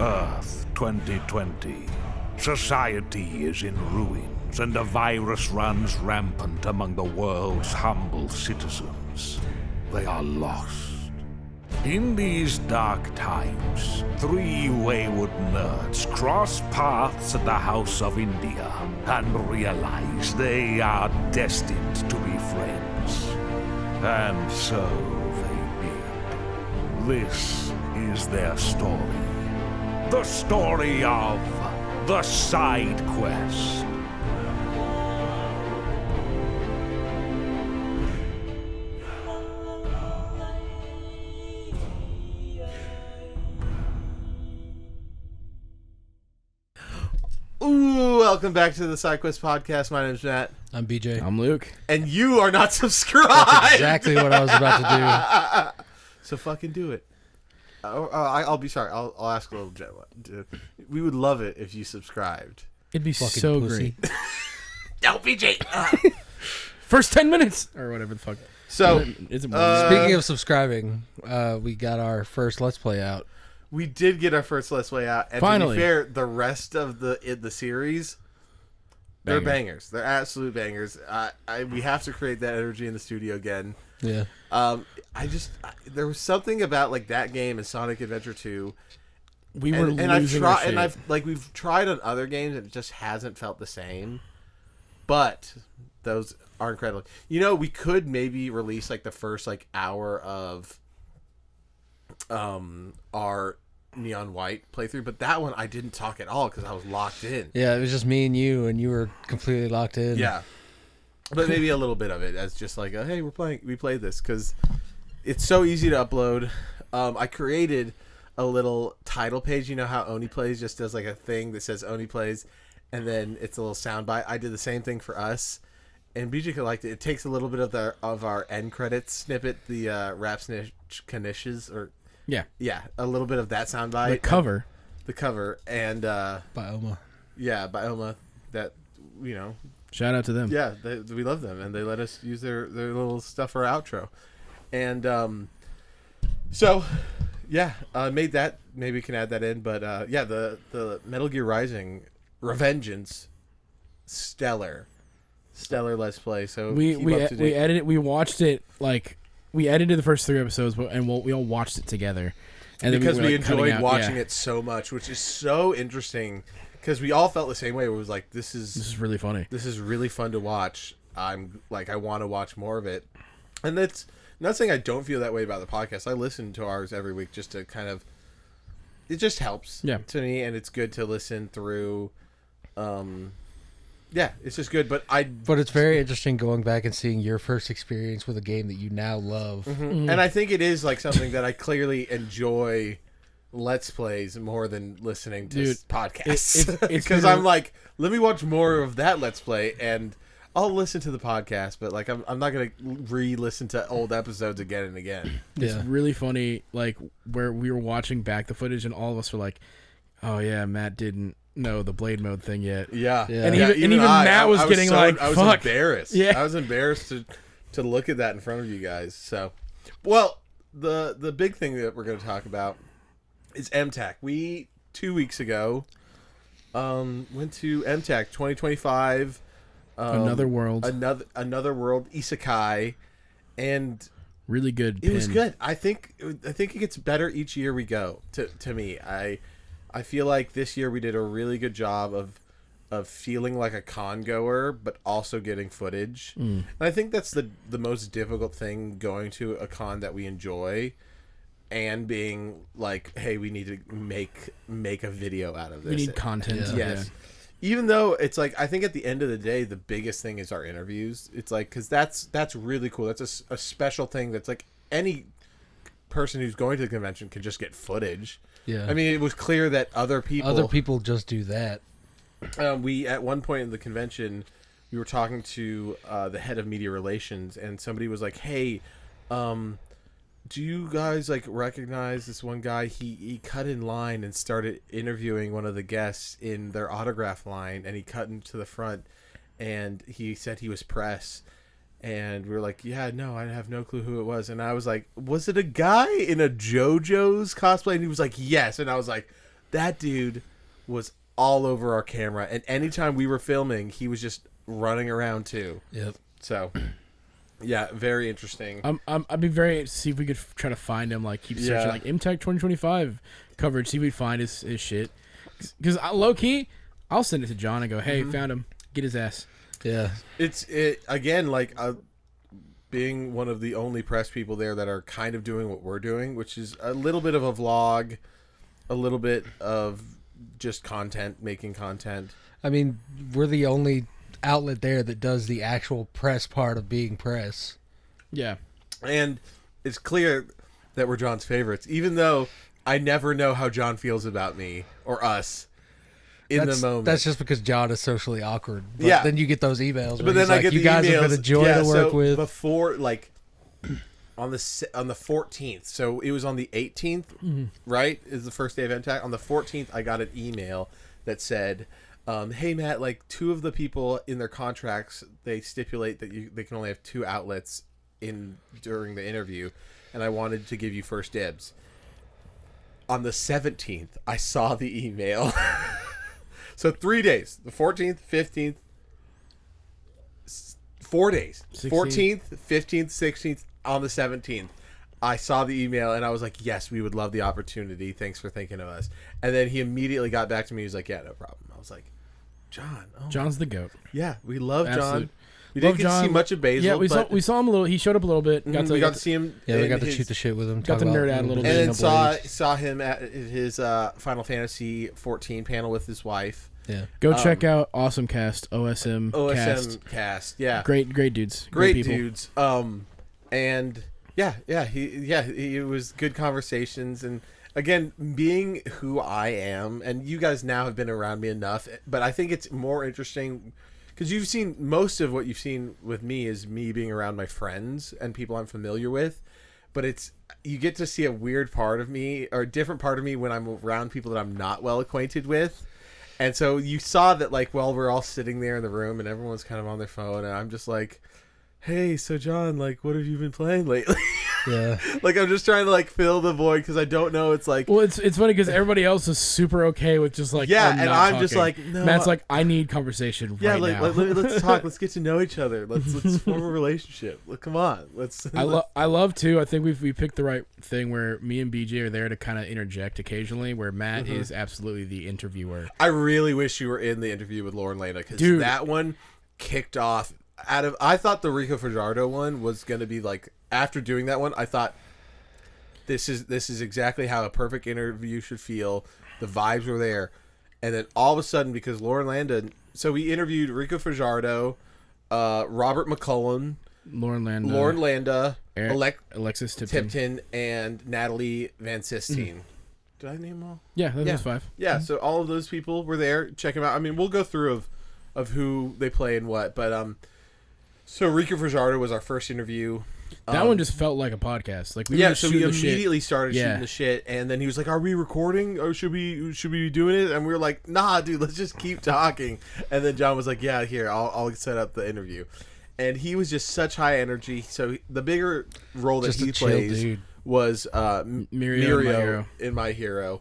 Earth 2020. Society is in ruins, and a virus runs rampant among the world's humble citizens. They are lost. In these dark times, three wayward nerds cross paths at the House of India and realize they are destined to be friends. And so they did. This is their story. The story of the Side Quest. Welcome back to the Side Quest podcast. My name's Matt. I'm BJ. I'm Luke. And you are not subscribed. That's exactly what I was about to So fucking do it. I'll be sorry. I'll ask a little gentleman. We would love it if you subscribed. It'd be Fucking so pussy. great. No, BJ. First 10 minutes or whatever the fuck. So, Is it do. Speaking of subscribing, we got our first Let's Play out. we did get our first Let's Play out. And Finally. to be fair, the rest of the series, they're bangers. They're absolute bangers. We have to create that energy in the studio again. Yeah. There was something about like that game and Sonic Adventure 2. We were and I've losing our tried, shit. and we've tried on other games, and it just hasn't felt the same. But those are incredible. You know, we could maybe release like the first like hour of our Neon White playthrough, but that one I didn't talk at all because I was locked in. Yeah, it was just me and you were completely locked in. Yeah, but maybe a little bit of it as just like, hey, we played this because it's so easy to upload. I created a little title page. You know how Oni Plays just does like a thing that says Oni Plays, and then it's a little soundbite. I did the same thing for us, and BJ liked it. It takes a little bit of our end credits snippet, the rap knishes, or yeah, a little bit of that soundbite. The cover. And By Oma. yeah, by Oma. That, you know, Shout out to them. yeah, we love them, and they let us use their little stuff for our outro. And so, yeah, made that. Maybe we can add that in. But yeah, the Metal Gear Rising Revengeance, stellar Let's Play. So We edited. edited. We watched it we edited the first 3 episodes, and we all watched it together. And because then we we were, cutting enjoyed out- watching yeah. it so much, which is so interesting. Because we all felt the same way. It was like, this This is really funny. is really fun to watch. I'm like, I want to watch more of it. And that's not saying I don't feel that way about the podcast. I listen to ours every week just to kind of, it just helps to me, and it's good to listen through. Yeah, it's just good. But it's very interesting going back and seeing your first experience with a game that you now love. and I think it is like something that I clearly enjoy. Let's Plays more than listening to podcasts. it's Because I'm like, let me watch more of that Let's Play, and I'll listen to the podcast, but like I'm not gonna re-listen to old episodes again and again. It's Yeah. really funny, like, where we were watching back the footage, and all of us were like, oh, yeah, Matt didn't know the blade mode thing yet. Yeah, Yeah. And even Matt was getting like, I was fuck. embarrassed. Yeah. I was embarrassed to look at that in front of you guys. So, well, the big thing that we're going to talk about is MTAC. We 2 weeks ago went to MTAC 2025. Another world. Another world isekai, and Really good it was pin. good. I think it gets better each year we go. To me, I feel like this year we did a really good job of feeling like a con goer, but also getting footage. And I think that's the most difficult thing, going to a con that we enjoy and being like, hey, we need to make a video out of this. We need content. Yeah. Yes. Even though it's like, I think at the end of the day, the biggest thing is our interviews. It's like, because that's really cool. That's a special thing that's like any person who's going to the convention can just get footage. Yeah. I mean, it was clear that other people just do that. we, at one point in the convention, we were talking to the head of media relations, and somebody was like, hey, do you guys like recognize this one guy? He cut in line and started interviewing one of the guests in their autograph line, and he cut him to the front, and he said he was press. And we were like, yeah, no, I have no clue who it was. And I was like, was it a guy in a JoJo's cosplay? And he was like, yes. And I was like, that dude was all over our camera, and anytime we were filming, he was just running around too. Yep. So, yeah, very interesting. I'd be very see if we could try to find him. Like keep searching like MTAC 2025 coverage. See if we find his shit. Because low key, I'll send it to John and go, hey, found him. Get his ass. Yeah. It's again like being one of the only press people there that are kind of doing what we're doing, which is a little bit of a vlog, a little bit of just content, making content. I mean, we're the only outlet there that does the actual press part of being press. Yeah. And it's clear that we're John's favorites, even though I never know how John feels about me or us in the moment. That's just because John is socially awkward. But Yeah. then you get those emails. But then I get you the guys emails. have been a joy to work with. Before, like, on the 14th, so it was on the 18th, right? Is the first day of MTAC. On the 14th, I got an email that said, "Hey Matt, like 2 of the people in their contracts, they stipulate that they can only have 2 outlets during the interview, and I wanted to give you first dibs." On the 17th, I saw the email. So 3 days, the 14th, 15th, 4 days, 16th. 14th, 15th, 16th, on the 17th, I saw the email and I was like, yes, we would love the opportunity. Thanks for thinking of us. And then he immediately got back to me. He was like, yeah, no problem. I was like, John. Oh, John's the GOAT. yeah, we love Absolute. John. We didn't get to see much of Basil. Yeah, but we saw him a little. He showed up a little bit. we got to see him. Yeah, we in got to his- shoot the shit with him. got talk to about nerd out a little bit. And then Xenoblade. saw him at his Final Fantasy 14 panel with his wife. Yeah. Go check out Awesome Cast, OSM Cast. Yeah. Great dudes. Great people. dudes. And it was good conversations. And again, being who I am, and you guys now have been around me enough, but I think it's more interesting because you've seen most of what you've seen with me is me being around my friends and people I'm familiar with. But you get to see a weird part of me or a different part of me when I'm around people that I'm not well acquainted with. And so you saw that, like, while we're all sitting there in the room and everyone's kind of on their phone, and I'm just like, hey, so John, like, what have you been playing lately? Yeah. Like, I'm just trying to, like, fill the void because I don't know. It's like, Well, it's funny because everybody else is super okay with just like yeah, I'm and not I'm just talking. like, no. Matt's like, I need conversation yeah, right like, now. let's talk. Let's get to know each other. Let's form a relationship. Like, come on. I love too. I think we picked the right thing where me and BJ are there to kind of interject occasionally. Where Matt is absolutely the interviewer. I really wish you were in the interview with Lauren Landa because Dude. that one kicked off. I thought the Rico Fajardo one was going to be like, after doing that one, I thought this is exactly how a perfect interview should feel. The vibes were there, and then all of a sudden, because Lauren Landa, so we interviewed Rico Fajardo, Robert McCullum, Lauren Landa, Alexis Tipton, and Natalie Van Sistine. Did I name them all? Yeah, that was 5. Yeah, so all of those people were there. Check them out. I mean, we'll go through of who they play and what, but so Rico Fajardo was our first interview. That one just felt like a podcast. Like we Yeah, were so we shooting the shit. immediately started Yeah. shooting the shit, and then he was like, "Are we recording? Or should we be doing it?" And we were like, "Nah, dude, let's just keep talking." And then John was like, "Yeah, here, I'll set up the interview." And he was just such high energy. So the bigger role that Just a he chill plays dude. was Mirio Mirio in My Hero.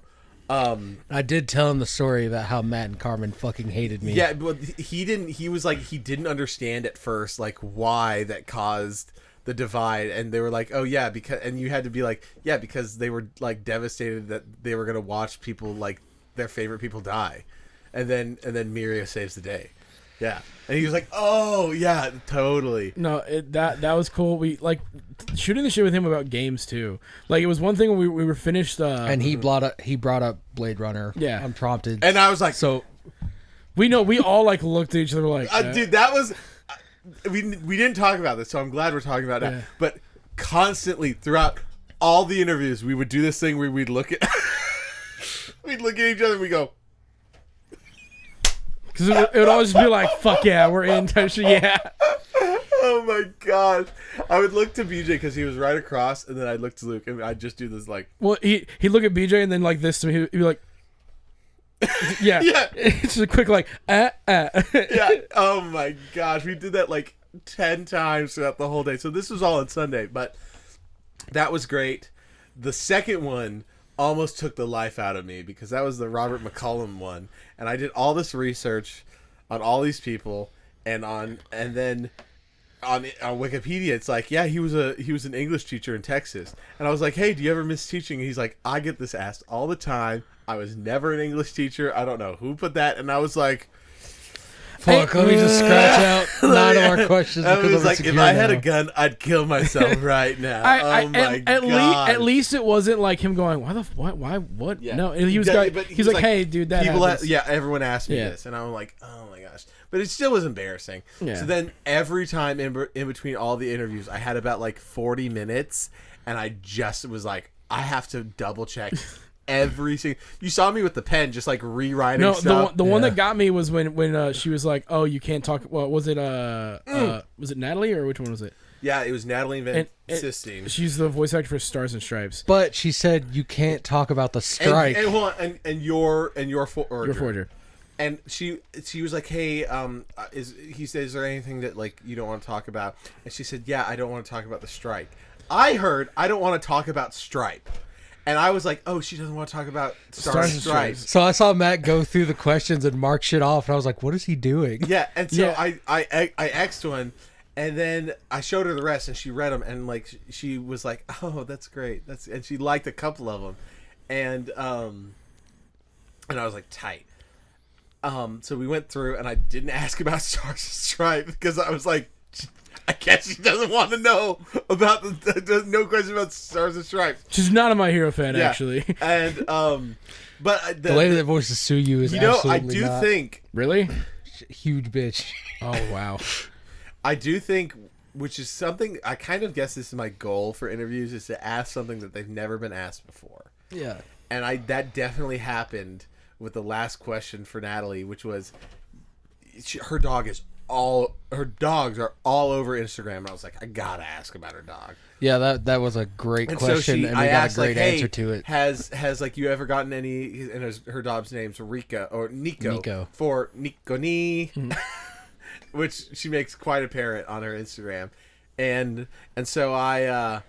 I did tell him the story about how Matt and Carmen fucking hated me. Yeah, but he didn't. He was like, he didn't understand at first, like, why that caused the divide. And they were like, "Oh yeah, because," and you had to be like, "Yeah, because they were like devastated that they were gonna watch people, like, their favorite people die," and then Mirio saves the day. Yeah, and he was like, "Oh yeah, totally." No, that was cool. We like shooting the shit with him about games too. Like it was one thing when we were finished. And he brought up Blade Runner. Yeah. Unprompted. And I was like, So we all like looked at each other like, dude, that was we didn't talk about this, so I'm glad we're talking about it. Yeah. But constantly throughout all the interviews, we would do this thing where we'd look at each other and we go, because it would always be like, "Fuck yeah, we're in." Type shit. Yeah. "Oh my gosh!" I would look to BJ because he was right across, and then I'd look to Luke, and I'd just do this like, Well, he'd look at BJ and then like this to me. He'd be like, "Yeah, Yeah. It's just a quick like, yeah. Oh my gosh, we did that like 10 times throughout the whole day. So this was all on Sunday, but that was great. The second one almost took the life out of me because that was the Robert McCullum one, and I did all this research on all these people, and then on Wikipedia it's like, yeah, he was an English teacher in Texas, and I was like, hey, do you ever miss teaching? And he's like, I get this asked all the time. I was never an English teacher. I don't know who put that, and I was like, fuck, let me just scratch out 9 of our questions. I because was I'm like, if insecure I had now. a gun, I'd kill myself right now. Oh my god! At least it wasn't like him going, what? Yeah. No, and he was But he's like, hey, dude, that happens. everyone asked me Yeah. this, and I'm like, oh my gosh. But it still was embarrassing. Yeah. So then every time in between all the interviews, I had about like 40 minutes, and I just was like, I have to double check every single. You saw me with the pen, just like rewriting. No, stuff. the one that got me was when she was like, "Oh, you can't talk." Well, was it was it Natalie or which one was it? Yeah, it was Natalie Van And Sistine. she's the voice actor for Stars and Stripes. But she said you can't talk about the strike. And hold on, and your forger. Your forger. And she was like, hey, is there anything that like you don't want to talk about? And she said, yeah, I don't want to talk about the strike. I heard I don't want to talk about Stripe. And I was like, oh, she doesn't want to talk about Stars and Stripes. So I saw Matt go through the questions and mark shit off, and I was like, what is he doing? Yeah, and so Yeah. I X'd one, and then I showed her the rest, and she read them, and like she was like, oh, that's great. And she liked a couple of them, and I was like, tight. So we went through, and I didn't ask about Stars and Stripes because I was like, I guess she doesn't want to know about no question about Stars and Stripes. She's not a My Hero fan, Yeah. actually. And but The lady that voices Suyu is I absolutely do not. think Really? Huge bitch. Oh wow. I do think, which is something I kind of guess this is my goal for interviews, is to ask something that they've never been asked before. Yeah. And that definitely happened with the last question for Natalie, which was her dogs are all over Instagram, and I was like, I gotta ask about her dog. Yeah, that was a great And question, and we I got asked, a great like, hey, answer to it. Has like you ever gotten any? And her dog's name's Rika or Nico. For Nikoni, which she makes quite apparent on her Instagram, and so I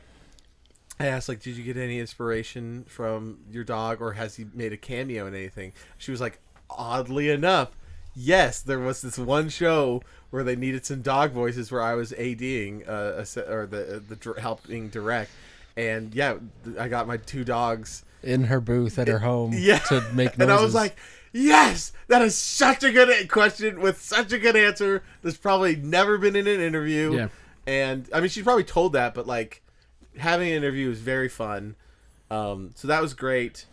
asked, like, did you get any inspiration from your dog, or has he made a cameo in anything? She was like, oddly enough, yes, there was this one show where they needed some dog voices where I was ADing helping direct, and yeah, I got my 2 dogs In her booth at her home yeah to make noises. and I was like, yes, that is such a good question with such a good answer that's probably never been in an interview. Yeah. And I mean, she's probably told that, but like having an interview is very fun. So that was great.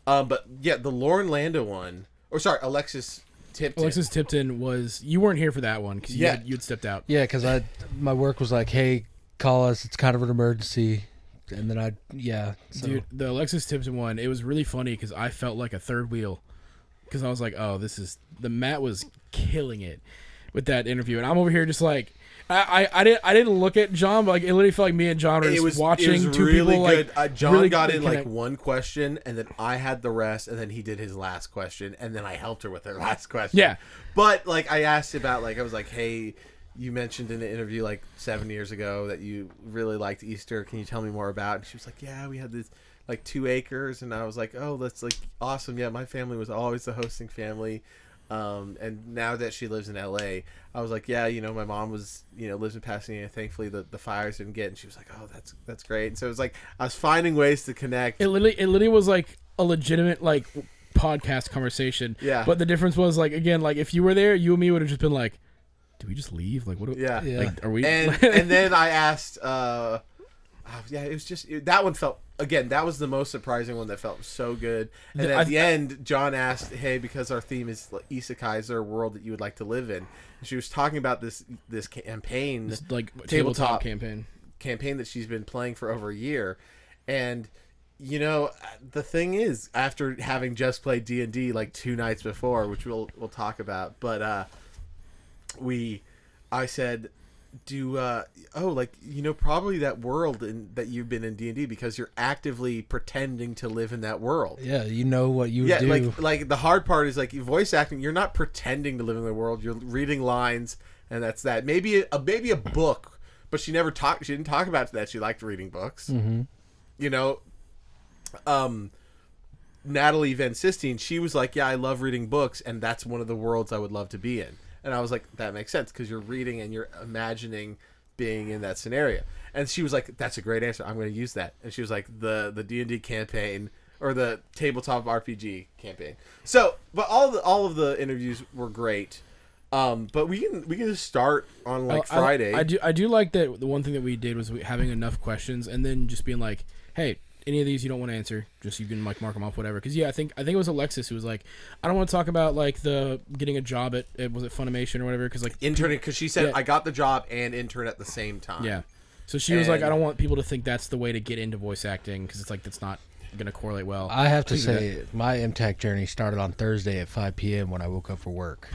But yeah, the Lauren Lando one, or sorry, Alexis Tipton. Alexis Tipton was. You weren't here for that one because you'd stepped out. yeah, because my work was like, hey, call us. It's kind of an emergency. And then so. Dude, the Alexis Tipton one, it was really funny because I felt like a third wheel because I was like, oh, the Matt was killing it with that interview, and I'm over here just like. I didn't look at John, but like it literally felt like me and John were just watching it was two really people good. like John really got in connect. like one question, and then I had the rest, and then he did his last question, and then I helped her with her last question. Yeah. But like I asked about, like I was like, hey, you mentioned in an interview like 7 years ago that you really liked Easter. Can you tell me more about it? And she was like, yeah, we had this like 2 acres, and I was like, oh, that's like awesome. Yeah, my family was always the hosting family. And now that she lives in LA, I was like, yeah, my mom was, lives in Pasadena. Thankfully the fires didn't get, and she was like, oh, that's great. And so it was like, I was finding ways to connect. It literally was like a legitimate like podcast conversation. Yeah. But the difference was like, again, like if you were there, you and me would have just been like, do we just leave? Like, what? Yeah. Like, are we? And then I asked, it was just, that one felt, again, that was the most surprising one that felt so good. And then at the end, John asked, hey, because our theme is isekai, is there a world that you would like to live in? And she was talking about this campaign, This, like tabletop campaign that she's been playing for over a year. And the thing is, after having just played D&D like 2 nights before, which we'll talk about, but I said, probably that world that you've been in D&D because you're actively pretending to live in that world. Yeah, you know what you would do. like the hard part is like voice acting. You're not pretending to live in the world. You're reading lines, and that's that. Maybe a book, but she never talked. She didn't talk about that. She liked reading books. Mm-hmm. Natalie Van Sistine, she was like, yeah, I love reading books, and that's one of the worlds I would love to be in. And I was like, that makes sense, because you're reading and you're imagining being in that scenario. And she was like, that's a great answer. I'm going to use that. And she was like, the D&D campaign, or the tabletop RPG campaign. So, but all of the interviews were great. But we can just start on like Friday. I do like that. The one thing that we did was having enough questions, and then just being like, hey, any of these you don't want to answer, just you can like mark them off, whatever. Because I think it was Alexis who was like, I don't want to talk about like the getting a job at was it Funimation or whatever, because like interning, because she said I got the job and intern at the same time. Yeah, so she was like, I don't want people to think that's the way to get into voice acting, because it's like that's not gonna correlate well. I have to say, my MTAC journey started on Thursday at 5 p.m. when I woke up for work.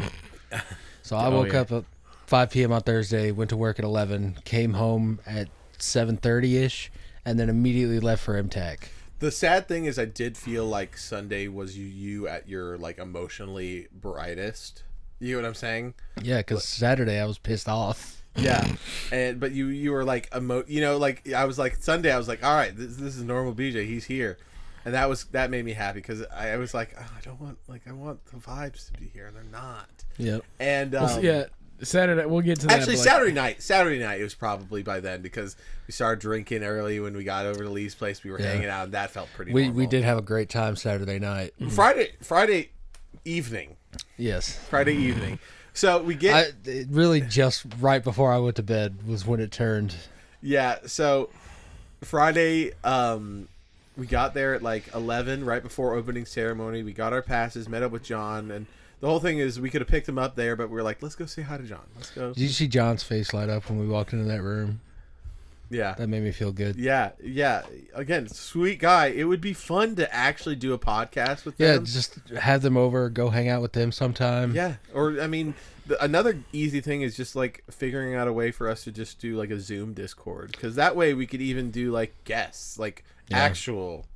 So I woke up at 5 p.m. on Thursday, went to work at 11, came home at 7:30ish, and then immediately left for MTAC. The sad thing is, I did feel like Sunday was you at your like emotionally brightest. You know what I'm saying? Yeah, because Saturday I was pissed off. Yeah, but you were like like I was like Sunday. I was like, all right, this is normal BJ. He's here, and that made me happy, because I was like, oh, I want the vibes to be here, and they're not. Yep. And Saturday we'll get to that. Actually, Saturday night it was probably by then, because we started drinking early when we got over to Lee's place. We were hanging out, and that felt pretty. We did have a great time Saturday night. Friday evening. Yes. Friday evening. So we get it really just right before I went to bed was when it turned. Yeah. So Friday, we got there at like 11, right before opening ceremony. We got our passes, met up with John, and the whole thing is we could have picked him up there, but we were like, let's go say hi to John. Let's go. Did you see John's face light up when we walked into that room? Yeah. That made me feel good. Yeah. Again, sweet guy. It would be fun to actually do a podcast with them. Yeah, just have them over, go hang out with them sometime. Yeah. Or, I mean, another easy thing is just like figuring out a way for us to just do like a Zoom Discord. Because that way we could even do like guests, like actual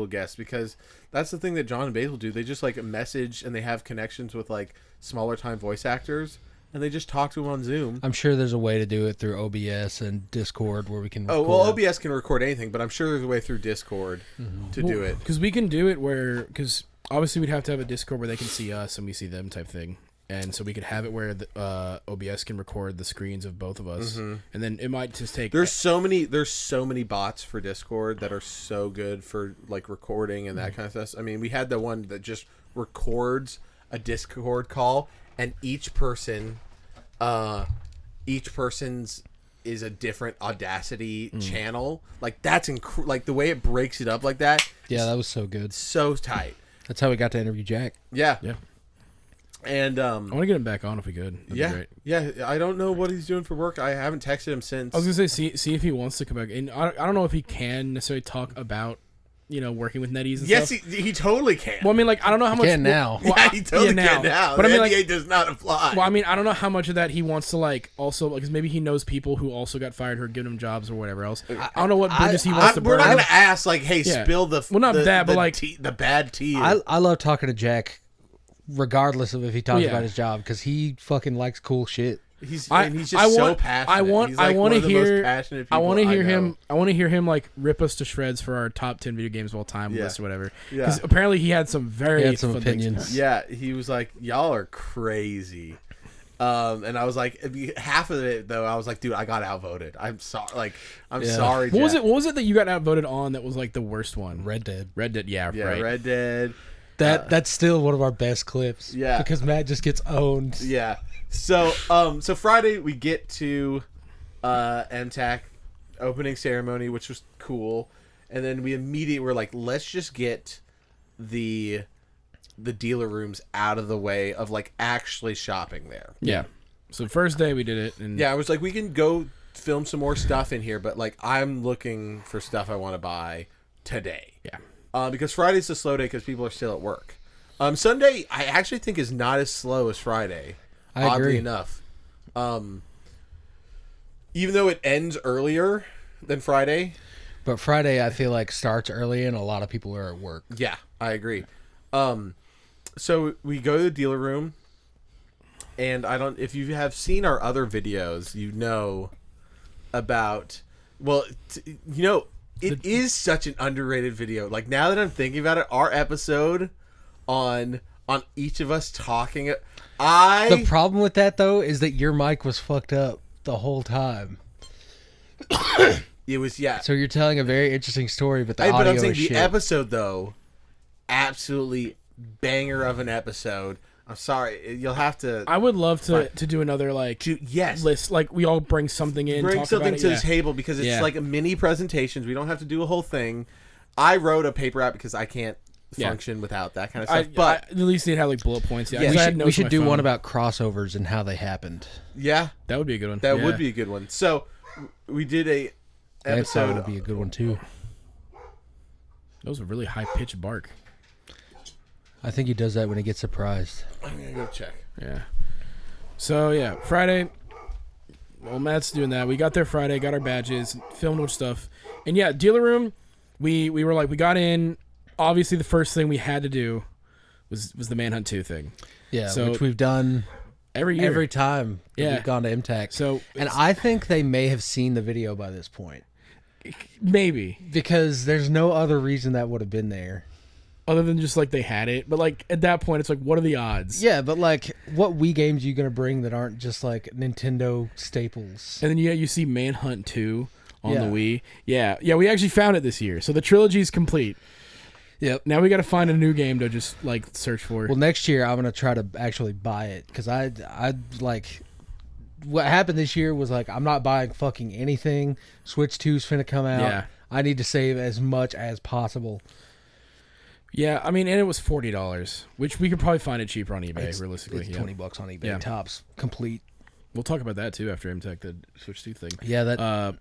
guests. Because that's the thing that John and Basil do. They just like message, and they have connections with like smaller time voice actors, and they just talk to them on Zoom. I'm sure there's a way to do it through OBS and Discord where we can record. Oh, well, OBS can record anything, but I'm sure there's a way through Discord to do it. Because we can do it because obviously we'd have to have a Discord where they can see us and we see them type thing. And so we could have it where the OBS can record the screens of both of us, and then it might just take. There's so many bots for Discord that are so good for like recording and that kind of stuff. I mean, we had the one that just records a Discord call, and each person's is a different Audacity channel. Like that's like the way it breaks it up like that. Yeah, that was so good. So tight. That's how we got to interview Jack. Yeah. Yeah. And I want to get him back on if we could. That'd be great. Yeah. I don't know what he's doing for work. I haven't texted him since. I was gonna say see if he wants to come back. And I don't know if he can necessarily talk about working with netties and stuff. Yes, he totally can. Well, I mean, like I don't know how much. Can now. Well, yeah, he totally can now. But the NDA does not apply. Well, I mean, I don't know how much of that he wants to like also because maybe he knows people who also got fired who are giving him jobs or whatever else. I don't know what bridges he wants to burn. We're not gonna ask like, hey, spill the the bad tea. I love talking to Jack, regardless of if he talks about his job, because he fucking likes cool shit. He's just so passionate. I want to hear. I want to hear him. I want to hear him like rip us to shreds for our top 10 video games of all time list or whatever. Because apparently he had some fun opinions. Things. Yeah, he was like, "Y'all are crazy," and I was like, half of it though, I was like, "Dude, I got outvoted. I'm sorry. Like, I'm sorry." What was it that you got outvoted on? That was like the worst one. Red Dead. Yeah, right. Red Dead. That's still one of our best clips. Yeah, because Matt just gets owned. Yeah. So Friday we get to MTAC opening ceremony, which was cool, and then we immediately were like, let's just get the dealer rooms out of the way of like actually shopping there. Yeah. So first day we did it, and I was like, we can go film some more stuff in here, but like I'm looking for stuff I want to buy today. Yeah. Because Friday's a slow day because people are still at work. Sunday I actually think is not as slow as Friday. Oddly enough, even though it ends earlier than Friday, but Friday I feel like starts early and a lot of people are at work. Yeah, I agree. So we go to the dealer room, and if you have seen our other videos, you know about It is such an underrated video. Like, now that I'm thinking about it, our episode on each of us talking, The problem with that though is that your mic was fucked up the whole time. It was, yeah. So you're telling a very interesting story, but the But audio I'm saying is the shit. episode though, absolutely banger of an episode. I'm sorry, you'll have to. I would love to do another Yes. list. Like we all bring something in, bring talk something about to it. the table because it's like a mini presentations. We don't have to do a whole thing. I wrote a paper out because I can't function without that kind of stuff. But I at least need to have like bullet points. Yeah, Yeah. 'cause I had we notes should on my do phone. one about crossovers and how they happened. yeah, That would be a good one. that Yeah. would be a good one. So we did a That episode. would be a good one too. That was a really high pitched bark. I think he does that when he gets surprised. I'm gonna go check. Yeah. So yeah, Friday. Well, Matt's doing that. We got there Friday, got our badges, filmed with stuff, and yeah, dealer room. We were like, we got in. Obviously, the first thing we had to do was the Manhunt 2 thing. Yeah, So- which we've done Every year. every time that Yeah. we've gone to MTAC. So And I think they may have seen the video by this point maybe because there's no other reason that would have been there. other than just like they had it, but like at that point, it's like, what are the odds? Yeah, but like, what Wii games are you gonna bring that aren't just like Nintendo staples? And then you see Manhunt 2 on Yeah. the Wii. Yeah, we actually found it this year. So the trilogy's complete. Yep. Now we got to find a new game to just like search for. Well, next year I'm gonna try to actually buy it because I like what happened this year was like I'm not buying fucking anything. Switch 2's finna come out. Yeah. I need to save as much as possible. Yeah, I mean, and it was $40, which we could probably find it cheaper on eBay. realistically, It's yeah. $20 on eBay. Yeah. Tops complete. We'll talk about that too after MTAC, the Switch 2 thing. Yeah, that.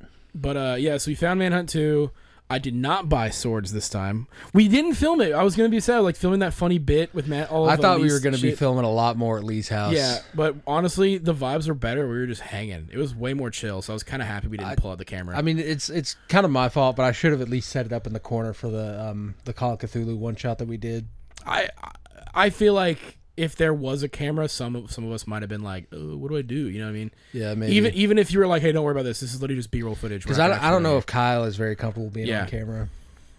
Yeah, so we found Manhunt 2. I did not buy swords this time. We didn't film it. I was gonna be sad, like filming that funny bit with Matt. I thought we were gonna be filming a lot more at Lee's house. Yeah, but honestly, the vibes were better. We were just hanging. It was way more chill, so I was kind of happy we didn't pull out the camera. I mean, it's kind of my fault, but I should have at least set it up in the corner for the Call of Cthulhu one shot that we did. I feel like if there was a camera, some of us might have been like, oh, "What do I do?" You know what I mean? Yeah, maybe. Even if you were like, "Hey, don't worry about this. This is literally just B-roll footage." Because I don't know if Kyle is very comfortable being on camera.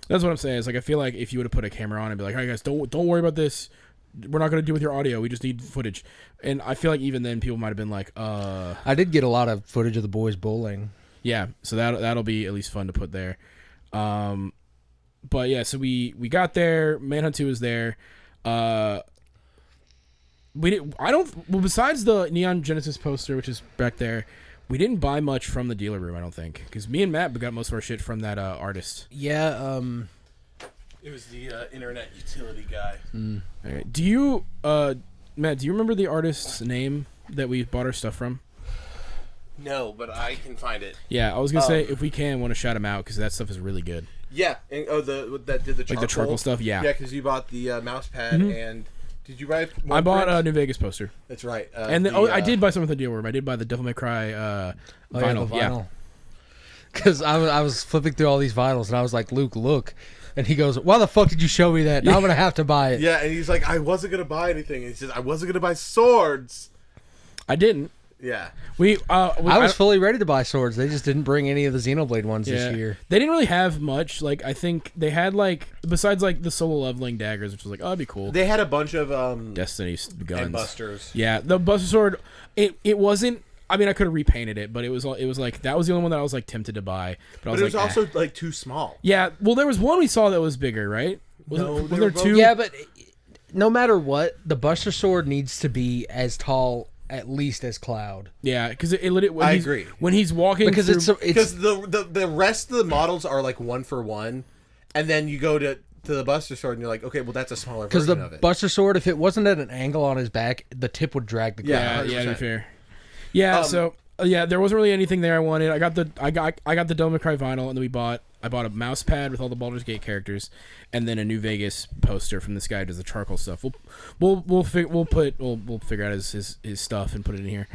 That's what I'm saying. Is like I feel like if you would have put a camera on and be like, "Hey guys, don't worry about this. We're not gonna deal with your audio. We just need footage." And I feel like even then people might have been like, I did get a lot of footage of the boys bowling. Yeah, so that'll be at least fun to put there. But yeah, so we got there. Manhunt 2 was there. Besides the Neon Genesis poster, which is back there, we didn't buy much from the dealer room, I don't think, because me and Matt got most of our shit from that artist. Yeah. It was the internet utility guy. All right. Do you, Matt? Do you remember the artist's name that we bought our stuff from? No, but I can find it. Yeah, I was gonna say if we can, want to shout him out because that stuff is really good. Yeah, and that did the charcoal. Like the charcoal stuff. Yeah. Yeah, because you bought the mouse pad and did you buy? I bought a New Vegas poster. That's right. And I did buy something with the deal room. I did buy the Devil May Cry vinyl. The Yeah. vinyl. Because I was flipping through all these vinyls and I was like, Luke, look. And he goes, why the fuck did you show me that? Now I'm going to have to buy it. Yeah, and he's like, I wasn't going to buy anything. And he says, I wasn't going to buy swords. I didn't. Yeah. I was fully ready to buy swords. They just didn't bring any of the Xenoblade ones this year. They didn't really have much. Like, I think they had, like, besides, like, the solo leveling daggers, which was like, oh, that'd be cool. They had a bunch of Destiny guns. and busters. Yeah, the Buster Sword, it wasn't, I mean, I could have repainted it, but it was like, that was the only one that I was, like, tempted to buy. But But it was also, like, too small. Yeah, well, there was one we saw that was bigger, right? Was there two? Yeah, but no matter what, the Buster Sword needs to be as tall at least as Cloud. Yeah, because I agree. When he's walking Because through, Because the rest of the models are, like, 1-for-1. And then you go to the Buster Sword and you're like, okay, well, that's a smaller because version the of it. Buster Sword, if it wasn't at an angle on his back, the tip would drag the ground. yeah, to be 100%. fair. Yeah, so there wasn't really anything there I wanted. I got the Devil May Cry vinyl, and then I bought a mouse pad with all the Baldur's Gate characters, and then a New Vegas poster from this guy who does the charcoal stuff. We'll figure out his stuff and put it in here.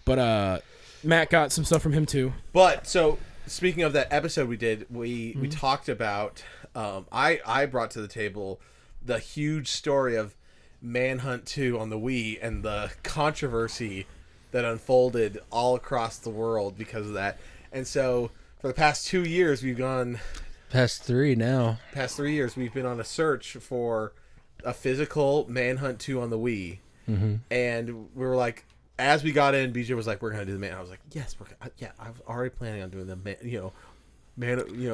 But Matt got some stuff from him too. But so speaking of that episode we did, we talked about. I brought to the table the huge story of Manhunt 2 on the Wii and the controversy that unfolded all across the world because of that. And so for the past 2 years, we've gone Past 3 now. Past 3 years, we've been on a search for a physical Manhunt 2 on the Wii. Mm-hmm. And we were like, as we got in, BJ was like, we're going to do the man. I was like, yes, I was already planning on doing the man, you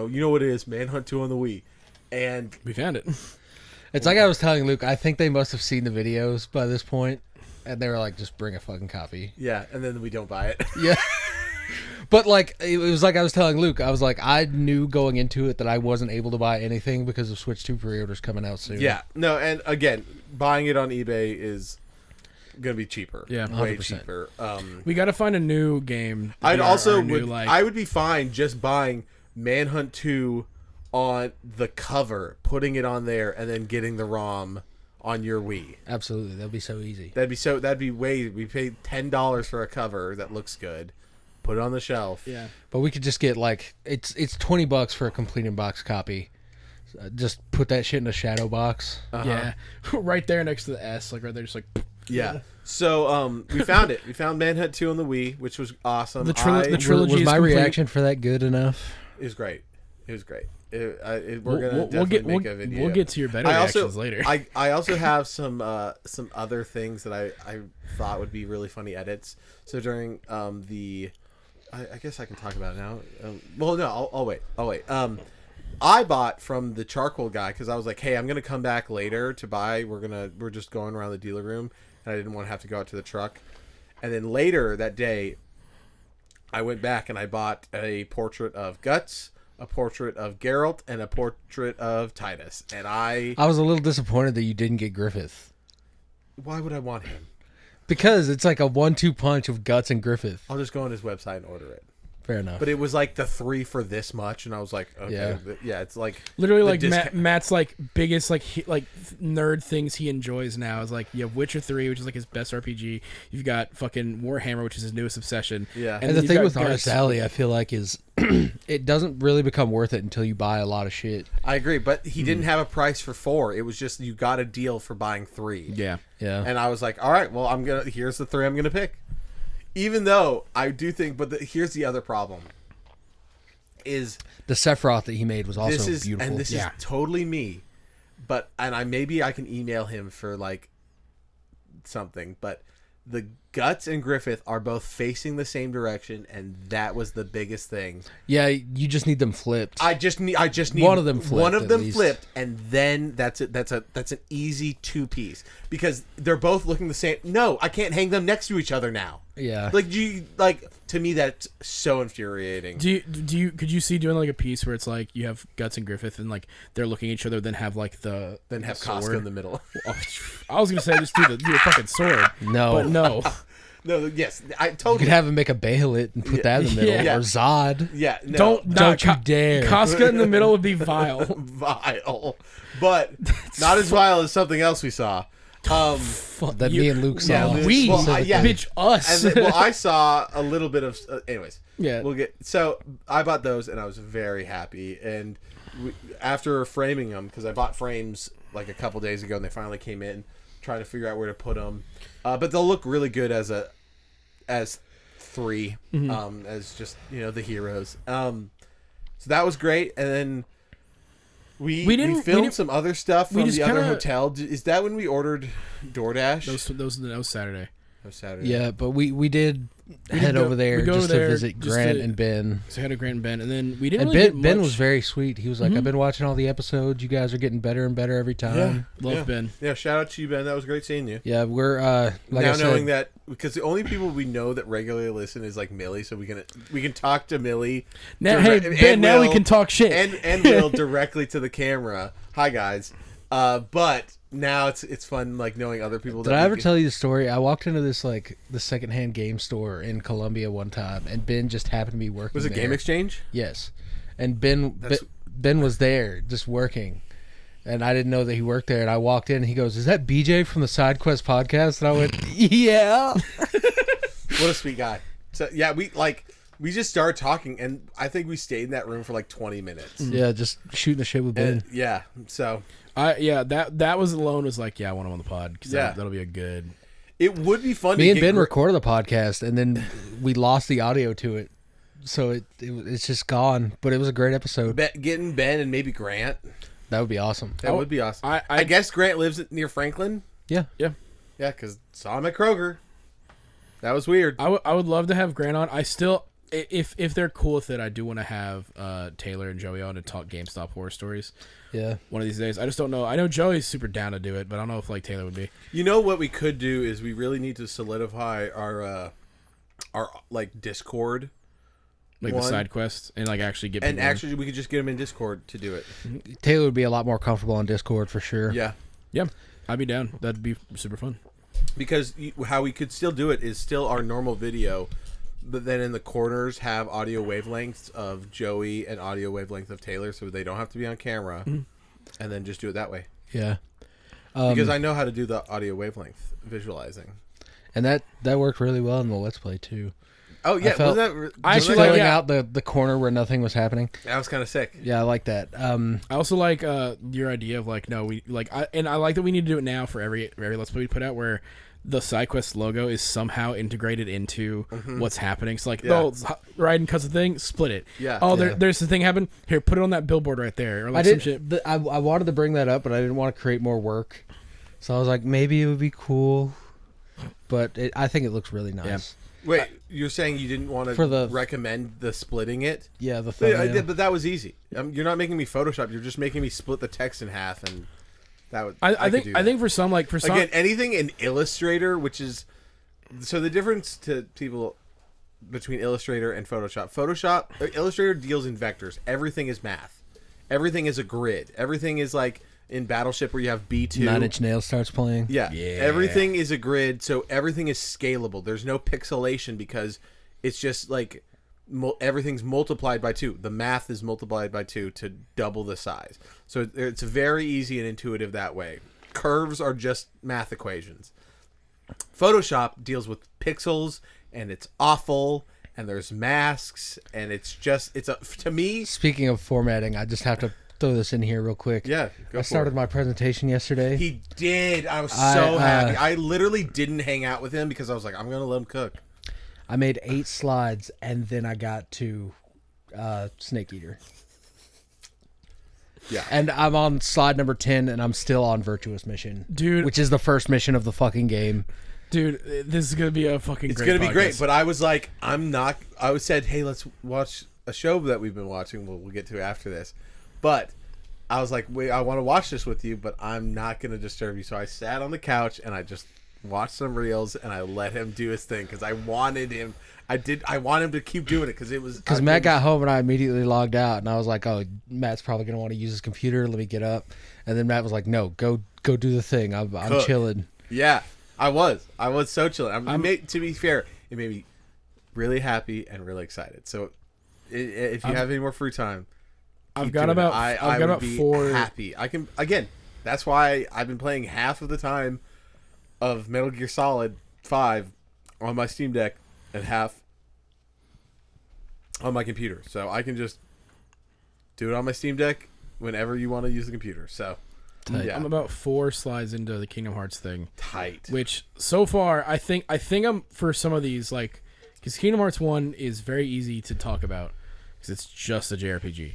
know what it is, Manhunt 2 on the Wii. And we found it. It's like I was telling Luke, I think they must have seen the videos by this point, and they were like, just bring a fucking copy. Yeah, and then we don't buy it. Yeah. But, like, it was like I was telling Luke, I was like, I knew going into it that I wasn't able to buy anything because of Switch 2 pre-orders coming out soon. Yeah. No, and again, buying it on eBay is going to be cheaper. Yeah, way 100%. cheaper. We got to find a new game. I would be fine just buying Manhunt 2 on the cover, putting it on there, and then getting the ROM on your Wii. Absolutely. That'd be so easy. We paid $10 for a cover that looks good. Put it on the shelf. Yeah. But we could just get, like, it's $20 for a complete in-box copy. Just put that shit in a shadow box. Yeah. Right there next to the S, like right there, just like. Yeah. So we found it. We found Manhunt 2 on the Wii, which was awesome. The trilogy was is my complete. reaction for that good enough? It was great. We're gonna definitely make a video. We'll get to your better reactions later. I also have some other things that I thought would be really funny edits. So during I guess I can talk about it now. Well, no, I'll wait. I bought from the charcoal guy because I was like, hey, I'm gonna come back later to buy. We're just going around the dealer room, and I didn't want to have to go out to the truck. And then later that day, I went back and I bought a portrait of Guts, a portrait of Geralt, and a portrait of Titus. And I was a little disappointed that you didn't get Griffith. Why would I want him? Because it's like a 1-2 punch of Guts and Griffith. I'll just go on his website and order it. Fair enough. But it was like the 3 for this much, and I was like, okay, yeah, it's like literally like Matt's like biggest like nerd things he enjoys now is like you have Witcher 3, which is like his best RPG. You've got fucking Warhammer, which is his newest obsession. Yeah, and the thing with Artist Alley, I feel like is it doesn't really become worth it until you buy a lot of shit. I agree, but he didn't have a price for 4. It was just you got a deal for buying 3. Yeah. And I was like, all right, well, here's the 3 I'm gonna pick. Even though I do think, but here's the other problem: is the Sephiroth that he made was also beautiful. And this is totally me, maybe I can email him for like something. But the Guts and Griffith are both facing the same direction, and that was the biggest thing. Yeah, you just need them flipped. I just need one of them flipped. One of them flipped, and then that's it. That's an easy 2-piece because they're both looking the same. No, I can't hang them next to each other now. Yeah, to me that's so infuriating. Could you see doing like a piece where it's like you have Guts and Griffith and like they're looking at each other, then have like the Casca in the middle. I was gonna say just do a fucking sword. No, but no. No, yes, I totally. You could have him make a Bahamut and put that in the middle, or Zod. Yeah, no. Don't you dare. Casca in the middle would be vile. Vile, but not as vile as something else we saw. That me and Luke saw. Yeah, bitch, us. I saw a little bit of. Anyways, yeah, we'll get. So I bought those, and I was very happy. And after framing them, because I bought frames like a couple days ago, and they finally came in, trying to figure out where to put them. But they'll look really good as 3, as just the heroes. So that was great, and then we filmed some other stuff from the other hotel. Is that when we ordered DoorDash? That was Saturday. That was Saturday. Yeah, but we did head over there just to visit Grant and Ben. So I had a Grant and Ben, and then we didn't. And Ben was very sweet. He was like, "I've been watching all the episodes. You guys are getting better and better every time." Love Ben. Yeah, shout out to you, Ben. That was great seeing you. Yeah, we're like now I said, knowing that because the only people we know that regularly listen is like Millie, so we can talk to Millie. Now, Ben, now we can talk shit and Will directly to the camera. Hi guys, but. Now it's fun like knowing other people. Did I ever tell you the story? I walked into this like the secondhand game store in Columbia one time, and Ben just happened to be working. Was it there. Game Exchange? Yes, and Ben was there just working, and I didn't know that he worked there. And I walked in, and he goes, "Is that BJ from the Side Quest podcast?" And I went, "Yeah." What a sweet guy. So yeah, we just started talking, and I think we stayed in that room for like 20 minutes. Yeah, just shooting the shit with Ben. Yeah, so. That was alone was like, I want him on the pod because that'll be a good. It would be fun. Me and Ben recorded the podcast, and then we lost the audio to it. so it's just gone. But it was a great episode. Getting Ben and maybe Grant. That would be awesome. That would be awesome. I I guess Grant lives near Franklin. Yeah. Yeah. Yeah, because saw him at Kroger. That was weird. I would love to have Grant on. I still, if they're cool with it, I do want to have Taylor and Joey on to talk GameStop horror stories. Yeah. One of these days. I just don't know. I know Joey's super down to do it, but I don't know if like Taylor would be. You know what we could do is we really need to solidify our like Discord, Like the side quests and like actually get people and actually we could just get him in Discord to do it. Taylor would be a lot more comfortable on Discord for sure. Yeah, Yeah, I'd be down. That'd be super fun. because how we could still do it is still our normal video, but then in the corners have audio wavelengths of Joey and audio wavelength of Taylor, so they don't have to be on camera, and then just do it that way. Yeah. Because I know how to do the audio wavelength visualizing. And that worked really well in the Let's Play too. Oh yeah, felt- was I Just actually that, like filling yeah. out the corner where nothing was happening. that was kind of sick. Yeah, I like that. I also like your idea of like no, we like I like that we need to do it now for every Let's Play we put out where the SideQuest logo is somehow integrated into what's happening. So like, oh, Raiden cuts a thing, split it. Yeah. Oh, Yeah. there's the thing happen. Here, put it on that billboard right there, or like I some did. shit. I wanted to bring that up, but I didn't want to create more work. So I was like, maybe it would be cool, but I think it looks really nice. Wait, you're saying you didn't want For to the- recommend the splitting it? Yeah, the But, thumbnail. but that was easy. You're not making me Photoshop. You're just making me split the text in half, and that would. I could do that. think for some Again, anything in Illustrator, which is so the difference to people between Illustrator and Photoshop. Illustrator deals in vectors. Everything is math. Everything is a grid. Everything is like in Battleship where you have B2. 9 Inch Nails starts playing. Yeah. Everything is a grid, so everything is scalable. There's no pixelation because it's just like everything's multiplied by 2. The math is multiplied by 2 to double the size. So it's very easy and intuitive that way. Curves are just math equations. Photoshop deals with pixels, and it's awful, and there's masks, and it's to me. Speaking of formatting, I just have to throw this in here real quick. Yeah, go I for started it. my presentation yesterday. He did. I was so happy. I literally didn't hang out with him because I was like, I'm gonna let him cook. I made 8 slides, and then I got to Snake Eater. Yeah. And I'm on slide number 10, and I'm still on Virtuous Mission. Dude. Which is the first mission of the fucking game. dude, this is gonna be a fucking. It's great gonna be great. podcast. But I was like, I'm not. I said, hey, let's watch a show that we've been watching. We'll get to after this. But I was like, wait, I want to watch this with you, but I'm not gonna disturb you. So I sat on the couch and I just watched some reels and I let him do his thing because I wanted him. I want him to keep doing it because it was Because Matt got home, and I immediately logged out, and I was like, oh, Matt's probably going to want to use his computer. Let me get up. And then Matt was like, no, go do the thing. I'm chilling. Yeah, I was so chilling. To be fair, it made me really happy and really excited. So if you have any more free time, I've keep got doing about it. I I've got would about be 4. happy. I can again. That's why I've been playing half of the time of Metal Gear Solid 5 on my Steam Deck and half on my computer. So I can just do it on my Steam Deck whenever you want to use the computer. So yeah, I'm about 4 slides into the Kingdom Hearts thing. tight. Which so far I think I'm for some of these like because Kingdom Hearts 1 is very easy to talk about because it's just a JRPG.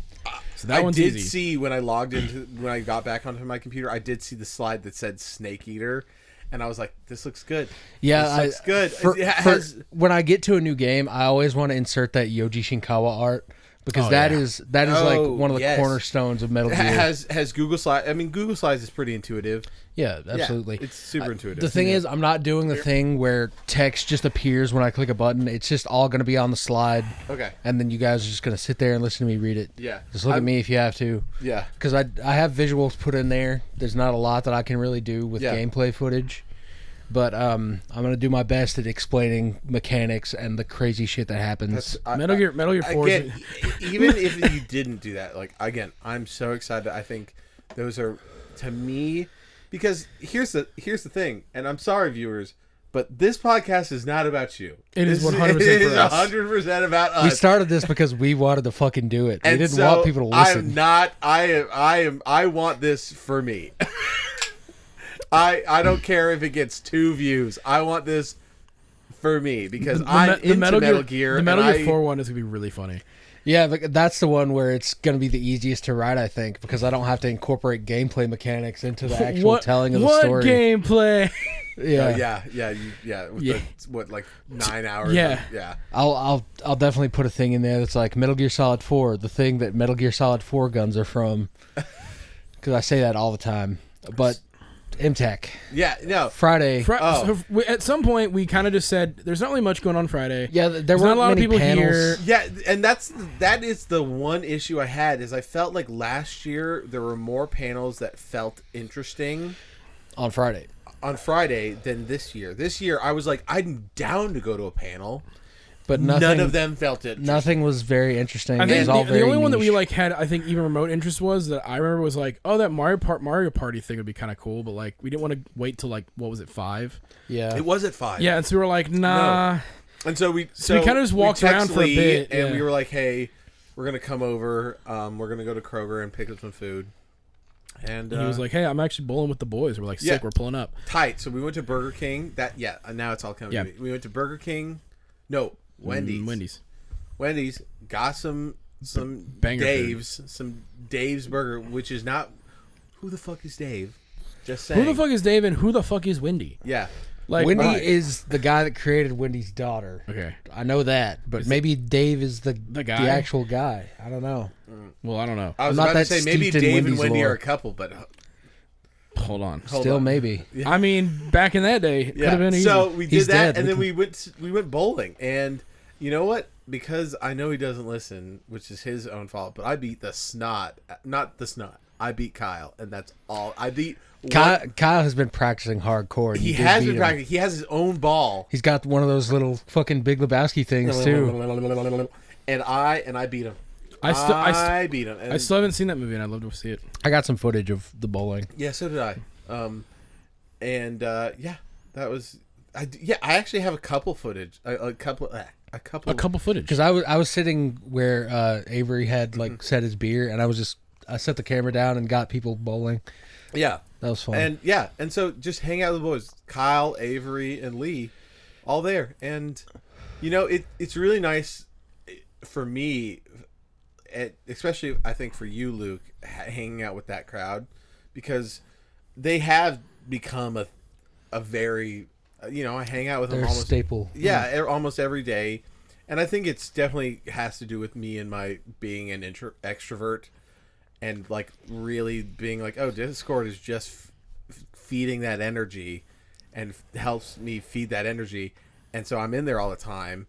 So that I one's did easy. see when I got back onto my computer, I did see the slide that said Snake Eater, and I was like, "This looks good." Yeah, this looks good. It has when I get to a new game, I always want to insert that Yoji Shinkawa art because that is like one of the yes. cornerstones of Metal Gear. has Google Slides. I mean, Google Slides is pretty intuitive. Yeah, absolutely. Yeah, it's super intuitive. The thing is, I'm not doing the thing where text just appears when I click a button. It's just all going to be on the slide. Okay. And then you guys are just going to sit there and listen to me read it. Yeah. Just look at me if you have to. Yeah. Because I have visuals put in there. There's not a lot that I can really do with gameplay footage. But I'm going to do my best at explaining mechanics and the crazy shit that happens. Metal Gear 4 Again, even if you didn't do that, like again, I'm so excited. I think those are to me because here's the thing, and I'm sorry, viewers, but this podcast is not about you. It is 100% It is for us. 100% about us. We started this because we wanted to fucking do it. We And didn't so want people to listen. I want this for me. I don't care if it gets 2 views. I want this for me because I'm into Metal Gear. The Metal Gear 4 one is gonna be really funny. Yeah, but that's the one where it's going to be the easiest to ride, I think, because I don't have to incorporate gameplay mechanics into the actual telling of the story. What gameplay? Yeah. With like 9 hours. Yeah. I'll definitely put a thing in there that's like Metal Gear Solid 4, the thing that Metal Gear Solid 4 guns are from, because I say that all the time. But MTAC. Yeah, no. Friday. So at some point, we kind of just said there's not really much going on Friday. Yeah, there weren't not a lot of many people panels. here. Yeah, and that is the one issue I had is I felt like last year there were more panels that felt interesting On Friday than this year. This year I was like, I'm down to go to a panel. But none of them felt it. Nothing was very interesting. I It think was all the very only one that we niche. like had, I think, even remote interest was that I remember was like, oh, that Mario Party thing would be kind of cool, but like we didn't want to wait till like what was it 5? Yeah. It was at 5. Yeah, and so we were like, nah. No. And so we kind of just walked around for a bit, and yeah. we were like, hey, we're gonna come over. We're gonna go to Kroger and pick up some food. And he was like, hey, I'm actually bowling with the boys. We're like, sick, yeah. we're pulling up. Tight. So we went to Burger King. Now it's all coming to me. We went to Burger King. No, Wendy's got some Banger Dave's burger, which is not who the fuck is Dave? Just saying. Who the fuck is Dave and who the fuck is Wendy? Yeah. Like Wendy right. is the guy that created Wendy's daughter. Okay. I know that, but maybe Dave is the guy? the actual guy. I don't know. Well, I don't know. I was I'm not about to that say maybe steeped in Dave and Wendy's Wendy lore. are a couple, but Hold on. Still on. maybe. I mean, back in that day, it could have been easy. So we did He's that, dead. and We then we went bowling, and you know what? Because I know he doesn't listen, which is his own fault, but I beat not the snot. I beat Kyle, and that's all. I beat Kyle has been practicing hardcore. And He you did has beat been him. practicing. He has his own ball, He's got one of those little fucking Big Lebowski things too. and I beat him. I beat him. And I still haven't seen that movie, and I'd love to see it. I got some footage of the bowling. yeah, so did I. That was. I actually have a couple footage. A couple footage. Because I was sitting where Avery had like set his beer, and I set the camera down and got people bowling. Yeah. That was fun. And so just hang out with the boys, Kyle, Avery, and Lee, all there, and you know it's really nice for me, especially I think for you, Luke, hanging out with that crowd, because they have become a very, I hang out with them They're almost staple. Yeah, almost every day, and I think it's definitely has to do with me and my being an extrovert. And like really being like, oh, Discord is just feeding that energy, and helps me feed that energy, and so I'm in there all the time,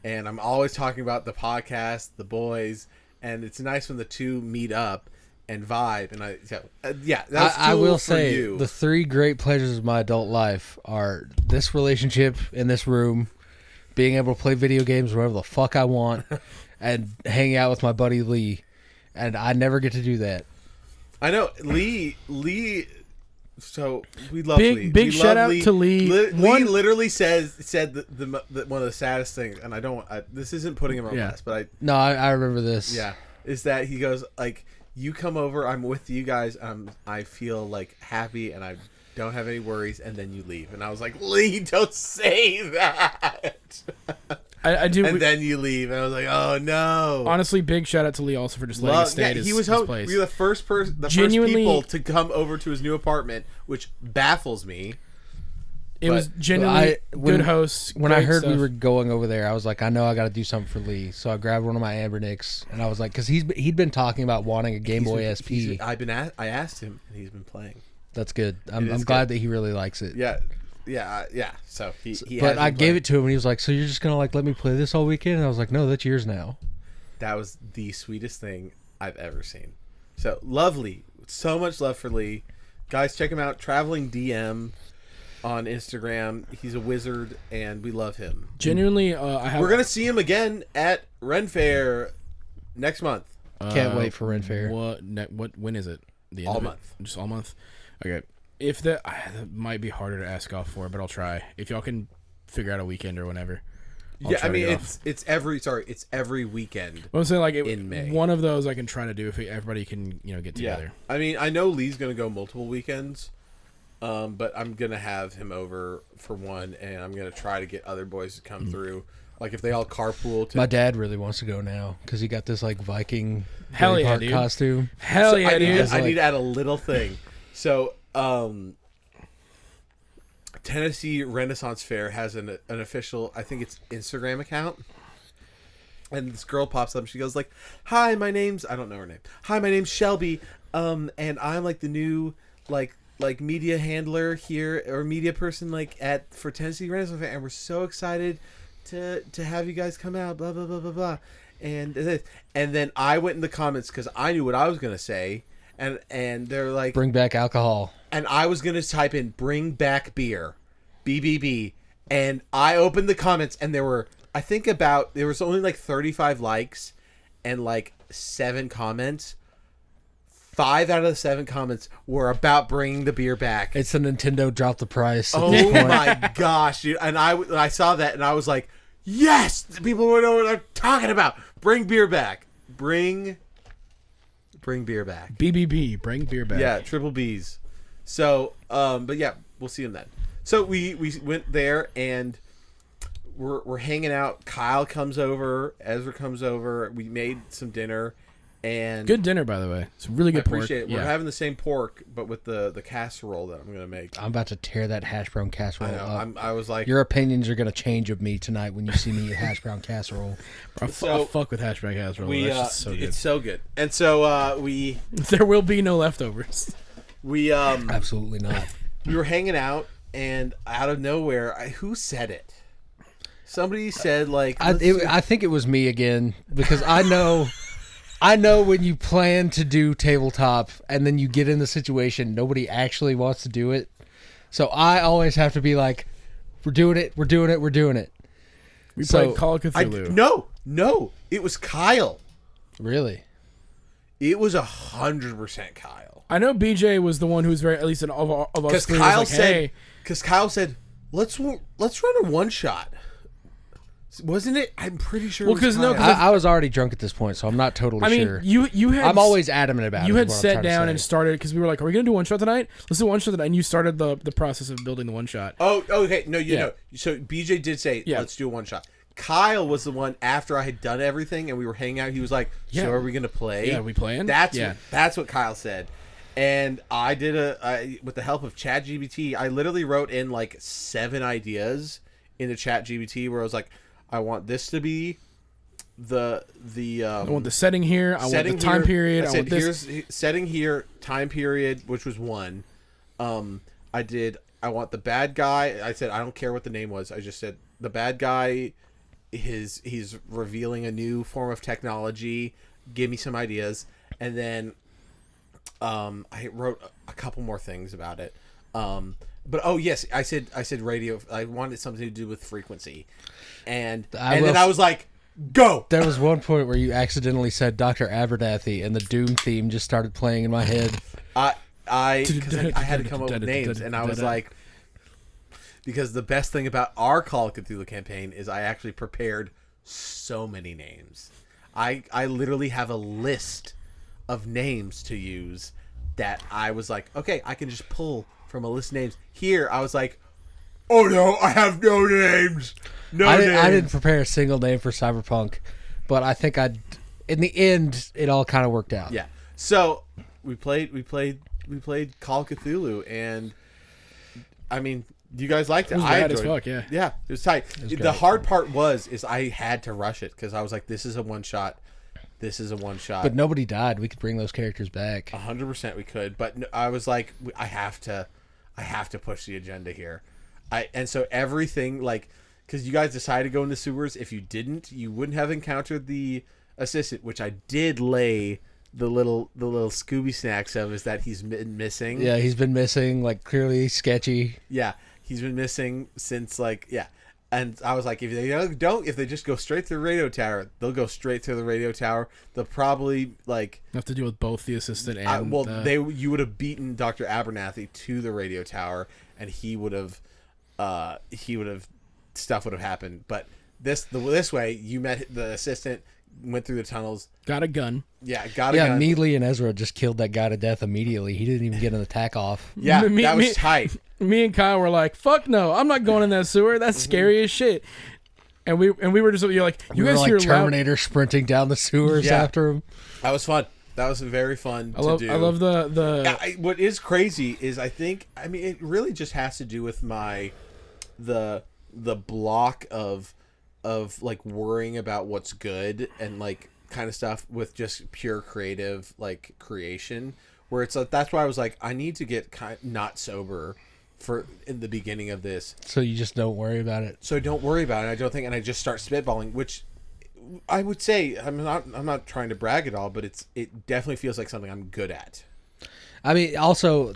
and I'm always talking about the podcast, the boys, and it's nice when the two meet up and vibe. And I will say the 3 great pleasures of my adult life are this relationship in this room, being able to play video games wherever the fuck I want, and hanging out with my buddy Lee. And I never get to do that. I know Lee. So we love Lee. Big shout out to Lee. Lee literally said the one of the saddest things, and this isn't putting him on blast, but I remember this. Yeah, is that he goes like, you come over, I'm with you guys, I feel like happy, and I don't have any worries, and then you leave, and I was like, Lee, don't say that. I do. And then you leave, and I was like, "Oh no!" Honestly, big shout out to Lee also for just letting us stay at his, he was his home. place. We were the first people to come over to his new apartment, which baffles me. It was genuinely good hosts. When I heard we were going over there, I was like, I know I got to do something for Lee, so I grabbed one of my Amber Nicks, and I was like, because he'd been talking about wanting a Game Boy SP. I asked him, and he's been playing. That's good. I'm glad that he really likes it. Yeah. So he but I gave it to him, and he was like, "So you're just gonna like let me play this all weekend?" And I was like, "No, that's yours now." That was the sweetest thing I've ever seen. So lovely, so much love for Lee, guys. Check him out, Traveling DM on Instagram. He's a wizard, and we love him. Genuinely, we're gonna see him again at Ren Fair next month. Can't wait for Ren Fair. When is it? The end all of month. It? Just all month. Okay. If that might be harder to ask off for, but I'll try. If y'all can figure out a weekend or whenever. I mean it's every weekend. I'm saying like in May. One of those I can try to do if everybody can get together. I mean I know Lee's gonna go multiple weekends, But I'm gonna have him over for one, and I'm gonna try to get other boys to come through. Like if they all carpool. My dad really wants to go now because he got this like Viking Hell yeah, Braveheart dude. costume. Hell yeah, dude. I need to add a little thing. So, Tennessee Renaissance Fair has an official, I think it's Instagram account. And this girl pops up and she goes like, "Hi, I don't know her name. Hi, my name's Shelby. And I'm like the new like media handler here or media person like for Tennessee Renaissance Fair, and we're so excited to have you guys come out, blah blah blah blah blah." And then I went in the comments because I knew what I was gonna say, and they're like, "Bring back alcohol." And I was gonna type in "bring back beer," BBB, and I opened the comments and there was only like 35 likes and like 7 comments. 5 out of the 7 comments were about bringing the beer back. It's a Nintendo drop the price. Oh my gosh, dude! And I saw that and I was like, yes, people know what I'm talking about. Bring beer back. Bring beer back. BBB, bring beer back. Yeah, triple B's. So, but yeah, we'll see him then. So we went there and we're hanging out. Kyle comes over. Ezra comes over. We made some dinner. And good dinner, by the way. It's really good pork. Appreciate it. Yeah. We're having the same pork, but with the casserole that I'm going to make. I'm about to tear that hash brown casserole up. I was like... Your opinions are going to change of me tonight when you see me eat hash brown casserole. I'll fuck with hash brown casserole. That's just so good. It's so good. And so we... There will be no leftovers. We... Absolutely not. We were hanging out, and out of nowhere, who said it? Somebody said, like... I think it was me again, because I know when you plan to do tabletop and then you get in the situation, nobody actually wants to do it. So I always have to be like, we're doing it. We played Call of Cthulhu. No. It was Kyle. Really? It was 100% Kyle. I know BJ was the one who was very, at least of us three, Kyle was like, hey. Because Kyle said, let's run a one-shot. Wasn't it? I'm pretty sure. Well, because I was already drunk at this point, so I'm not totally sure. You had. I'm always adamant about it. You had sat down and started because we were like, "Are we gonna do one shot tonight? Let's do one shot tonight." And you started the process of building the one shot. Oh, okay. No, you know. So BJ did say, "Let's do a one shot." Kyle was the one after I had done everything and we were hanging out. He was like, "So are we gonna play? Yeah, are we playing?" That's what Kyle said. And I did with the help of ChatGPT. I literally wrote in like 7 ideas into ChatGPT where I was like, I want this to be I want the setting here. I want the time period. I said, want this. Here's setting here, time period, which was 1. I want the bad guy. I said I don't care what the name was. I just said the bad guy. He's revealing a new form of technology. Give me some ideas, and then I wrote a couple more things about it. But yes, I said radio. I wanted something to do with frequency, and then I was like, go. There was one point where you accidentally said Dr. Abernathy, and the Doom theme just started playing in my head. I had to come up with names, and I was like, because the best thing about our Call of Cthulhu campaign is I actually prepared so many names. I literally have a list of names to use that I was like, okay, I can just pull from a list of names. Here, I was like, oh no, I have no names. I didn't prepare a single name for Cyberpunk, but I think in the end, it all kind of worked out. Yeah. So we played Call of Cthulhu, and I mean, you guys liked it. It was I rad enjoyed as fuck, it. Yeah, it was tight. The hard part is I had to rush it because I was like, this is a one shot. This is a one shot. But nobody died. We could bring those characters back. 100% we could. But I was like, I have to push the agenda here. And so everything, like, because you guys decided to go in the sewers. If you didn't, you wouldn't have encountered the assistant, which I did lay the little Scooby snacks of, is that he's been missing. Yeah, he's been missing, like, clearly sketchy. Yeah, he's been missing since, like, yeah. And I was like, if they just go straight to the radio tower, they'll go straight to the radio tower. They'll probably, like, have to deal with both the assistant and you would have beaten Dr. Abernathy to the radio tower, and he would have stuff would have happened. But this way, you met the assistant, went through the tunnels. Got a gun. Yeah, got a gun. me, Lee, and Ezra just killed that guy to death immediately. He didn't even get an attack off. Yeah, that was tight. Me and Kyle were like, "Fuck no, I'm not going in that sewer. That's scary as shit." And we were just you're like, you guys were hear like Terminator sprinting down the sewers after him. That was fun. That was very fun to do. I love the what is crazy is I mean it really just has to do with the block of like worrying about what's good and like kind of stuff with just pure creative like creation, where it's like, that's why I was like, I need to get not sober for in the beginning of this, so you just don't worry about it. So don't worry about it. I don't think, and I just start spitballing, which I would say I'm not trying to brag at all, but it definitely feels like something I'm good at. I mean, also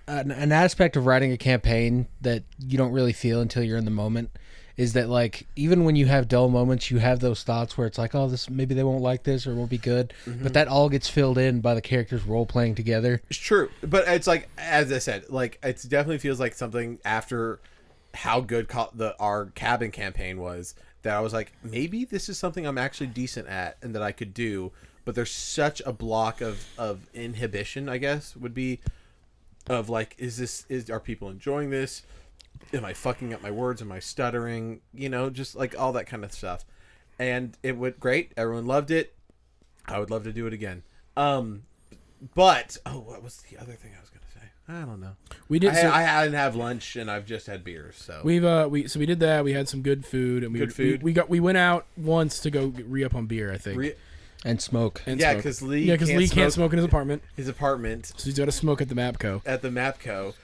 an aspect of writing a campaign that you don't really feel until you're in the moment is that, like, even when you have dull moments, you have those thoughts where it's like, oh, this maybe they won't like this or it won't be good, but that all gets filled in by the characters role playing together. It's true, but it's like, as I said, like it definitely feels like something after how good our cabin campaign was, that I was like, maybe this is something I'm actually decent at and that I could do. But there's such a block of inhibition, I guess, would be of like, are people enjoying this? Am I fucking up my words? Am I stuttering? You know, just like all that kind of stuff. And it went great. Everyone loved it. I would love to do it again. But what was the other thing I was gonna say? I don't know. We did. I didn't have lunch and I've just had beers. So we did that. We had some good food and we went out once to go re-up on beer, I think. And smoke. Because Lee can't smoke in his apartment. So he's got to smoke at the Mapco.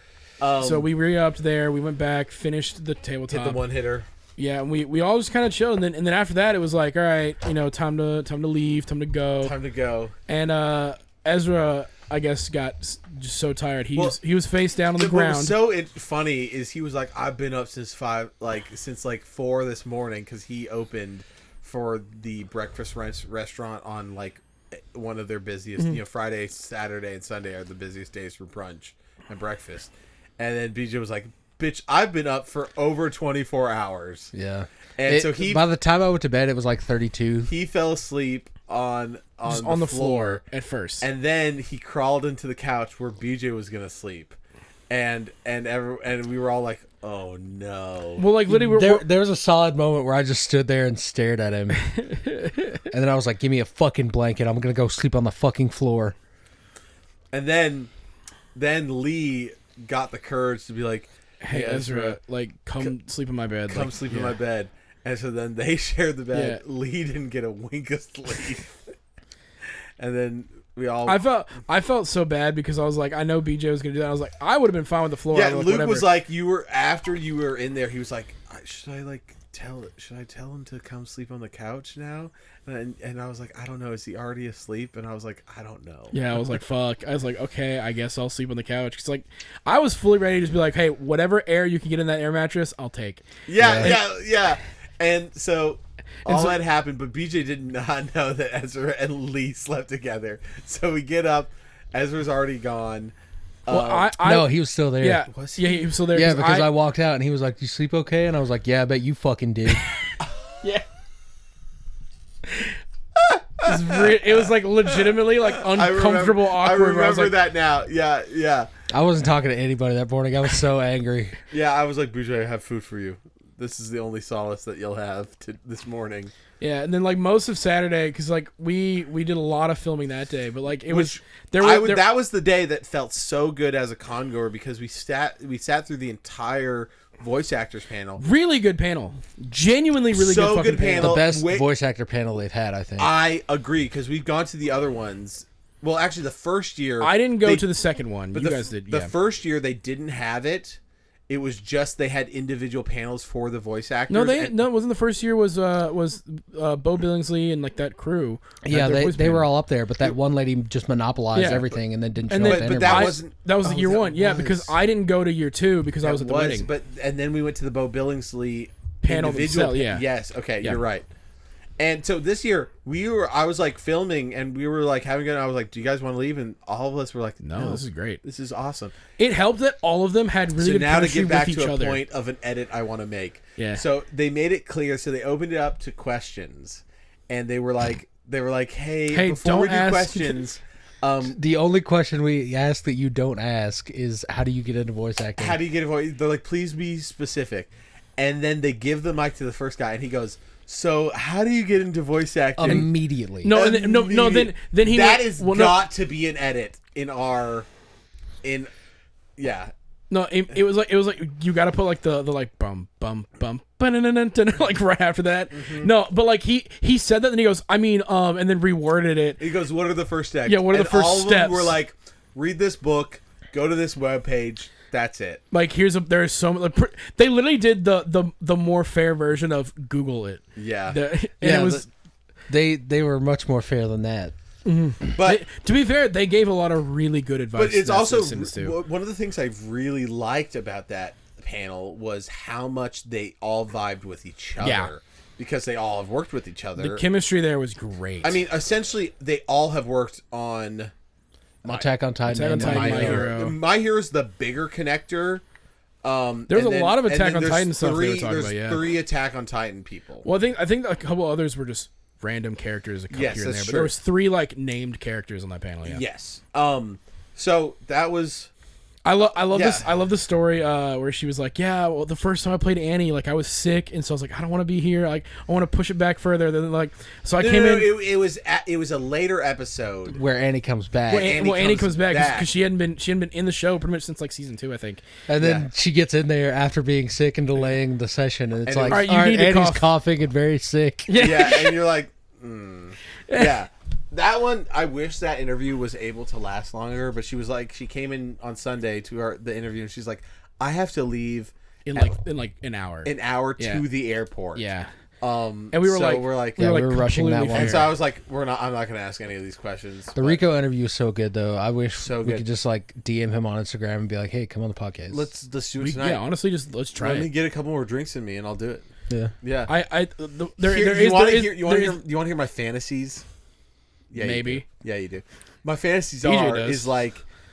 So we re-upped there. We went back, finished the tabletop. Hit the one hitter. Yeah, and we all just kind of chilled. And then after that, it was like, all right, time to leave, time to go. And Ezra, I guess, got just so tired. He was face down on the ground. What was so funny is he was like, I've been up since 4 this morning, because he opened for the breakfast restaurant on like one of their busiest, Friday, Saturday, and Sunday are the busiest days for brunch and breakfast. And then BJ was like, bitch, I've been up for over 24 hours. Yeah. And so by the time I went to bed, it was like 32. He fell asleep on the floor at first. And then he crawled into the couch where BJ was going to sleep. And we were all like, oh no. Well, like literally, there was a solid moment where I just stood there and stared at him, and then I was like, "Give me a fucking blanket. I'm gonna go sleep on the fucking floor." And then Lee got the courage to be like, "Hey Ezra, like come sleep in my bed. Come sleep in my bed." And so then they shared the bed. Yeah. Lee didn't get a wink of sleep, and then. I felt so bad because I was like, I know BJ was gonna do that. I was like, I would have been fine with the floor. Yeah, Luke was like, after you were in there, he was like, should I tell him to come sleep on the couch now? And I was like, I don't know, is he already asleep? And I was like, I don't know. Yeah, I was like, fuck. I was like, okay, I guess I'll sleep on the couch. Cause like, I was fully ready to just be like, hey, whatever air you can get in that air mattress, I'll take. Yeah. And so. That happened, but BJ did not know that Ezra and Lee slept together. So we get up, Ezra's already gone. Well, no, he was still there. Yeah, was he? Yeah, he was still there. Yeah, because I walked out and he was like, "You sleep okay?" And I was like, "Yeah, I bet you fucking did." Yeah. It was like legitimately like uncomfortable, awkward. I remember that now. Yeah. I wasn't talking to anybody that morning. I was so angry. Yeah, I was like, BJ, I have food for you. This is the only solace that you'll have this morning. Yeah, and then like most of Saturday, because like we did a lot of filming that day, but like that was the day that felt so good as a congoer, because we sat through the entire voice actors panel. Really good panel, genuinely really good fucking panel. The best voice actor panel they've had, I think. I agree, because we've gone to the other ones. Well, actually, the first year I didn't go to the second one, but you guys did. The first year they didn't have it. It was just they had individual panels for the voice actors. No, it wasn't the first year. Was Bo Billingsley and like that crew? Yeah, they were all up there, but that one lady just monopolized everything and then didn't show up. But that was year one. Yeah, because I didn't go to year two because I was at the wedding. And then we went to the Bo Billingsley panel individual. Yeah. Yes. Okay, you're right. And so this year I was like filming and we were like having I was like, do you guys want to leave? And all of us were like, no, this is great. This is awesome. It helped that all of them had really good chemistry with each other. So now to get back to a point of an edit I want to make. Yeah. So they made it clear. So they opened it up to questions. and they were like, Hey, before don't we do ask- questions, The only question we ask that you don't ask is, how do you get into voice acting? how do you get a voice? They're like, please be specific. And then they give the mic to the first guy, and he goes, so how do you get into voice acting? Immediately. No, and then, no. Then he that went, is well, no, got to be an edit yeah. No, it was like you got to put like the like bum bum bum like right after that. Mm-hmm. No, but like he said that, and he goes, I mean, and then reworded it. He goes, what are the first steps? Yeah, what are the first all of steps? them were like, read this book, go to this webpage. That's it. Like there's so much. Like, they literally did the more fair version of Google it. Yeah. It was. They were much more fair than that. But To be fair, they gave a lot of really good advice. But it's to also citizens, too. one of the things I really liked about that panel was how much they all vibed with each other. Yeah. Because they all have worked with each other. The chemistry there was great. I mean, essentially, they all have worked on Attack on Titan. Attack on and Titan, My My Hero. Hero. My Hero's the bigger connector. There's a lot of Attack on Titan stuff they were talking there's about, yeah. 3 Attack on Titan people. Well, I think a couple others were just random characters, a couple Yes, here and that's there, but true. there was 3 like named characters on that panel. Yeah. Yes. So that was. I love Yeah. this. I love the story where she was like, "Yeah, well, the first time I played Annie, like I was sick, and so I was like, I don't want to be here. Like, I want to push it back further." Then like, so I came in. It was a later episode. Where Annie comes back. Annie comes back back. because she hadn't been in the show pretty much since like season 2, I think. And then Yeah. she gets in there after being sick and delaying the session, and it's And like, it was- All right, you need to Annie's cough." coughing and very sick. Yeah, and you're like, yeah. That one, I wish that interview was able to last longer, but she was like, she came in on Sunday to the interview, and she's like, I have to leave in like an hour. an hour Yeah. to the airport. Yeah. And we were so like- we're like, Yeah, we like were rushing that completely one. and fair. so I was like, I'm not going to ask any of these questions. The but Rico interview is so good, though. I wish So we good. could just like DM him on Instagram and be like, "Hey, come on the podcast." Let's do it tonight. Yeah, honestly, just let's try Let me it. get a couple more drinks in me, and I'll do it. Yeah. Yeah. You want to hear my fantasies? Yeah, Maybe. You do. Yeah, you do. My fantasies DJ are does.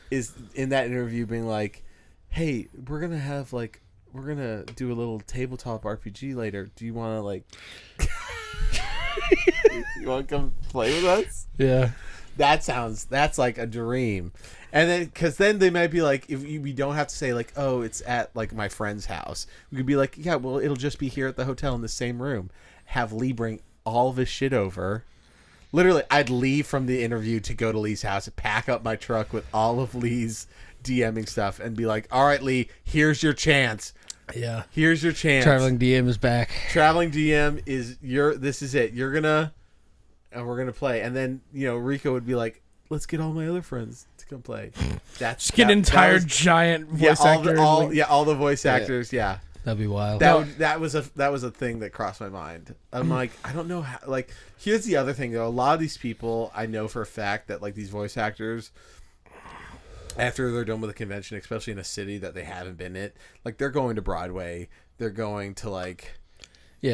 is in that interview being like, hey, we're gonna do a little tabletop RPG later. Do you want to like? You want to come play with us? Yeah. That's like a dream. And then, because then they might be like, we don't have to say like, oh, it's at like my friend's house. We could be like, yeah, well, it'll just be here at the hotel in the same room. Have Lee bring all of his shit over. Literally, I'd leave from the interview to go to Lee's house, pack up my truck with all of Lee's DMing stuff, and be like, all right, Lee, here's your chance. Yeah. Here's your chance. Traveling DM is back. Traveling DM is this is it. We're gonna play. And then, Rico would be like, let's get all my other friends to come play. Just get an entire giant voice actor. all the voice actors. Yeah. That'd be wild. That was a thing that crossed my mind. I'm like, I don't know how. Like, here's the other thing though. A lot of these people, I know for a fact that like these voice actors, after they're done with a convention, especially in a city that they haven't been in, like they're going to Broadway. They're going to like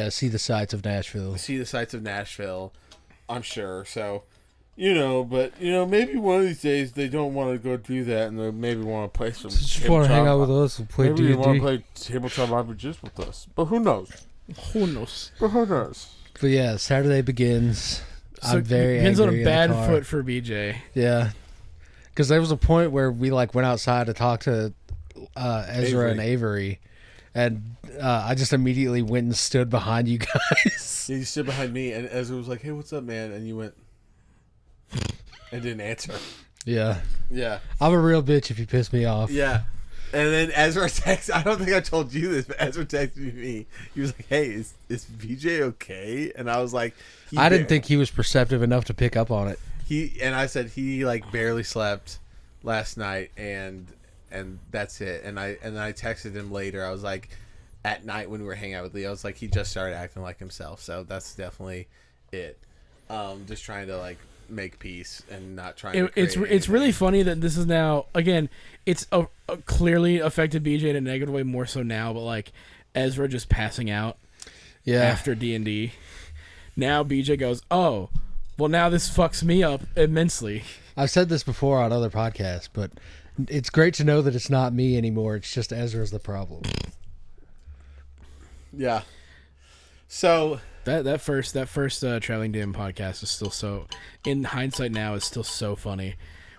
see the sights of Nashville. see the sights of Nashville. I'm sure. So, but maybe one of these days they don't want to go do that, and they maybe want to play some. Just want to hang out with us and play Maybe you want to D&D. play tabletop RPGs with us, but who knows? Who knows? But who knows? But yeah, Saturday begins. So I'm very Ben's on angry a in the bad car. foot for BJ. Yeah, because there was a point where we like went outside to talk to Ezra and Avery, and I just immediately went and stood behind you guys. Yeah, you stood behind me, and Ezra was like, "Hey, what's up, man?" And you went and didn't answer. Yeah, Yeah, I'm a real bitch if you piss me off. yeah. And then Ezra texted. I don't think I told you this, but Ezra texted me. He was like, "Hey, is BJ okay?" And I was like, I didn't think he was perceptive enough to pick up on it. I said he like barely slept last night, and that's it. And then I texted him later. I was like, at night when we were hanging out with Leo, I was like, he just started acting like himself. So that's definitely it. Just trying to like make peace and not trying to It's really funny that this is now again. It's a clearly affected BJ in a negative way more so now, but like Ezra just passing out after D&D. Now BJ goes, oh, well now this fucks me up immensely. I've said this before on other podcasts, but it's great to know that it's not me anymore. It's just Ezra's the problem. Yeah. So That first Traveling Dim podcast is still so, in hindsight now, is still so funny,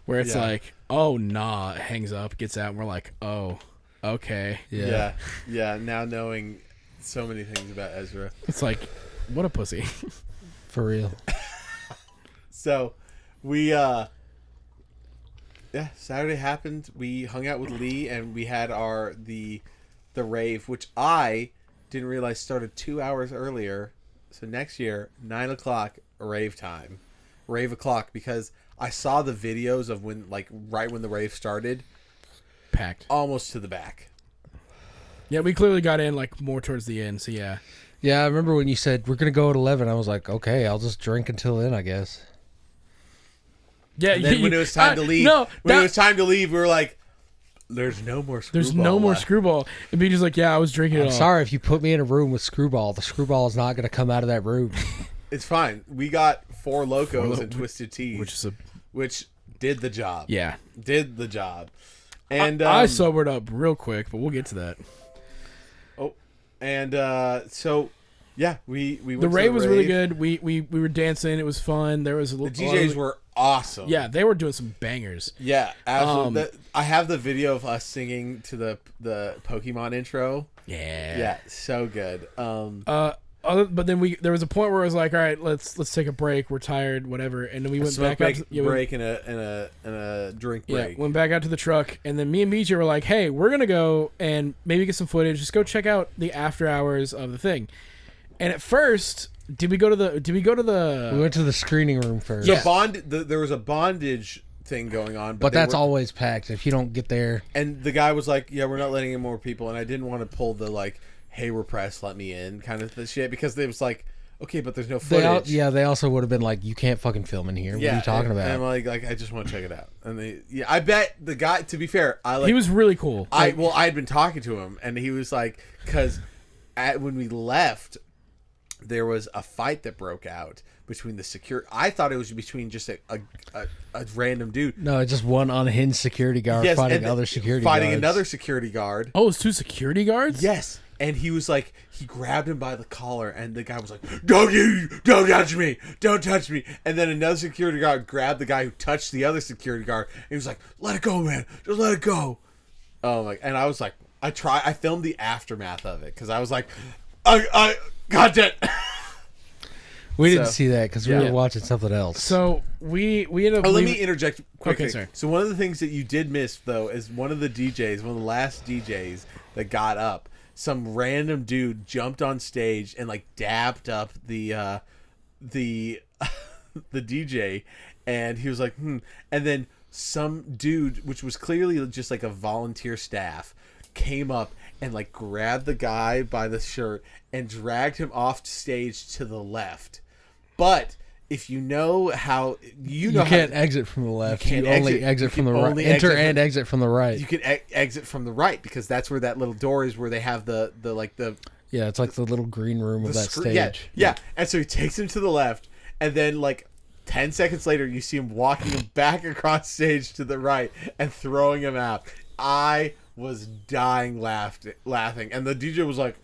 where it's like, oh nah, it hangs up, gets out, and we're like, oh, okay, yeah. Now knowing so many things about Ezra, it's like, what a pussy. For real. So we Saturday happened. We hung out with Lee and we had the rave, which I didn't realize started 2 hours earlier. So next year, 9:00 rave time, rave o'clock, because I saw the videos of right when the rave started, Packed almost to the back. Yeah, we clearly got in like more towards the end. So yeah. Yeah, I remember when you said we're gonna go at 11. I was like, okay, I'll just drink until then, I guess. Yeah. And then when it was time to leave, we were like, "There's no more Screwball. There's no more left." Screwball." And BJ's like, "Yeah, I was drinking it I'm all." sorry if you put me in a room with Screwball. The Screwball is not gonna come out of that room. It's fine. We got 4 Locos and Twisted Teas, which did the job. Yeah, did the job. And I sobered up real quick, but we'll get to that. So yeah, we went the to rave was really good. We were dancing. It was fun. There was a little. The DJs were awesome. Yeah, they were doing some bangers. Yeah, absolutely. I have the video of us singing to the Pokemon intro. Yeah, so good. But then there was a point where it was like, all right, let's take a break. We're tired, whatever. And then we went back out. Break and a drink break. Yeah, went back out to the truck, and then me and BJ were like, hey, we're gonna go and maybe get some footage. Just go check out the after hours of the thing. And at first, did we go to the? We went to the screening room first. Yeah. There was a bondage thing going on, but that's always packed if you don't get there. And the guy was like, "Yeah, we're not letting in more people." And I didn't want to pull the like, "Hey, we're pressed, let me in" kind of the shit, because it was like, okay, but there's no footage. They also would have been like, you can't fucking film in here. What are you talking about? And I'm like I just want to check it out. And I bet the guy. To be fair, he was really cool. I had been talking to him, and he was like, because when we left, there was a fight that broke out between the security. I thought it was between just a random dude. No, it's just one unhinged security guard fighting other security guards. Fighting another security guard. Oh, it's 2 security guards? Yes. And he was like, he grabbed him by the collar, and the guy was like, don't touch me. Don't touch me. And then another security guard grabbed the guy who touched the other security guard, and he was like, let it go, man. Just let it go. Oh, my. And I was like, I filmed the aftermath of it, because I was like, I got it. We didn't see that because we were watching something else. So we ended up. Let me interject quickly. Okay, sorry. So one of the things that you did miss, though, is one of the last DJs that got up. Some random dude jumped on stage and like dapped up the DJ, and he was like, and then some dude, which was clearly just like a volunteer staff, came up and like grabbed the guy by the shirt and dragged him off stage to the left. But if you know how you can't exit from the left. You only exit from the right. Enter and exit from the right. You can exit from the right, because that's where that little door is, where they have the yeah, it's like the little green room of that stage. Yeah. And so he takes him to the left, and then like 10 seconds later, you see him walking him back across stage to the right and throwing him out. I was dying laughing, and the DJ was like,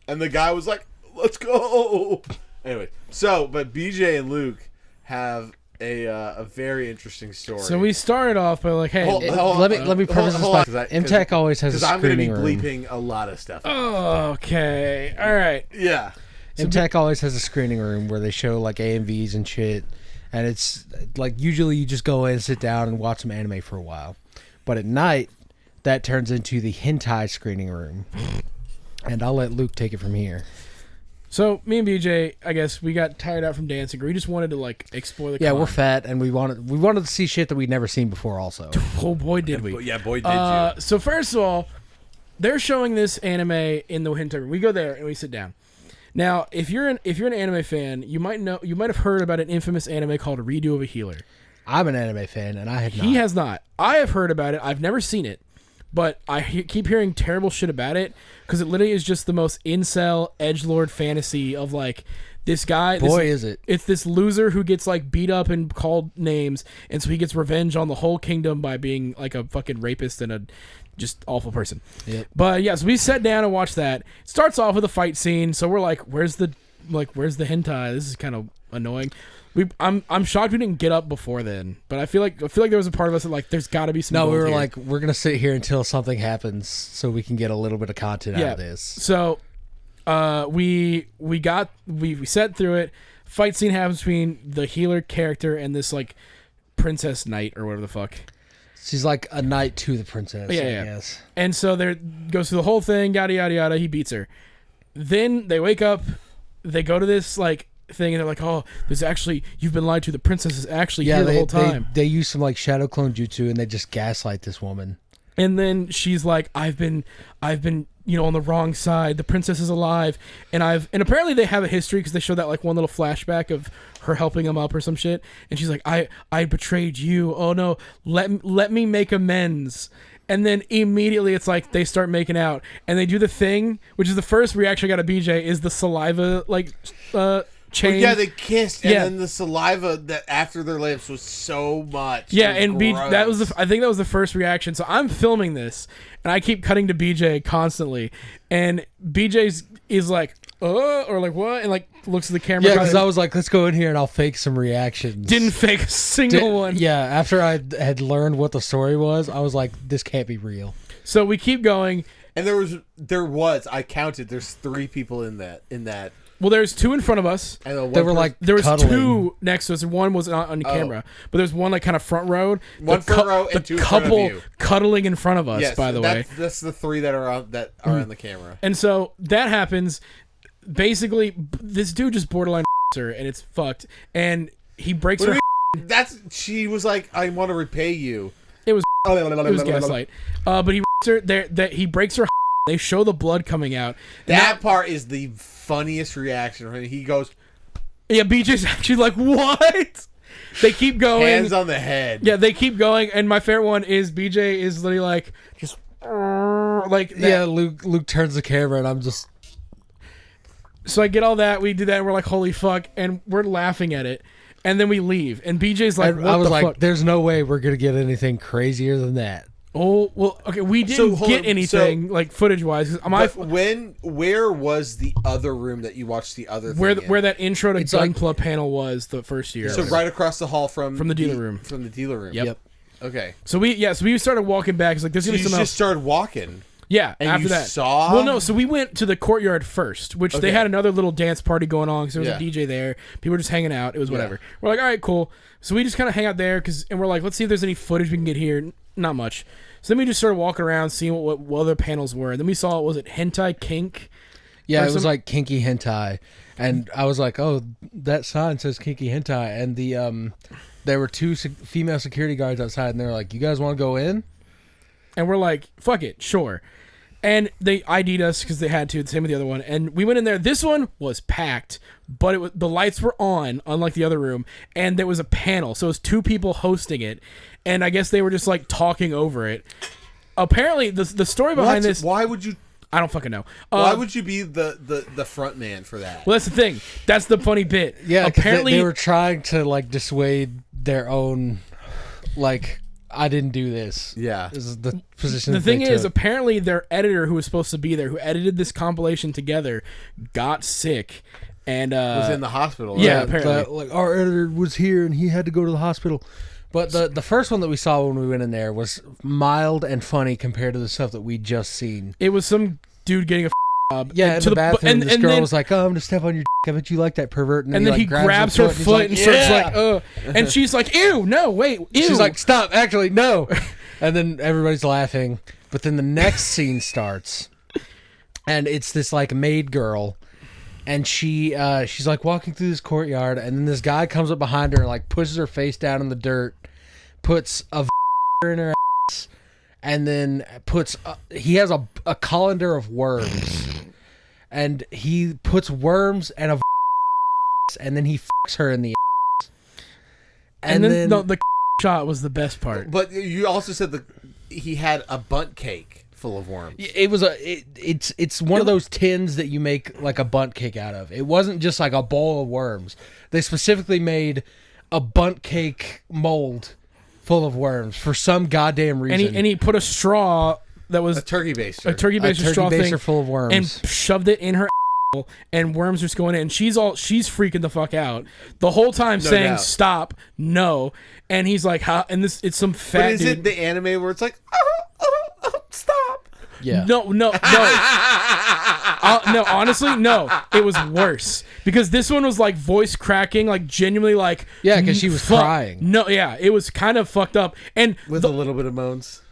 and the guy was like, let's go. Anyway, but BJ and Luke have a very interesting story. So we started off by like, hey, let me preface this by MTAC always has a screening room. Because I'm going to be bleeping a lot of stuff. Okay, all right. Yeah. MTAC always has a screening room where they show like AMVs and shit, and it's like usually you just go in, sit down, and watch some anime for a while. But at night, that turns into the hentai screening room, and I'll let Luke take it from here. So me and BJ, I guess we got tired out from dancing. We just wanted to like explore the. Yeah, we're fat, and we wanted to see shit that we'd never seen before. Also, oh boy, did we! Yeah, boy, did you! So first of all, they're showing this anime in the hentai room. We go there and we sit down. Now, if you're an anime fan, you might have heard about an infamous anime called Redo of a Healer. I'm an anime fan, and I had not. He has not. I have heard about it. I've never seen it, but I keep hearing terrible shit about it, because it literally is just the most incel edgelord fantasy of like this guy. Is it? It's this loser who gets like beat up and called names, and so he gets revenge on the whole kingdom by being like a fucking rapist and a just awful person. Yep. But yeah, so we sat down and watched that. It starts off with a fight scene, so we're like, where's the like, where's the hentai? This is kind of annoying. I'm shocked we didn't get up before then, but I feel like there was a part of us that like there's got to be some. No, we were here. like, we're gonna sit here until something happens so we can get a little bit of content out of this. So, we sat through it. Fight scene happens between the healer character and this like princess knight or whatever the fuck. She's like a knight to the princess. Yeah, I yeah. guess. And so there goes through the whole thing, yada yada yada. He beats her. Then they wake up. They go to this like thing, and they're like, "Oh, there's actually you've been lied to. The princess is actually here the whole time." They use some like shadow clone jutsu, and they just gaslight this woman. And then she's like, "I've been, on the wrong side. The princess is alive, and apparently they have a history because they show that like one little flashback of her helping him up or some shit. And she's like, I betrayed you. Oh no, let me make amends." And then immediately it's like they start making out, and they do the thing, which is the first reaction I got at BJ is the saliva like chain. Well, yeah, they kissed, and then the saliva that after their lips was so much. Yeah, and that was I think that was the first reaction. So I'm filming this, and I keep cutting to BJ constantly, and BJ's is like, or like what, and like looks at the camera. Yeah, because I was like, let's go in here and I'll fake some reactions. Didn't fake a single one. Yeah, after I had learned what the story was, I was like, this can't be real. So we keep going, and there was I counted. There's 3 people in that. Well, there's 2 in front of us. And they were like there was cuddling. 2 next to us, and one was not on the camera, but there's one like kind of front row. One front row and 2 couple front of you. cuddling in front of us. Yes, by the way, that's the 3 that are on the camera. And so that happens. Basically, this dude just borderline her, and it's fucked. And he breaks her. She was like, "I want to repay you." It was gaslight. But he her. That he breaks her. They show the blood coming out. That part is the funniest reaction. He goes, "Yeah." BJ's actually like, "What?" They keep going. Hands on the head. Yeah, they keep going. And my favorite one is BJ is literally like, just like that. Yeah. Luke turns the camera, and I'm just. So I get all that. We do that, and we're like, "Holy fuck!" And we're laughing at it. And then we leave. And BJ's like, "What I was the like, fuck?" there's no way we're gonna get anything crazier than that. Oh well, okay. We didn't get anything like footage wise. Where was the other room that you watched the other thing where that intro to Gunpla panel was the first year? So right across the hall from the dealer room. From the dealer room. Yep. Okay. So we started walking back. It's like there's gonna be something else. Just started walking. Yeah, and after you that. saw? Well, no, so we went to the courtyard first, which they had another little dance party going on because there was a DJ there. People were just hanging out. It was whatever. We're like, all right, cool. So we just kind of hang out there and we're like, let's see if there's any footage we can get here. Not much. So then we just started walking around, seeing what other panels were. And then we saw, was it Hentai Kink? Yeah, it was like kinky hentai. And I was like, oh, that sign says kinky hentai. And there were 2 female security guards outside, and they were like, you guys want to go in? And we're like, fuck it, sure. And they ID'd us because they had to, the same with the other one. And we went in there. This one was packed, but the lights were on, unlike the other room. And there was a panel. So it was 2 people hosting it. And I guess they were just like talking over it. Apparently, the story behind this... Why would you... I don't fucking know. Why would you be the front man for that? Well, that's the thing. That's the funny bit. Yeah, apparently they were trying to like dissuade their own, like, I didn't do this. Yeah, this is the position. The thing is, apparently their editor, who was supposed to be there, who edited this compilation together, got sick and was in the hospital. Right? Yeah, apparently, like our editor was here and he had to go to the hospital. But the first one that we saw when we went in there was mild and funny compared to the stuff that we'd just seen. It was some dude getting a job. Yeah, in the bathroom, this girl was like, "Oh, I'm gonna step on your dick. I bet you like that, pervert." And then he grabs her foot and starts like, "Oh," and she's like, "Ew, no, wait, ew." She's like, "Stop, actually, no." And then everybody's laughing. But then the next scene starts, and it's this like maid girl. And she's like walking through this courtyard, and then this guy comes up behind her and like pushes her face down in the dirt, puts a in her ass, and then he has a colander of worms, and he puts worms and a and then he fucks her in the ass. And then the shot was the best part. But you also said he had a bunt cake full of worms. It was it's one of those tins that you make like a bunt cake out of. It wasn't just like a bowl of worms. They specifically made a bunt cake mold full of worms for some goddamn reason. And he put a straw that was a turkey baster. A turkey straw baster thing full of worms and shoved it in her and Worms just going in, and she's freaking the fuck out the whole time, saying doubt. stop, no, and he's like, how? And it's some fat But is dude. it the anime where it's like, stop? Yeah. No. No, honestly, no. It was worse because this one was like voice cracking, like genuinely, like Yeah, because she was crying. No, yeah, it was kind of fucked up, and With a little bit of moans.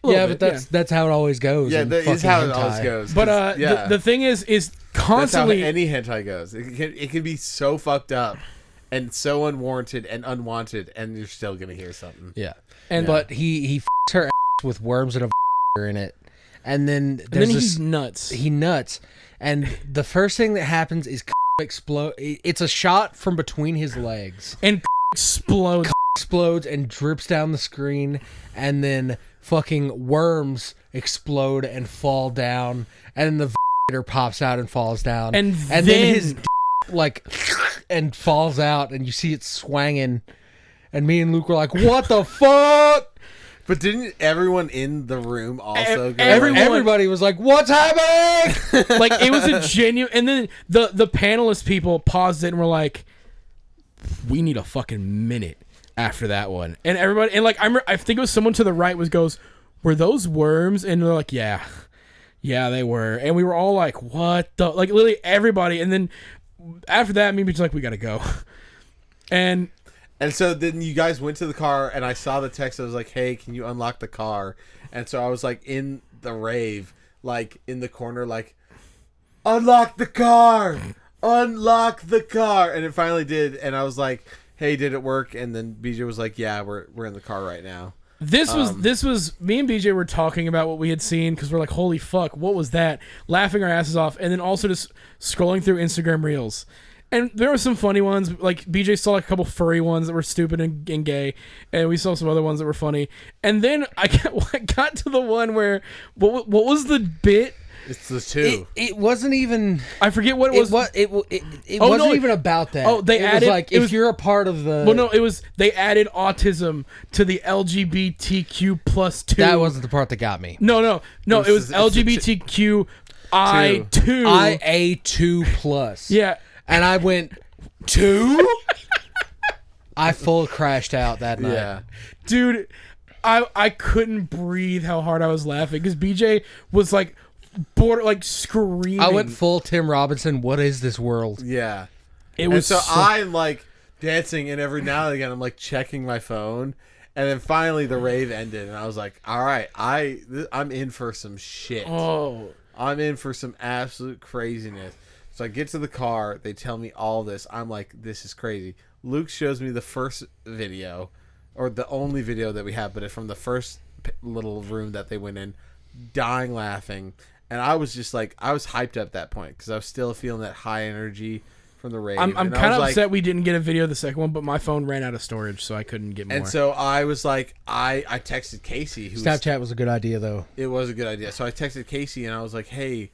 Yeah, bit, but that's how it always goes. Yeah, in that is fucking how it hentai. always goes. but 'cause, yeah, the thing is that's how constantly. any hentai goes. It can be so fucked up and so unwarranted and unwanted, and you're still gonna hear something. Yeah, And- but he f***s her ass with worms and a in it, and then and there's then this, he's nuts. he nuts, and the first thing that happens is explode. It's a shot from between his legs, And explodes. explodes and drips down the screen, and then fucking worms explode and fall down, and then the pops out and falls down, And then then- his like and falls out, and you see it swanging, and me and Luke were like, "What the fuck?" But didn't everyone in the room also go? everyone- Everybody was like, "What's happening?" Like it was a genuine. And then the panelist people paused it and were like, "We need a fucking minute after that one." And everybody, and like I think it was someone to the right goes, "Were those worms?" And they're like, "Yeah, they were." And we were all like, "What the?" Like literally everybody. And then after that, me and Beach like, "We gotta go." And so then you guys went to the car, and I saw the text. I was like, "Hey, can you unlock the car?" And so I was like in the rave, like in the corner, like, "Unlock the car, unlock the car!" And it finally did. And I was like, "Hey, did it work?" And then BJ was like, "Yeah, we're in the car right now." This was me and BJ were talking about what we had seen because we're like, holy fuck, what was that? Laughing our asses off, and then also just scrolling through Instagram reels. And there were some funny ones, like BJ saw like a couple furry ones that were stupid and gay, and we saw some other ones that were funny. And then I got to the one where what was the bit? It's the two. It wasn't even. I forget what it was. It Oh, wasn't no, even about that. oh, they it added- was like it if was- you're a part of the. Well, no, it was they added autism to the LGBTQ+2. That wasn't the part that got me. No. It was it's LGBTQI2. IA2 plus. Yeah. And I went 2. I full crashed out that night. Yeah. Dude, I couldn't breathe how hard I was laughing because BJ was like screaming. I went full Tim Robinson. What is this world? Yeah. It And was so I'm like dancing, and every now and again I'm like checking my phone, and then finally the rave ended, and I was like, "All right, I'm in for some shit. Oh, I'm in for some absolute craziness." So I get to the car, they tell me all this. I'm like, "This is crazy." Luke shows me the first video, or the only video that we have, but it's from the first little room that they went in, dying laughing. And I was just like, I was hyped up at that point because I was still feeling that high energy from the rave. I'm And I kind was of like, upset we didn't get a video of the second one, but my phone ran out of storage, so I couldn't get more. and so I was like, I texted Casey, who was, Snapchat was a good idea, though. it was a good idea. So I texted Casey and I was like, "Hey,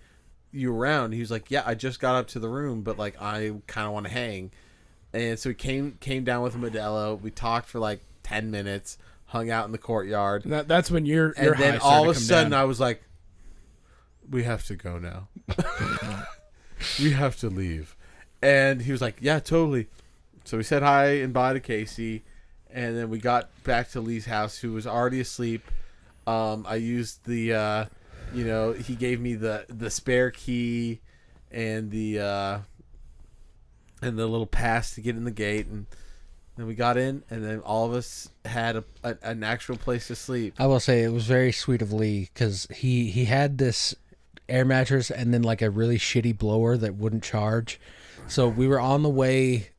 you around?" He was like, "Yeah, I just got up to the room, but like I kind of want to hang." And so he came down with Modelo. We talked for like 10 minutes, hung out in the courtyard, that's when your and high then started all to of a come sudden down. I was like, "We have to go now. We have to leave." And he was like, "Yeah, totally." So we said hi and bye to Casey, and then we got back to Lee's house, who was already asleep. I used the, he gave me the spare key and the little pass to get in the gate, and then we got in, and then all of us had an actual place to sleep. I will say it was very sweet of Lee because he had this air mattress and then like a really shitty blower that wouldn't charge. So we were on the way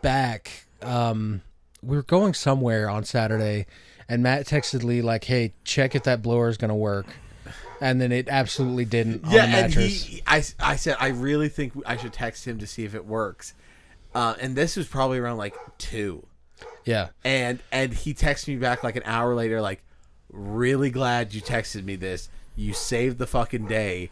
back. We were going somewhere on Saturday, and Matt texted Lee like, "Hey, check if that blower is gonna work." And then it absolutely didn't on the And mattress. I said, I really think I should text him to see if it works. And this was probably around like 2. Yeah. And he texted me back like an hour later, like, "Really glad you texted me this. You saved the fucking day.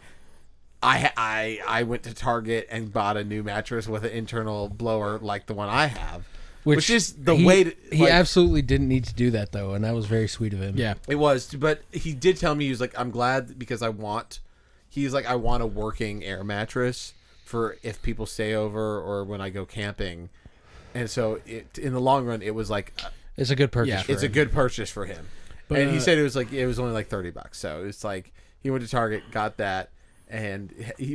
I went to Target and bought a new mattress with an internal blower like the one I have." Which is the way to, he like, absolutely didn't need to do that though, and that was very sweet of him. Yeah. it was, but he did tell me, he was like, "I'm glad because I want a working air mattress for if people stay over or when I go camping. And so in the long run, it was like It's a good purchase. Yeah. for it's a him. good purchase for him. But, And he said it was only like $30. So it's like he went to Target, got that,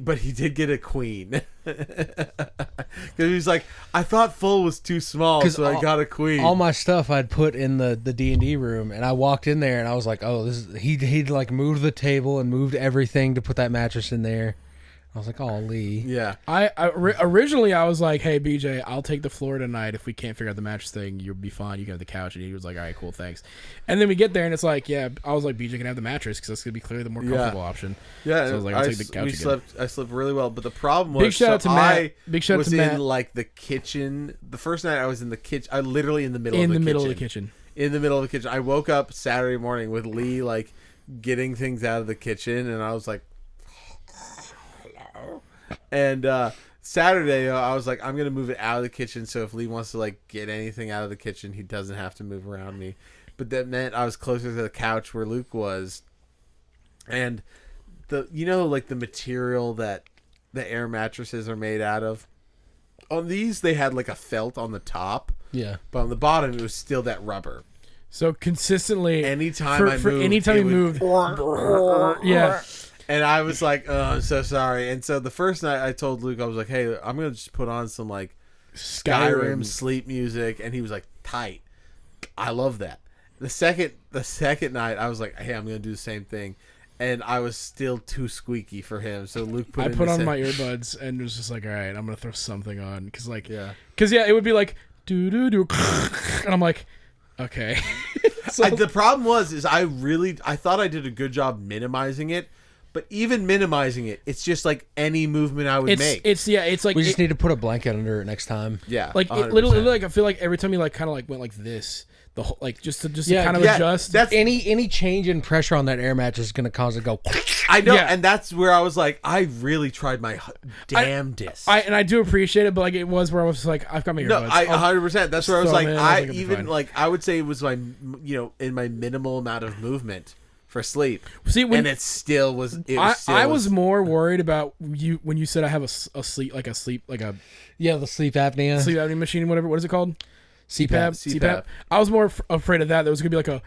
but he did get a queen because he's like, I thought full was too small, so I got a queen. All my stuff I'd put in the D&D room, and I walked in there and I was like, oh, this is he'd like moved the table and moved everything to put that mattress in there. I was like, oh, Lee. Yeah. Originally I was like, hey BJ, I'll take the floor tonight. If we can't figure out the mattress thing, you'll be fine. You can have the couch. And he was like, all right, cool, thanks. And then we get there and it's like, yeah, I was like, BJ can have the mattress because that's gonna be clearly the more comfortable option. Yeah, so I was like, I'll take the couch again. I slept really well, but the problem was, Big shout out to Matt. Big shout out was to Matt. in like the kitchen. The first night I was in the kitchen. I literally in the middle In of the the middle of the kitchen. kitchen. In the middle of the kitchen. I woke up Saturday morning with Lee like getting things out of the kitchen, and I was like, hello. And Saturday I was like, I'm gonna move it out of the kitchen, so if Lee wants to like get anything out of the kitchen, he doesn't have to move around me. But that meant I was closer to the couch where Luke was, and like the material that the air mattresses are made out of. On these, they had like a felt on the top, Yeah. but on the bottom it was still that rubber. So consistently, Anytime I moved, anytime it you would- moved, yeah. And I was like, oh, I'm so sorry. And so the first night I told Luke, I was like, hey, I'm going to just put on some like Skyrim sleep music. And he was like, tight. I love that. The second night I was like, hey, I'm going to do the same thing. And I was still too squeaky for him. So Luke I put on my earbuds and was just like, all right, I'm going to throw something on. Because it would be like, do. And I'm like, okay. So, the problem is I thought I did a good job minimizing it. But even minimizing it, it's just like any movement I would make. It's like We just need to put a blanket under it next time. Yeah, like it 100%. literally like I feel like every time you like kind of like went like this, the whole like just to kind of adjust. That's Any change in pressure on that air mattress is going to cause it to go. I know, Yeah. and that's where I was like, I really tried my damnedest. I do appreciate it, but like it was where I was like, I've got my earbuds. No, 100%. That's where I was throw like, them in, I it'll be even fine. like I would say it was my in my minimal amount of movement for sleep. See, And it still was. I was more worried about you when you said I have a sleep Yeah, the sleep apnea. sleep apnea machine, whatever. What is it called? CPAP. I was more afraid of that. There was gonna be like a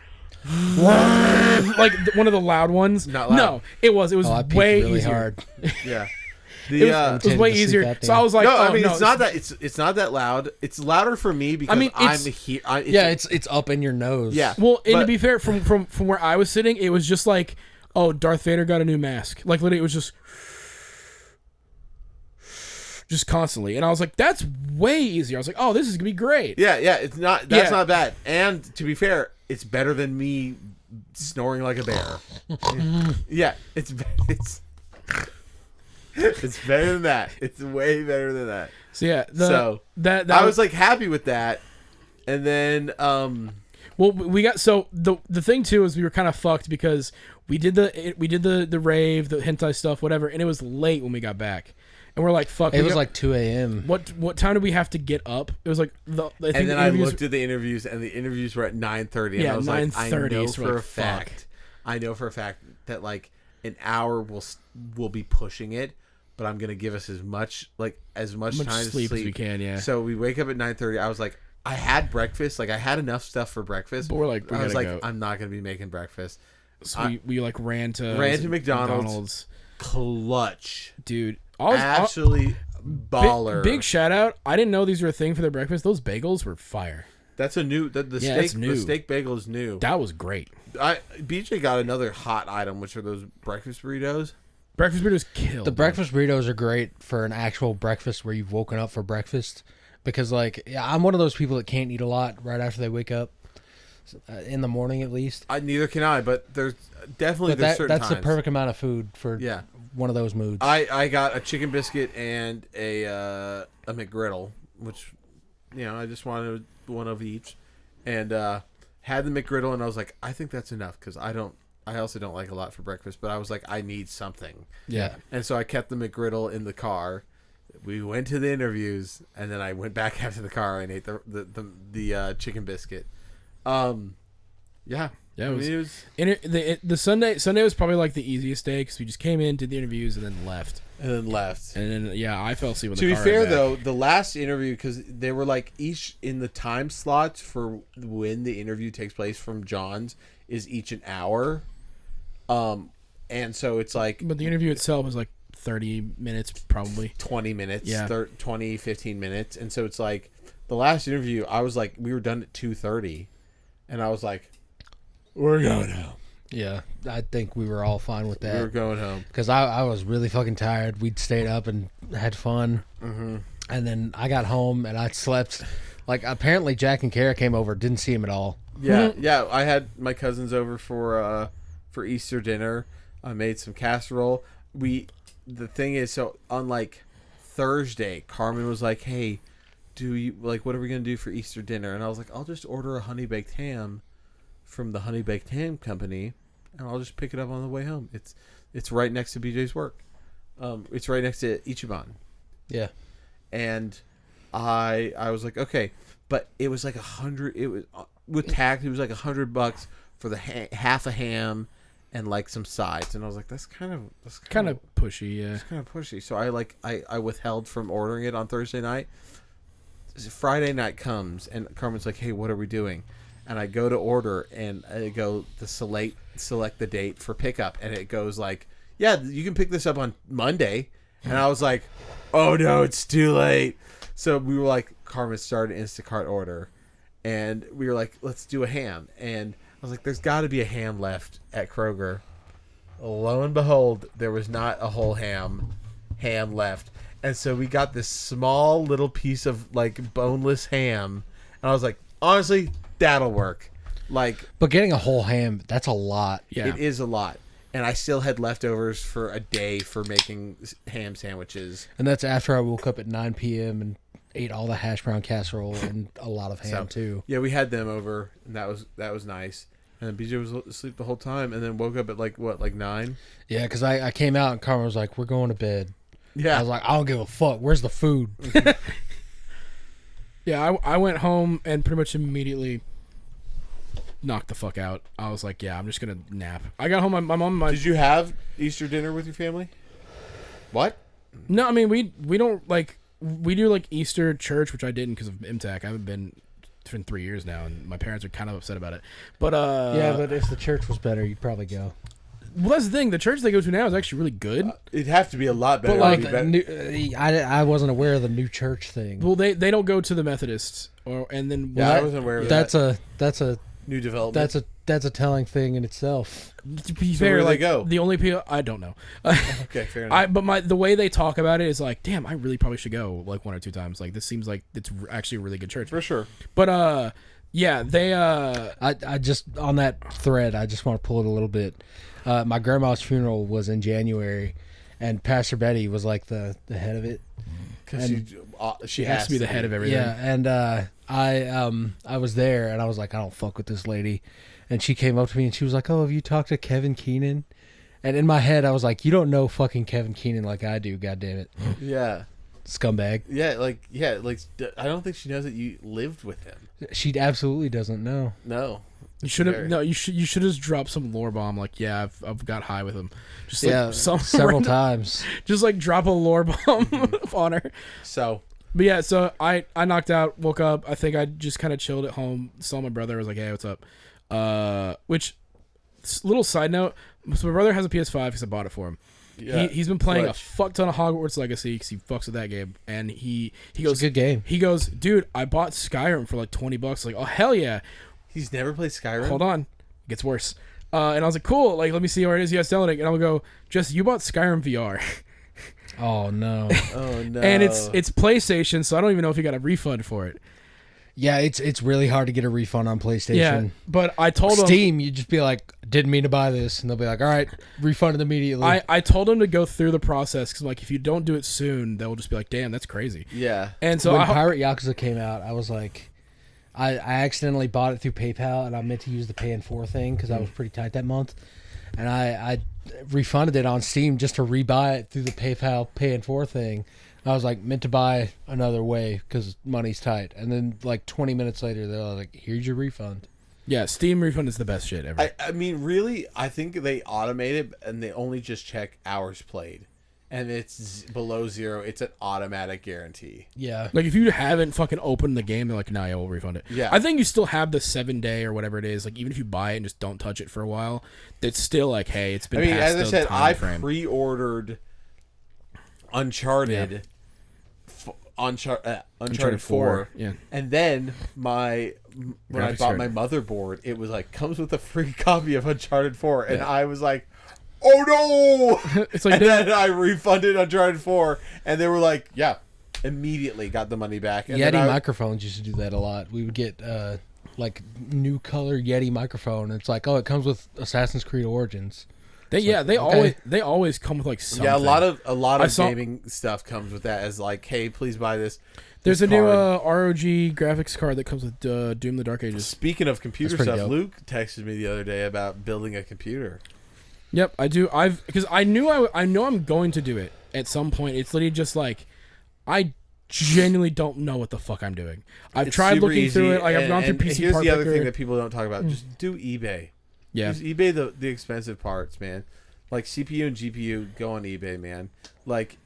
like one of the loud ones. Not loud. No, it was Oh, I peaked way really easier. hard. Yeah. It was Intended way to sleep easier. apnea. So I was like, No, I oh, mean no, it's not that it's not that loud. It's louder for me because mean, I'm it's- here. It's up in your nose. Yeah. Well, and to But- be fair, from where I was sitting, it was just like, oh, Darth Vader got a new mask. Like literally, it was just constantly, and I was like, that's way easier. I was like, oh, this is gonna be great. Yeah, it's not. That's Yeah. not bad. And to be fair, it's better than me snoring like a bear. Yeah, it's better than that. It's way better than that. So yeah, that I was like happy with that, and then well, we got so the thing too is we were kind of fucked because we did the rave, the hentai stuff, whatever, and it was late when we got back, and we're like, fuck. It was like 2 a.m. What time did we have to get up? It was like I think and then the I interviews- looked at the interviews, and the interviews were at 9:30. And Yeah, I was like, I 9:30, know so we're for a like, fuck. fact, that like an hour will be pushing it, but I'm gonna give us as much time to sleep as we can. Yeah. So we wake up at 9:30. I was like, I had breakfast. Like I had enough stuff for breakfast. But we're like, we I was gotta like, go. I'm not gonna be making breakfast. So we like ran to McDonald's. Clutch, Dude. absolutely baller. Big shout out. I didn't know these were a thing for their breakfast. Those bagels were fire. That's a new. The Yeah, steak. that's new. The steak bagel is new. That was great. BJ got another hot item, which are those breakfast burritos. Breakfast burritos killed. The breakfast burritos are great for an actual breakfast where you've woken up for breakfast. Because, I'm one of those people that can't eat a lot right after they wake up. In the morning, at least. Neither can I, but there's definitely But certain that's times. the perfect amount of food for one of those moods. I got a chicken biscuit and a McGriddle, which, I just wanted one of each, and had the McGriddle, and I was like, I think that's enough because I also don't like a lot for breakfast, but I was like, I need something. Yeah. And so I kept the McGriddle in the car. We went to the interviews, and then I went back after the car and ate the chicken biscuit. Yeah. Yeah, I it mean, was the Sunday was probably like the easiest day because we just came in, did the interviews, and then left. and then left. And then I fell asleep with To the be car fair, ride back. though, the last interview, because they were like each in the time slots for when the interview takes place from John's is each an hour. And so it's like But the interview itself was like 30 minutes probably. 20 minutes, Yeah. 20, 15 minutes. And so it's like the last interview, I was like, we were done at 2:30. And I was like, we're going home. Yeah, I think we were all fine with We were that. going home. Because I was really fucking tired. We'd stayed up and had fun. Mm-hmm. And then I got home and I slept. Like, apparently Jack and Kara came over. Didn't see him at all. Yeah, yeah. I had my cousins over for Easter dinner. I made some casserole. The thing is, so on like Thursday, Carmen was like, "Hey, what are we gonna do for Easter dinner?" And I was like, "I'll just order a honey baked ham from the honey baked ham company, and I'll just pick it up on the way home. It's right next to BJ's work. It's right next to Ichiban." Yeah. And I was like, okay, but it was like 100. It was with tax. It was like $100 for the half a ham and like some sides. And I was like, that's kind of Pushy, yeah. it's kind of pushy. So I withheld from ordering it on Thursday night. Friday night comes and Carmen's like, hey, what are we doing? And I go to order and I go to select the date for pickup, and it goes like, yeah, you can pick this up on Monday. And I was like, oh no, it's too late. So we were like, Carmen started an Instacart order, and we were like, let's do a ham. And I was like, there's got to be a ham left at Kroger. Lo and behold, there was not a whole ham left. And so we got this small little piece of like boneless ham, and I was like, honestly, that'll work. Like, But getting a whole ham, that's a lot. Yeah. it is a lot. And I still had leftovers for a day for making ham sandwiches. And that's after I woke up at 9 p.m. and ate all the hash brown casserole and a lot of ham, too. Yeah, we had them over, and that was nice. And then BJ was asleep the whole time, and then woke up at like 9? Yeah, because I came out and Carmen was like, we're going to bed. Yeah, I was like, I don't give a fuck. Where's the food? Yeah, I went home and pretty much immediately knocked the fuck out. I was like, yeah, I'm just going to nap. I got home, my mom... Did you have Easter dinner with your family? What? No, I mean, we don't, like... We do, like, Easter church, which I didn't because of MTAC. I haven't been... It's been 3 years now, and my parents are kind of upset about it. But, Yeah, but if the church was better, you'd probably go. Well, that's the thing. The church they go to now is actually really good. It'd have to be a lot better. But, like, It'd be better. I wasn't aware of the new church thing. Well, they don't go to the Methodists, and then Yeah, I wasn't aware of that. That's a New development. that's a telling thing in itself. to be So fair, where do they like go? the only people I don't know. Okay, fair enough. But the way they talk about it is like, damn, I really probably should go like 1 or 2 times. Like this seems like it's actually a really good church. For sure. But yeah, they I just on that thread, I just want to pull it a little bit. My grandma's funeral was in January, and Pastor Betty was like the head of it. Because she has to be the head of everything. Yeah, and I was there, and I was like, I don't fuck with this lady, and she came up to me and she was like, oh, have you talked to Kevin Keenan? And in my head, I was like, you don't know fucking Kevin Keenan like I do, goddammit. Yeah. Scumbag. Yeah, like I don't think she knows that you lived with him. She absolutely doesn't know. No. You should have Very. no. You should just drop some lore bomb. Like, yeah, I've got high with him. Just like Yeah, some several random- times. Just like drop a lore bomb on her. So, But yeah, so I knocked out, woke up. I think I just kind of chilled at home. Saw my brother. Was like, hey, what's up? Which little side note. So my brother has a PS5 because I bought it for him. yeah. He's been playing Clutch. a fuck ton of Hogwarts Legacy because he fucks with that game. And he goes, It's a good game. He goes, dude, I bought Skyrim for like $20. Like, oh hell yeah. He's never played Skyrim. Hold on, it gets worse. And I was like, cool. Like, let me see where it is. You guys downloading, and I'll go. Just you bought Skyrim VR, Oh no. Oh no. and it's PlayStation, so I don't even know if you got a refund for it. Yeah, it's really hard to get a refund on PlayStation. Yeah, but I told him. Steam, you just be like, didn't mean to buy this, and they'll be like, all right, refund it immediately. I told him to go through the process because like if you don't do it soon, they'll just be like, damn, that's crazy. Yeah. And so when I Pirate Yakuza came out, I was like, I accidentally bought it through PayPal, and I meant to use the Pay in 4 thing because I was pretty tight that month, and I refunded it on Steam just to rebuy it through the PayPal Pay in 4 thing. I was like, meant to buy another way because money's tight, and then like 20 minutes later, they're like, here's your refund. yeah, Steam refund is the best shit ever. I mean, really, I think they automate it and they only just check hours played. and it's below 0, it's an automatic guarantee. Yeah. Like if you haven't fucking opened the game, they're like, nah, we'll refund it. Yeah. I think you still have the 7-day or whatever it is. Like even if you buy it and just don't touch it for a while, it's still like, hey, it's been. Past as I said, time I frame. pre-ordered Uncharted. Uncharted 4. Yeah. And then when I Graphics bought card. my motherboard, it was like comes with a free copy of Uncharted 4, and I was like, "Oh no!" It's like and then I refunded Uncharted 4, and they were like, "Yeah," immediately got the money back. And Yeti then microphones used to do that a lot. We would get like new color Yeti microphone. And it's like, oh, it comes with Assassin's Creed Origins. They okay. always come with like something. Yeah, a lot of I saw- gaming stuff comes with that as like, "Hey, please buy this." There's this a new card. ROG graphics card that comes with Doom: The Dark Ages. Speaking of computer That's pretty stuff, dope. Luke texted me the other day about building a computer. Yep, I do. Because I know I'm going to do it at some point. It's literally just like I genuinely don't know what the fuck I'm doing. I've It's tried super looking through easy, it. Like I've gone through and PC here's Part the other Picker. thing that people don't talk about: just do eBay. Yeah, Just eBay the expensive parts, man. Like CPU and GPU, go on eBay, man. Like,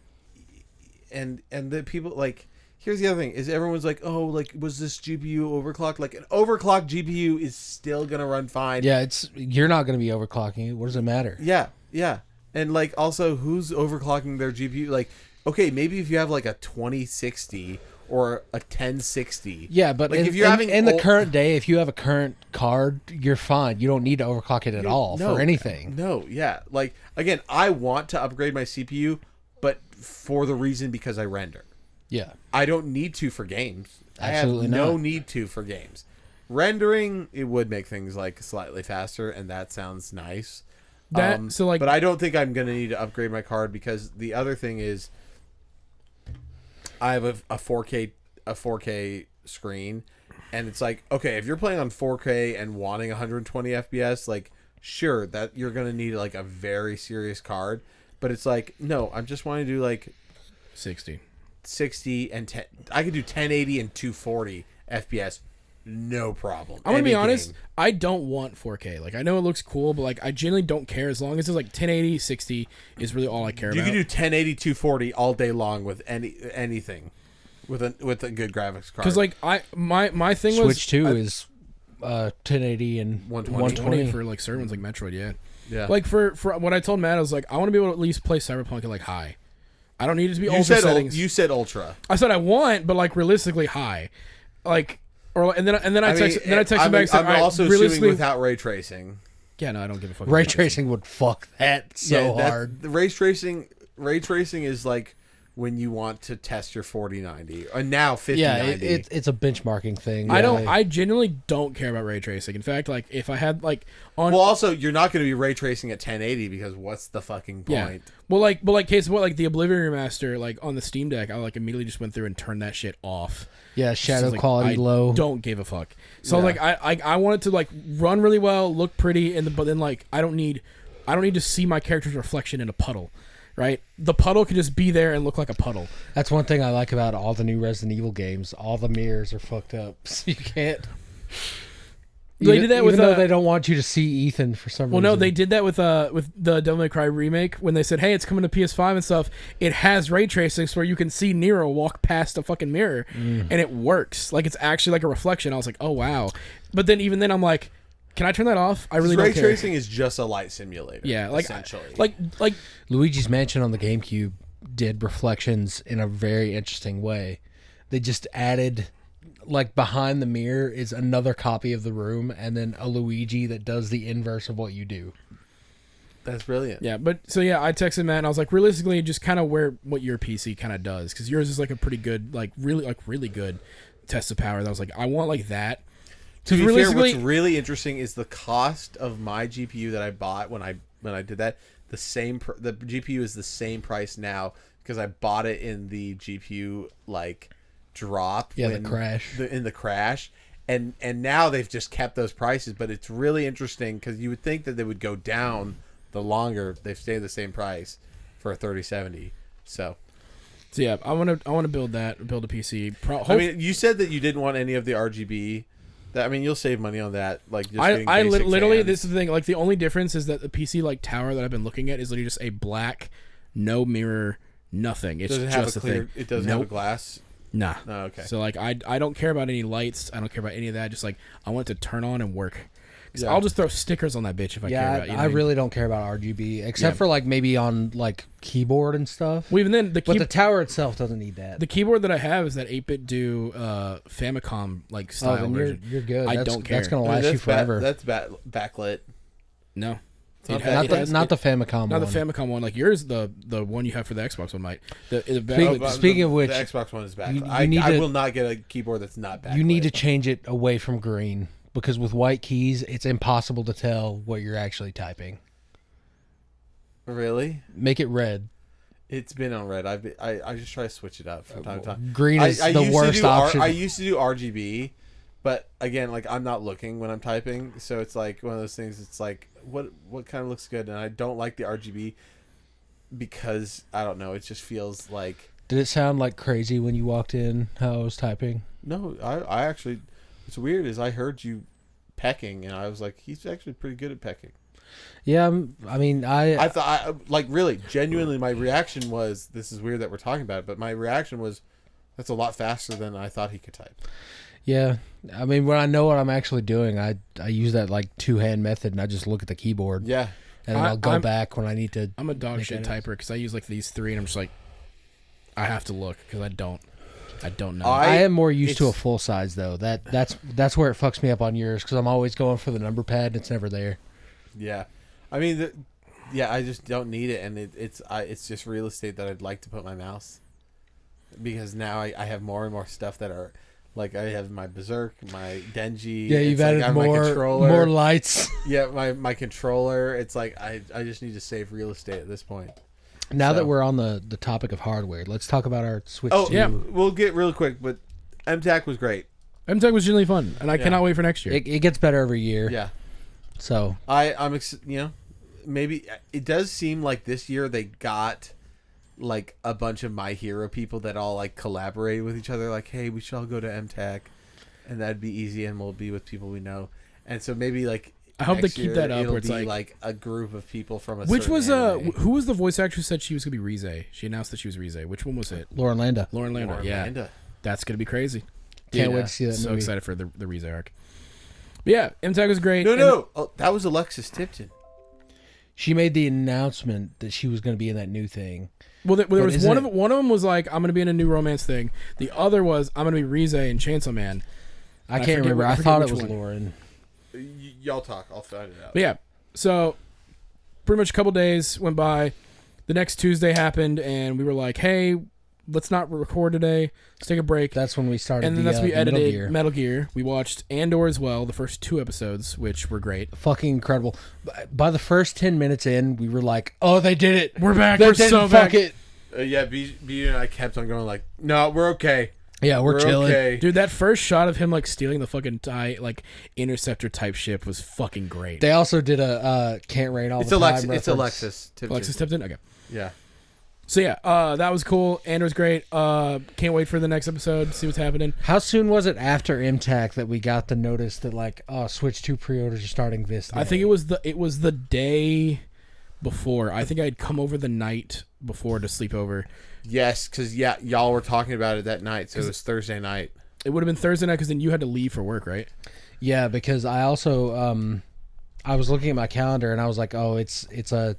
and the people like. Here's the other thing: is everyone's like, "Oh, like was this GPU overclocked?" Like an overclocked GPU is still gonna run fine. Yeah, you're not going to be overclocking it. What does it matter? Yeah. And like also, who's overclocking their GPU? Like, okay, maybe if you have like a 2060 or a 1060. Yeah, but like in, if you're having in the current day, if you have a current card, you're fine. You don't need to overclock it at all No, for anything. No, yeah. Like again, I want to upgrade my CPU, but for the reason because I render. Yeah. I don't need to for games. Absolutely I have no not. need to for games. Rendering, it would make things like slightly faster, and that sounds nice. But I don't think I'm gonna need to upgrade my card because the other thing is, I have a 4K screen, and it's like, okay, if you're playing on 4K and wanting 120 FPS, like sure that you're gonna need like a very serious card, but it's like no, I'm just wanting to do like 60 and 10. I could do 1080 and 240 FPS, no problem. I'm gonna be Any honest. game. I don't want 4K. Like I know it looks cool, but like I genuinely don't care as long as it's like 1080, 60 is really all I care You about. can do 1080, 240 all day long with anything, with a good graphics card. Because like my thing was Switch 2 is 1080 and 120. 120 for like certain ones like Metroid. Yeah. yeah, Like for what I told Matt, I was like, I want to be able to at least play Cyberpunk at like high. I don't need it to be you ultra said settings. you said ultra. I said I want, but like realistically high, like or and then I texted him back and said, I'm also assuming realistically without ray tracing. Yeah, no, I don't give a fuck. Ray about tracing would fuck that so hard. The ray tracing is like when you want to test your 4090 or now 5090. Yeah, it's a benchmarking thing. I genuinely don't care about ray tracing. In fact, like if I had like on well, also you're not going to be ray tracing at 1080 because what's the fucking point? Well, case of what, like the Oblivion remaster, like on the Steam Deck, I like immediately just went through and turned that shit off. Yeah, shadow Like, quality I low. Don't give a fuck. So Yeah. like I want it to like run really well, look pretty, but then like I don't need to see my character's reflection in a puddle, right? The puddle can just be there and look like a puddle. That's one thing I like about all the new Resident Evil games. All the mirrors are fucked up, so you can't. They did that even with though they don't want you to see Ethan for some reason. Well, no, they did that with the Devil May Cry remake when they said, "Hey, it's coming to PS5 and stuff." It has ray tracing, so where you can see Nero walk past a fucking mirror, and it works. Like it's actually like a reflection. I was like, "Oh wow!" But then even then, I'm like, "Can I turn that off?" I really ray don't care. tracing is just a light simulator. Yeah, like essentially, like Luigi's Mansion on the GameCube did reflections in a very interesting way. They just added, like, behind the mirror is another copy of the room, and then a Luigi that does the inverse of what you do. that's brilliant. yeah. But so yeah, I texted Matt and I was like, realistically, just kind of what your PC kind of does, because yours is like a pretty good, like really good test of power. That I was like, I want like that. To be fair, realistically, what's really interesting is the cost of my GPU that I bought when I did that. The GPU is the same price now because I bought it in the GPU like drop. Yeah, the crash. In the crash, and now they've just kept those prices. But it's really interesting because you would think that they would go down the longer they've stayed the same price for a 3070. So yeah, I want to build a PC. I mean, you said that you didn't want any of the RGB. I mean, you'll save money on that. Like, just I basic literally, fans. this is the thing. Like, the only difference is that the PC like tower that I've been looking at is literally just a black no mirror, nothing. It's Does it have just a a clear? thing. It doesn't have a Nope. glass. Nah. Oh, okay. So like I don't care about any lights. I don't care about any of that. Just like I want it to turn on and work. 'Cause Yeah. I'll just throw stickers on that bitch if I care Yeah, about. You know I what mean? really don't care about RGB except Yeah. for like maybe on like keyboard and stuff. Well, even then But the tower itself doesn't need that. the keyboard that I have is that 8-bit do Famicom like style then version. you're good. I That's, don't care. That's gonna I mean, last you forever. That's backlit. No. not not the Famicom Not one. the Famicom one, like yours, the one you have for the Xbox one, might. Speaking of which, the Xbox One is backlit. you I need to- will not get a keyboard that's not backlit. You need to change it away from green because with white keys, it's impossible to tell what you're actually typing. Really? Make it red. It's been on red. I just try to switch it up from time to time. Green is the used to worst do option. I used to do RGB, but again, like I'm not looking when I'm typing, so it's like one of those things. It's like what kind of looks good, and I don't like the RGB because I don't know. It just feels like Did it sound like crazy when you walked in? How I was typing? no. I actually, what's weird is I heard you pecking, and I was like, he's actually pretty good at pecking. Yeah, I mean, I thought, like, really, genuinely, my reaction was, this is weird that we're talking about it, but my reaction was, that's a lot faster than I thought he could type. Yeah, I mean, when I know what I'm actually doing, I use that like two-hand method, and I just look at the keyboard. Yeah. And then I'll go back when I need to. I'm a dog make shit edits. typer because I use like these three, and I'm just like, I have to look because I don't know. I am more used to a full size though. That's where it fucks me up on yours because I'm always going for the number pad and it's never there. Yeah. I mean, I just don't need it, and it's just real estate that I'd like to put my mouse, because now I have more and more stuff that are, like, I have my Berserk, my Denji. Yeah, you've added my controller. more lights. Yeah, my controller. It's like I just need to save real estate at this point. Now So- that we're on the topic of hardware, let's talk about our Switch. Oh 2. yeah, we'll get real quick, but MTAC was great. MTAC was genuinely fun, and I cannot wait for next year. It gets better every year. Yeah, So I'm maybe it does seem like this year they got like a bunch of My Hero people that all like collaborate with each other. Like, hey, we should all go to MTAC, and that'd be easy, and we'll be with people we know. And so maybe like I hope they next keep year, that up, It'll where it's be like a group of people from a. Which was certain anime. who was the voice actress said she was gonna be Rize? She announced that she was Rize. Which one was it? Lauren Landa. Lauren Lander. Or Yeah, Amanda. that's gonna be crazy. Can't Yeah. wait to see that So movie. excited for the Rize arc. But yeah, MTAC was great. No. Oh, that was Alexis Tipton. She made the announcement that she was going to be in that new thing. Well, there was isn't one it- of them was like, I'm gonna be in a new romance thing. The other was I'm gonna be Rize and Chainsaw Man. I I can't forget- remember. I I forget thought it which was one. Lauren. Y'all talk. I'll find it out. But yeah, so pretty much a couple days went by. The next Tuesday happened, and we were like, hey, let's not record today. Let's take a break. That's when we started. And then that's when we the Metal edited Gear. Metal Gear. We watched Andor as well, the first 2 episodes, which were great. Fucking incredible. By the first 10 minutes in, we were like, "Oh, they did it! We're back. They We're didn't so fuck back. it." Yeah, B and I kept on going like, no, we're okay. Yeah, we're chilling. okay. Dude, that first shot of him like stealing the fucking like interceptor type ship was fucking great. They also did a "Can't Rain All It's the Alexis. Time" It's reference. Alexis Tipton. Alexis Tipton? Okay. Yeah. So yeah, that was cool. Andor's great. Can't wait for the next episode, see what's happening. How soon was it after MTAC that we got the notice that like, oh, Switch 2 pre-orders are starting this day? I think it was the day before. I think I'd come over the night before to sleep over. Yes, because y'all were talking about it that night, so it was Thursday night. It would have been Thursday night because then you had to leave for work, right? Yeah, because I also I was looking at my calendar and I was like, oh, it's a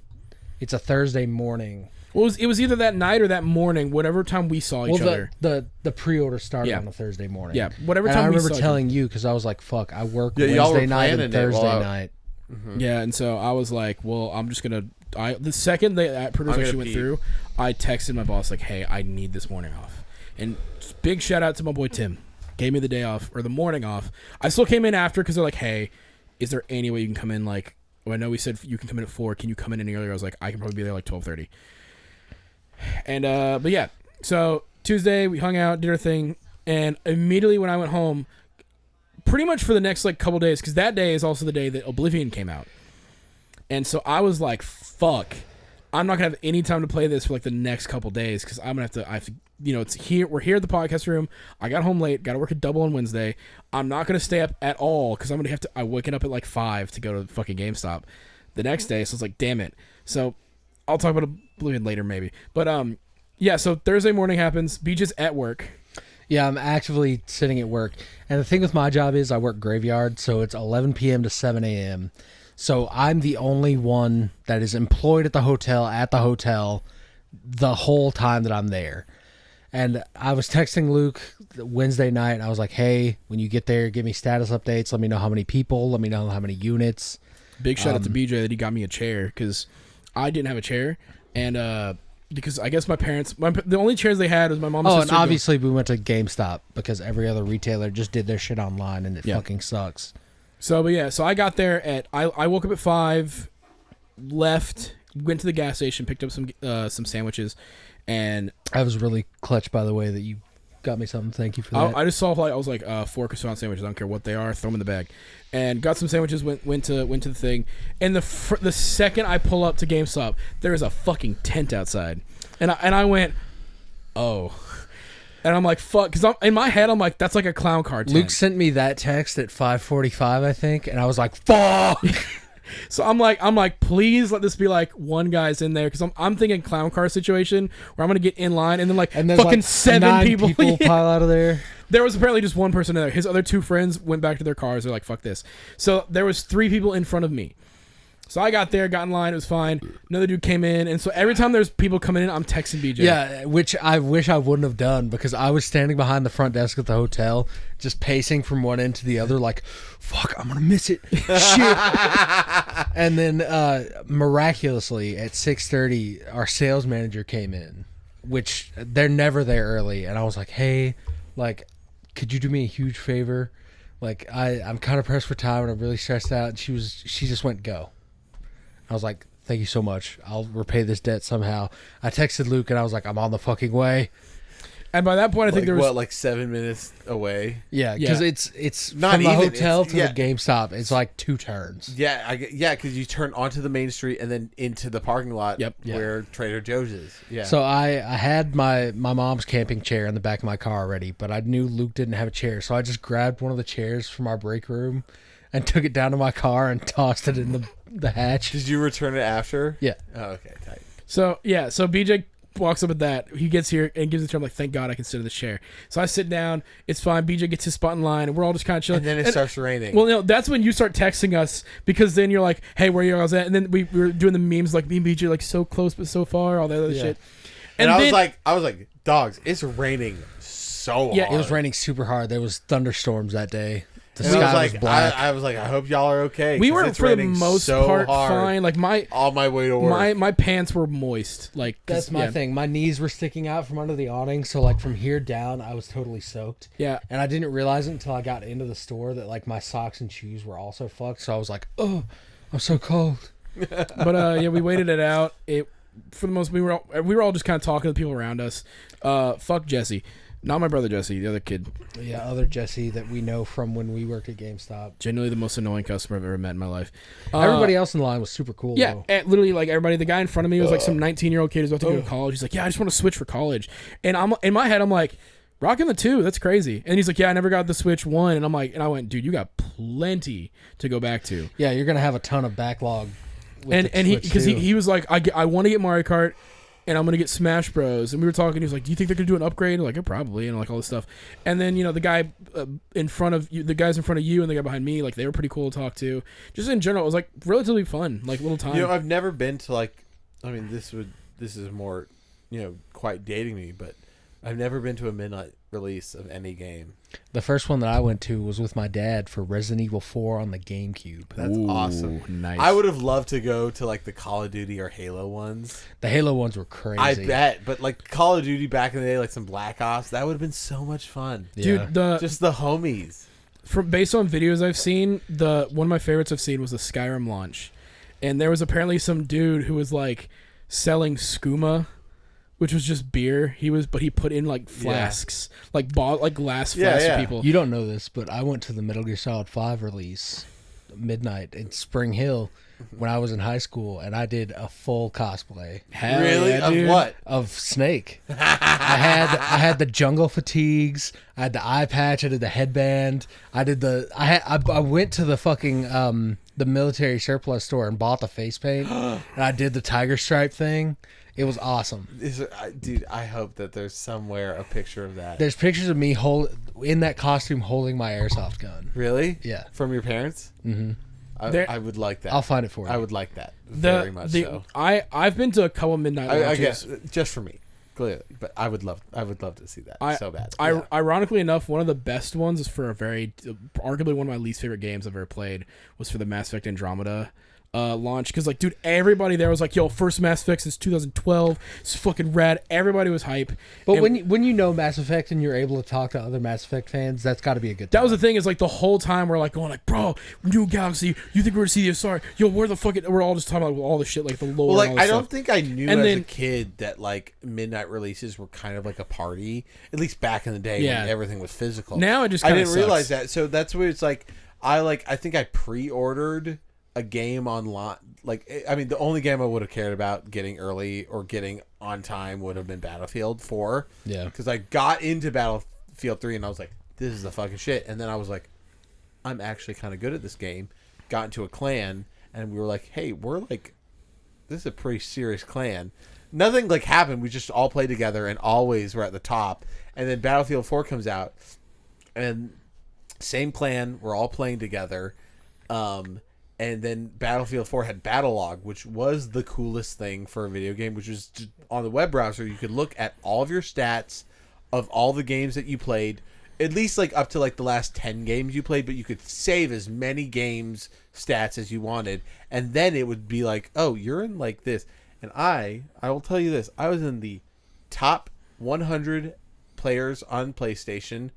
Thursday morning. Well, it was either that night or that morning, whatever time we saw each other. the pre-order started Yeah. on a Thursday morning. Yeah, whatever And time I we remember saw telling you because I was like, fuck, I work Yeah, y'all were Wednesday night planning and it Thursday while- night. Yeah, and so I was like, well, I'm just gonna. The second that pretty much I'm actually gonna went pee. through, I texted my boss like, hey, I need this morning off. And big shout out to my boy Tim, gave me the day off or the morning off. I still came in after because they're like, hey, is there any way you can come in like? Well, I know we said you can come in at 4. Can you come in any earlier? I was like, I can probably be there like 12:30. And but yeah, so Tuesday we hung out, did our thing, and immediately when I went home, pretty much for the next like couple days, because that day is also the day that Oblivion came out, and so I was like, fuck, I'm not gonna have any time to play this for like the next couple days because I have to, it's here. We're here at the podcast room. I got home late. Got to work a double on Wednesday. I'm not gonna stay up at all because I'm gonna have to. I waking up at like 5 to go to fucking GameStop the next day. So it's like, damn it. So I'll talk about Oblivion later maybe. But yeah, so Thursday morning happens. BJ's at work. Yeah, I'm actively sitting at work. And the thing with my job is I work graveyard, so it's 11 p.m. to 7 a.m. So I'm the only one that is employed at the hotel the whole time that I'm there. And I was texting Luke Wednesday night, and I was like, hey, when you get there, give me status updates. Let me know how many people. Let me know how many units. Big shout out to BJ that he got me a chair, because I didn't have a chair. And because I guess my parents, the only chairs they had was my mom's sister. And obviously we went to GameStop because every other retailer just did their shit online, and it fucking sucks. So, but yeah, so I got there I woke up at 5, left, went to the gas station, picked up some sandwiches, and I was really clutch, by the way, that you got me something. Thank you for that. I just saw I was like 4 croissant sandwiches. I don't care what they are. Throw them in the bag, and got some sandwiches. Went to the thing, and the second I pull up to GameStop, there is a fucking tent outside, and I went, oh. And I'm like, fuck, because in my head, I'm like, that's like a clown car tent. Luke sent me that text at 5:45, I think, and I was like, fuck. So I'm like, please let this be like one guy's in there, because I'm thinking clown car situation where I'm gonna get in line and then fucking like 7 people pile out of there. There was apparently just one person in there. His other 2 friends went back to their cars. They're like, fuck this. So there was 3 people in front of me. So I got there, got in line, it was fine. Another dude came in, and so every time there's people coming in, I'm texting BJ. Yeah, which I wish I wouldn't have done, because I was standing behind the front desk at the hotel, just pacing from one end to the other, like, fuck, I'm gonna miss it. Shit. And then miraculously at 6:30, our sales manager came in, which they're never there early, and I was like, hey, like, could you do me a huge favor? Like, I'm kind of pressed for time and I'm really stressed out. And she just went, go. I was like, thank you so much. I'll repay this debt somehow. I texted Luke and I was like, I'm on the fucking way. And by that point, I think there was like 7 minutes away. Yeah, because it's not from the even, hotel to the GameStop. It's like 2 turns. Yeah, because you turn onto the main street and then into the parking lot. Where Trader Joe's is. Yeah. So I had my mom's camping chair in the back of my car already, but I knew Luke didn't have a chair, so I just grabbed one of the chairs from our break room and took it down to my car and tossed it in the hatch. Did you return it after? Yeah. Oh, okay, tight. So BJ walks up at that. He gets here and gives it to him like, thank God I can sit in the chair. So I sit down. It's fine. BJ gets his spot in line, and we're all just kind of chilling. And then it starts raining. Well, no, that's when you start texting us, because then you're like, hey, where are you guys at? And then we were doing the memes like, me and BJ like so close but so far, all that other shit. And I was like, dogs, it's raining so hard. Yeah, it was raining super hard. There was thunderstorms that day. The and sky was black. I was like, I hope y'all are okay. We were for the most part fine. Like all my way to work. My pants were moist. Like that's my thing. My knees were sticking out from under the awning, so like from here down, I was totally soaked. Yeah, and I didn't realize it until I got into the store that like my socks and shoes were also fucked. So I was like, oh, I'm so cold. But we waited it out. For the most, we were all just kind of talking to the people around us. Fuck Jesse. Not my brother Jesse, the other kid. Yeah, other Jesse that we know from when we worked at GameStop. Genuinely the most annoying customer I've ever met in my life. Everybody else in line was super cool, though. Literally, like, everybody. The guy in front of me was like some 19-year-old kid who's about to go to college. He's like, yeah, I just want to switch for college. And I'm in my head, I'm like, rocking the 2, that's crazy. And he's like, yeah, I never got the Switch 1. And I'm like, and I went, dude, you got plenty to go back to. Yeah, you're going to have a ton of backlog. And he was like, I want to get Mario Kart, and I'm gonna get Smash Bros. And we were talking. He was like, "Do you think they're gonna do an upgrade?" And like, yeah, probably, and like all this stuff. And then the guy in front of you, the guys in front of you, and the guy behind me, like they were pretty cool to talk to. Just in general, it was like relatively fun, like little time. I've never been to like, I mean, this is more, quite dating me, but I've never been to a midnight release of any game. The first one that I went to was with my dad for Resident Evil 4 on the GameCube. That's awesome. Nice. I would have loved to go to like the Call of Duty or Halo ones. The Halo ones were crazy. I bet, but like Call of Duty back in the day, like some Black Ops, that would have been so much fun. Yeah. Dude, just the homies. Based on videos I've seen, one of my favorites I've seen was the Skyrim launch, and there was apparently some dude who was like selling skooma, which was just beer. He put in like flasks, like glass flasks for people. You don't know this, but I went to the Metal Gear Solid 5 release midnight in Spring Hill, when I was in high school, and I did a full cosplay. Hell Really? yeah, Of dude. what? Of Snake. I had the jungle fatigues. I had the eye patch. I did the headband. I went to the fucking the military surplus store and bought the face paint, and I did the tiger stripe thing. It was awesome. Dude, I hope that there's somewhere a picture of that. There's pictures of me in that costume holding my airsoft gun. Really? Yeah. From your parents? Mm-hmm. I would like that. I'll find it for you. I would like that very much so. I've been to a couple midnight I launches. guess just for me, clearly. But I would love to see that so bad. Ironically enough, one of the best ones is for arguably one of my least favorite games I've ever played was for the Mass Effect Andromeda launch, because like, dude, everybody there was like, yo, first Mass Effect since 2012, it's fucking rad. Everybody was hype. But And when you know Mass Effect and you're able to talk to other Mass Effect fans, that's got to be a good thing. that was the thing, is like the whole time we're like going like, bro, new galaxy, you think we're gonna see the SR? Yo, where the fuck we're all just talking about all the shit, like the lore. Well, like and all I this don't stuff. think I knew And as then- a kid that like midnight releases were kind of like a party. At least back in the day Yeah. when everything was physical. Now it just I kinda didn't realize sucks. that. So that's where it's like I think I pre-ordered a game online. Like, I mean, the only game I would have cared about getting early or getting on time would have been Battlefield 4. Yeah. Because I got into Battlefield 3 and I was like, this is the fucking shit. And then I was like, I'm actually kind of good at this game. Got into a clan and we were like, hey, we're like, this is a pretty serious clan. Nothing like happened. We just all played together and always were at the top. And then Battlefield 4 comes out and same clan, we're all playing together. And then Battlefield 4 had Battlelog, which was the coolest thing for a video game, which was just on the web browser. You could look at all of your stats of all the games that you played, at least like up to like the last 10 games you played, but you could save as many games stats as you wanted. And then it would be like, oh, you're in like this. And I will tell you this. I was in the top 100 players on PlayStation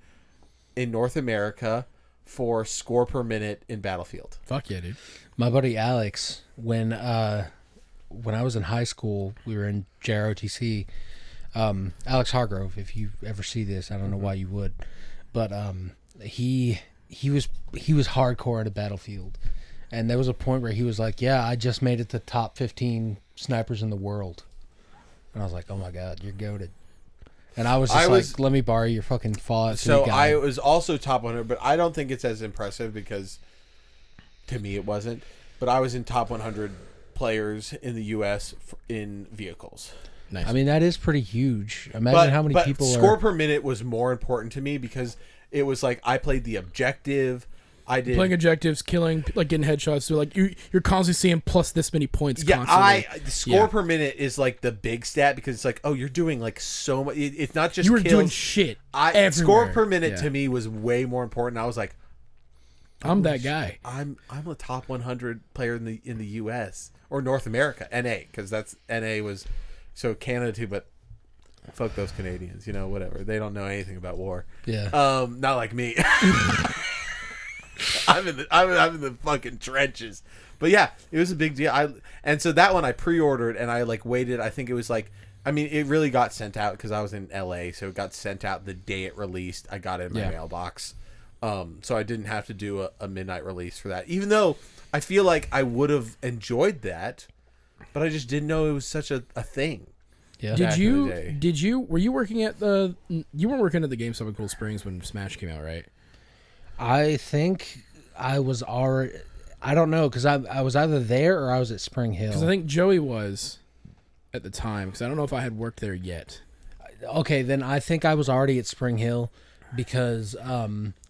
in North America for score per minute in Battlefield. Fuck yeah, dude. My buddy Alex, when I was in high school, we were in JROTC. Alex Hargrove, if you ever see this, I don't know why you would, but he was hardcore at a Battlefield, and there was a point where he was like, "Yeah, I just made it to top 15 snipers in the world," and I was like, "Oh my god, you're goated." And I was just like, let me borrow your fucking Fallout 3 So guide. I was also top 100, but I don't think it's as impressive because to me it wasn't. But I was in top 100 players in the U.S. in vehicles. Nice. I mean, that is pretty huge. Imagine how many people score are... per minute was more important to me because it was like I played the objective. I did playing objectives, killing, like getting headshots. So like you're constantly seeing plus this many points. Yeah, constantly. the score per minute is like the big stat because it's like, oh, you're doing like so much. It's not just you were kills. doing shit. Score everywhere. per minute Yeah. to me was way more important. I was like, I'm that guy. I'm a top 100 player in the U.S. or North America, NA, because that's NA was so Canada too, but fuck those Canadians, whatever. They don't know anything about war. Yeah. Not like me. I'm in the fucking trenches. But yeah, it was a big deal. And so that one I pre-ordered and I like waited. I think it was like, I mean, it really got sent out because I was in LA, so it got sent out the day it released. I got it in my mailbox. So I didn't have to do a midnight release for that, even though I feel like I would have enjoyed that, but I just didn't know it was such a thing. Yeah. Back in the day. Were you working at you weren't working at the GameStop in Cool Springs when Smash came out, right? I think I was already... I don't know, because I was either there or I was at Spring Hill. Because I think Joey was at the time, because I don't know if I had worked there yet. Okay, then I think I was already at Spring Hill because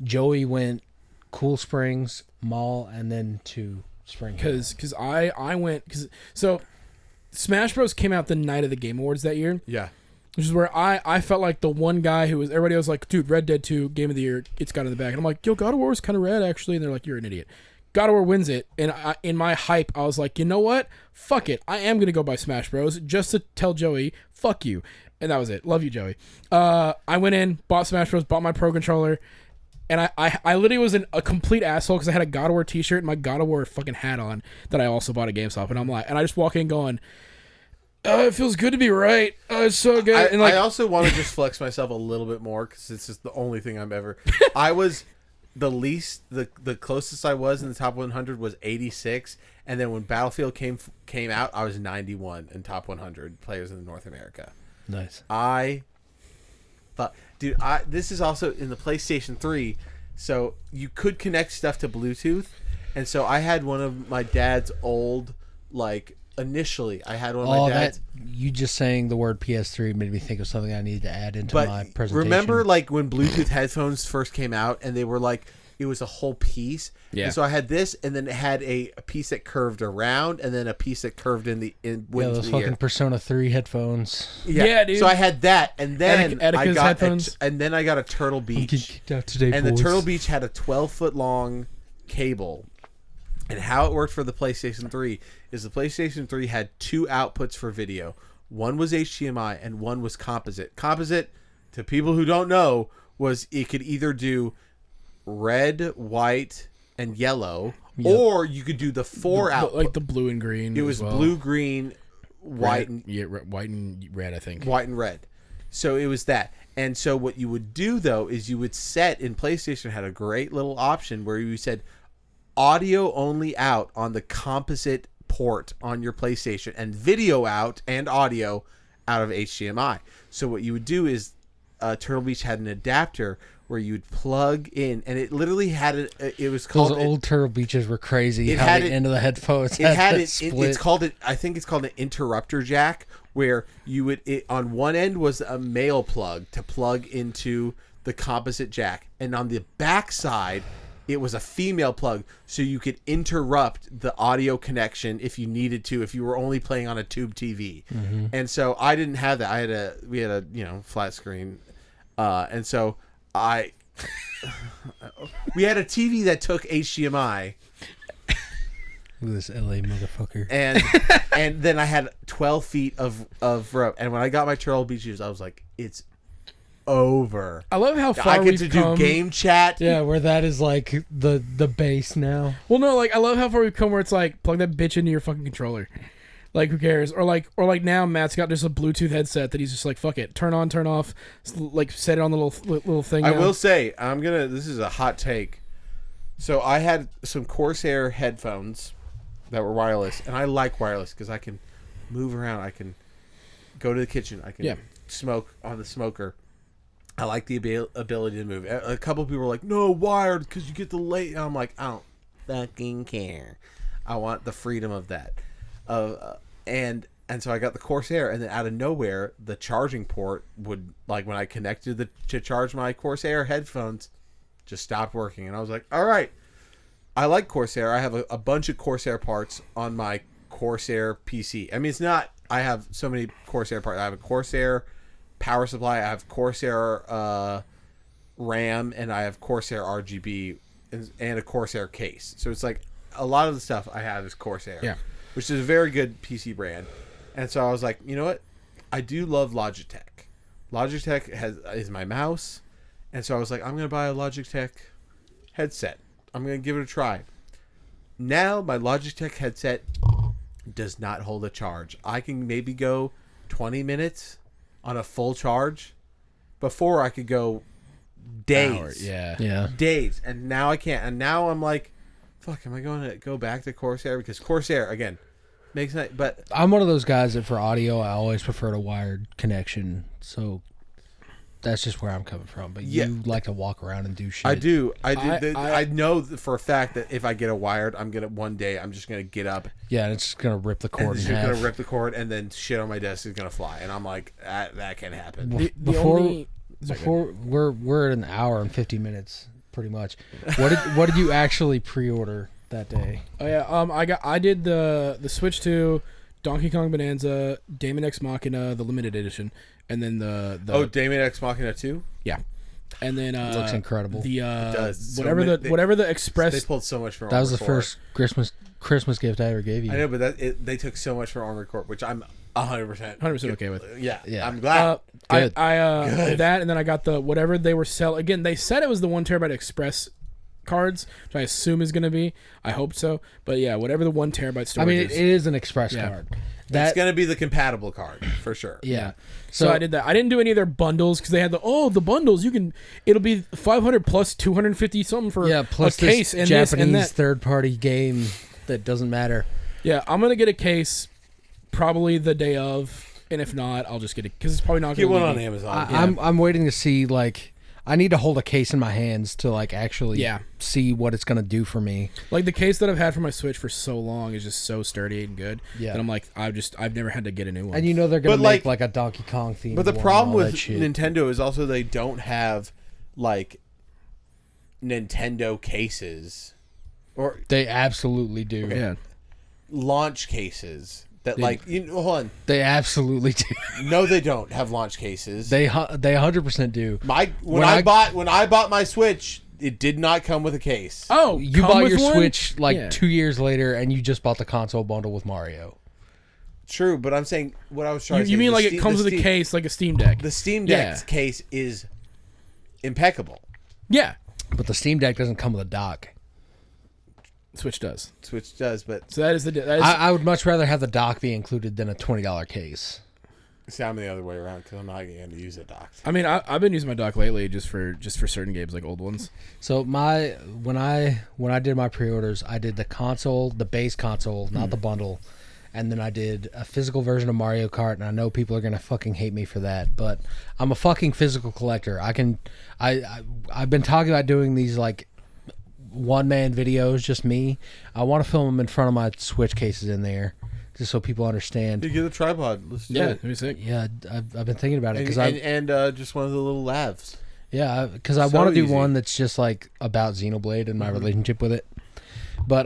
Joey went Cool Springs Mall and then to Spring Hill. Because I went... So Smash Bros. Came out the night of the Game Awards that year. Yeah. Which is where I felt like the one guy who was... Everybody was like, dude, Red Dead 2, Game of the Year, it's got in the back. And I'm like, yo, God of War is kind of rad, actually. And they're like, you're an idiot. God of War wins it. And in my hype, I was like, you know what? Fuck it. I am going to go buy Smash Bros. Just to tell Joey, fuck you. And that was it. Love you, Joey. I went in, bought Smash Bros., bought my Pro Controller. And I literally was a complete asshole because I had a God of War t-shirt and my God of War fucking hat on that I also bought at GameStop. And I'm like... And I just walk in going... it feels good to be right. It's so good. And like, I also want to just flex myself a little bit more because it's just the only thing I'm ever. I was the closest I was in the top 100 was 86, and then when Battlefield came out, I was 91 in top 100 players in North America. Nice. I thought, dude, this is also in the PlayStation 3, so you could connect stuff to Bluetooth, and so I had one of my dad's old, like, initially I had one of my dad's. You just saying the word PS3 made me think of something I need to add into my presentation. Remember, like, when Bluetooth headphones first came out, and they were like, it was a whole piece. Yeah. And so I had this, and then it had a piece that curved around, and then a piece that curved went those into fucking the ear. Persona 3 headphones. Yeah, dude. So I had that, and then I got headphones. and then I got a Turtle I'm getting Beach, kicked out today, and boys. the Turtle Beach had a 12-foot long cable. And how it worked for the PlayStation 3 is the PlayStation 3 had two outputs for video. One was HDMI and one was composite. Composite, to people who don't know, was it could either do red, white, and yellow, or you could do the four output. Like the blue and green. It was blue, green, white, red, white and red, I think. White and red. So it was that. And so what you would do, though, is you would set, in PlayStation had a great little option where you said audio only out on the composite port on your PlayStation and video out and audio out of HDMI. So what you would do is Turtle Beach had an adapter where you would plug in, and it literally had it was called Those old Turtle Beaches were crazy. It how had the it- end of the headphones it had that it, split. it's called it I think it's called an interrupter jack, where you would on one end was a male plug to plug into the composite jack, and on the back side it was a female plug, so you could interrupt the audio connection if you needed to, if you were only playing on a tube TV. Mm-hmm. And so I didn't have that. We had a flat screen, and so we had a TV that took HDMI. Look at this LA motherfucker. And then I had 12 feet of rope. And when I got my Turtle Beach shoes, I was like, it's over. I love how far I get we've to come. do game chat. Yeah, where that is like the base now. Well, no, like I love how far we've come where it's like plug that bitch into your fucking controller. Like who cares? Or like now Matt's got just a Bluetooth headset that he's just like fuck it, turn on, turn off, like set it on the little thing. I now. will say, this is a hot take. So I had some Corsair headphones that were wireless, and I like wireless because I can move around. I can go to the kitchen. I can smoke on the smoker. I like the ability to move. A couple of people were like, no, wired, because you get the late. And I'm like, I don't fucking care. I want the freedom of that. And so I got the Corsair, and then out of nowhere, the charging port would, like, when I connected to charge my Corsair headphones, just stopped working. And I was like, all right, I like Corsair. I have a bunch of Corsair parts on my Corsair PC. I mean, it's not, I have so many Corsair parts. I have a Corsair power supply, I have Corsair RAM, and I have Corsair RGB and a Corsair case. So it's like a lot of the stuff I have is Corsair, which is a very good PC brand. And so I was like, you know what? I do love Logitech. Logitech is my mouse, and so I was like, I'm gonna buy a Logitech headset. I'm gonna give it a try. Now my Logitech headset does not hold a charge. I can maybe go 20 minutes on a full charge. Before I could go days. Days. And now I can't. And now I'm like, fuck, am I going to go back to Corsair? Because Corsair, again, makes it. But I'm one of those guys that for audio, I always prefer a wired connection. So that's just where I'm coming from. But you like to walk around and do shit. I do. I know for a fact that if I get a wired, I'm just gonna get up. Yeah, and it's just gonna rip the cord. And it's gonna rip the cord, and then shit on my desk is gonna fly. And I'm like, that can't happen. Before we're at an hour and 50 minutes, pretty much. What did you actually pre-order that day? Oh yeah, I did the Switch 2, Donkey Kong Bonanza, Daemon X Machina, the limited edition, and then the Daemon X Machina 2? Yeah. And then it looks incredible. The it does. whatever the Express. They pulled so much from. That was the first Christmas gift I ever gave you. I know, but they took so much from Armored Core, which I'm 100% okay with. Yeah. I'm glad. Good. That, and then I got the whatever they were selling. Again, they said it was the 1 terabyte Express cards, which I assume is going to be. I hope so. But yeah, whatever the 1 terabyte storage I mean, is. it is an express card. That's going to be the compatible card for sure. Yeah. So I did that. I didn't do any of their bundles because they had the bundles. It'll be 500 plus 250 something for plus a case this and Japanese this and that. third-party game that doesn't matter. Yeah, I'm gonna get a case probably the day of, and if not, I'll just get it because it's probably not. Get one gonna on be- Amazon. I'm waiting to see, like, I need to hold a case in my hands to, like, actually see what it's gonna do for me. Like the case that I've had for my Switch for so long is just so sturdy and good. Yeah. that I'm like, I've never had to get a new one. And they're gonna But, make like a Donkey Kong theme. But the problem with Nintendo is also they don't have like Nintendo cases or they absolutely do. yeah. launch cases that hold on. They absolutely do. No, they don't have launch cases. They 100% do. When I bought my Switch, it did not come with a case. Oh, You come bought with your one? Switch like Yeah. 2 years later, and you just bought the console bundle with Mario. True, but I'm saying what I was trying to say. You mean the like Steam- it comes the with a Steam- case like a Steam Deck? The Steam Deck's case is impeccable. Yeah, But the Steam Deck doesn't come with a dock. Switch does. Switch does, but So that is the. That is, I would much rather have the dock be included than a $20 case. see, I'm the other way around because I'm not going to use a dock. I mean, I've been using my dock lately just for certain games like old ones. So when I did my pre-orders, I did the console, the base console, not the bundle, and then I did a physical version of Mario Kart. And I know people are gonna fucking hate me for that, but I'm a fucking physical collector. I've been talking about doing these like one-man videos, just me. I want to film them in front of my Switch cases in there, just so people understand. You get a tripod. Let's do Yeah, it. that'd be sick. Yeah, I've been thinking about it because And just one of the little lavs. Yeah, because I So want to do easy. one that's just like about Xenoblade and my relationship with it. But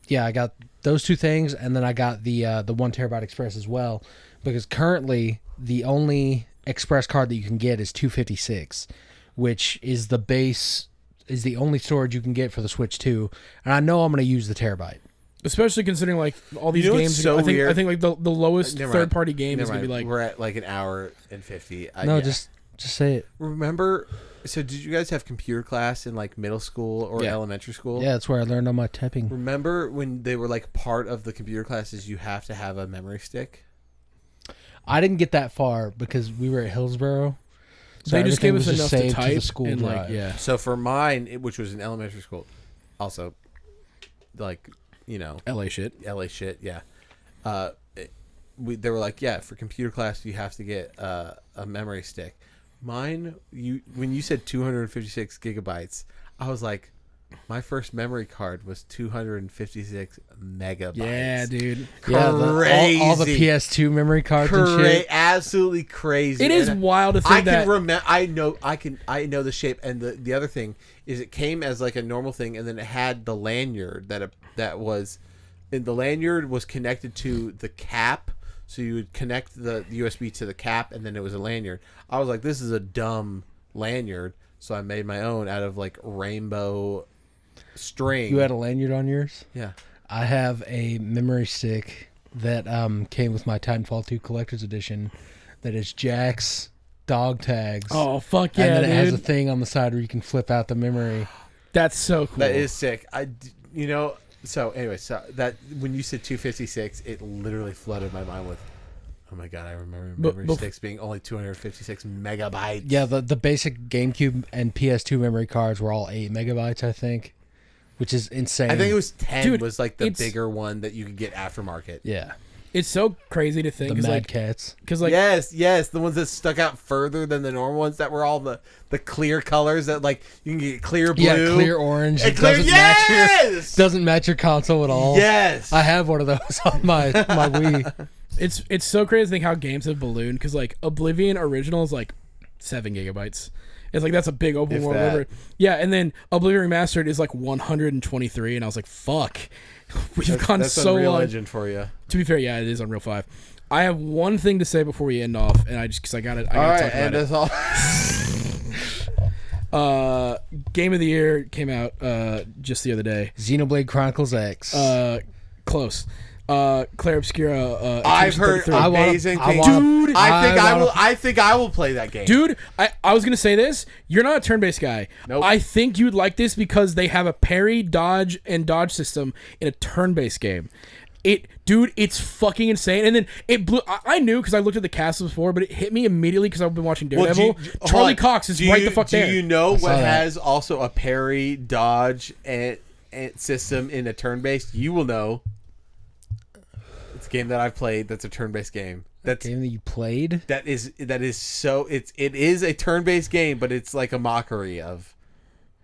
yeah, I got those two things, and then I got the 1 terabyte express as well, because currently the only express card that you can get is 256, which is the only storage you can get for the Switch 2, and I know I'm going to use the terabyte. Especially considering like all these You know what's games. so I think weird? like the lowest Never mind. third party game is Never gonna be mind. like. We're at like an hour and 50. No, yeah. just say it. Remember, so did you guys have computer class in like middle school or Yeah. elementary school? Yeah, that's where I learned all my typing. Remember when they were like part of the computer classes, you have to have a memory stick? I didn't get that far because we were at Hillsboro. So They just gave everything us was enough to saved the type school and drive. like yeah. So for mine, which was in elementary school, also, like, you know, LA shit. LA shit, yeah. They were like, yeah, for computer class, you have to get a memory stick. Mine, when you said 256 gigabytes, I was like, my first memory card was 256 megabytes. Yeah, dude. Yeah, Crazy. all the PS2 memory cards and shit. Absolutely crazy. It is And wild to think I that. can remember. I know the shape. And the other thing is, it came as like a normal thing, and then it had the lanyard that was, and the lanyard was connected to the cap. So you would connect the USB to the cap, and then it was a lanyard. I was like, this is a dumb lanyard, so I made my own out of like rainbow string. You had a lanyard on yours? Yeah. I have a memory stick that came with my Titanfall 2 Collector's Edition that is Jack's dog tags. Oh fuck yeah, and then it has a dude. thing on the side where you can flip out the memory. That's so cool. That is sick. So anyway, so that when you said 256, it literally flooded my mind with, oh my god, I remember memory sticks being only 256 megabytes. Yeah, the basic GameCube and PS2 memory cards were all 8 megabytes, I think, which is insane. I think it was 10 Dude, was like the it's- bigger one that you could get aftermarket. Yeah, It's so crazy to think. the 'cause, Mad like, Cats. Because like yes, the ones that stuck out further than the normal ones that were all the clear colors that like you can get clear blue. Yeah, clear orange. And It clear, doesn't doesn't match your console at all. Yes. I have one of those on my Wii. it's so crazy to think how games have ballooned. Because like Oblivion original is like 7 gigabytes. It's like that's a big open If world. that. River. Yeah, and then Oblivion Remastered is like 123, and I was like, fuck. We've gone That's so Unreal long. Engine for you. To be fair, yeah, it is Unreal 5. I have one thing to say before we end off, and I just because I got it. I All got to right, talk and about that's all. it. Game of the Year came out just the other day. Xenoblade Chronicles X. Close. Claire Obscura. I've heard amazing things. Dude, I think I will play that game. Dude, I was gonna say this. You're not a turn-based guy. Nope. I think you'd like this because they have a parry, dodge, and dodge system in a turn-based game. Dude, it's fucking insane. And then it blew. I knew because I looked at the cast before, but it hit me immediately because I've been watching Daredevil. Charlie Cox is right the fuck there. Do you know what has also a parry, dodge, and system in a turn-based? You will know. It's a game that I've played. That's a turn-based game. That's a game that you played. That is so. It is a turn-based game, but it's like a mockery of.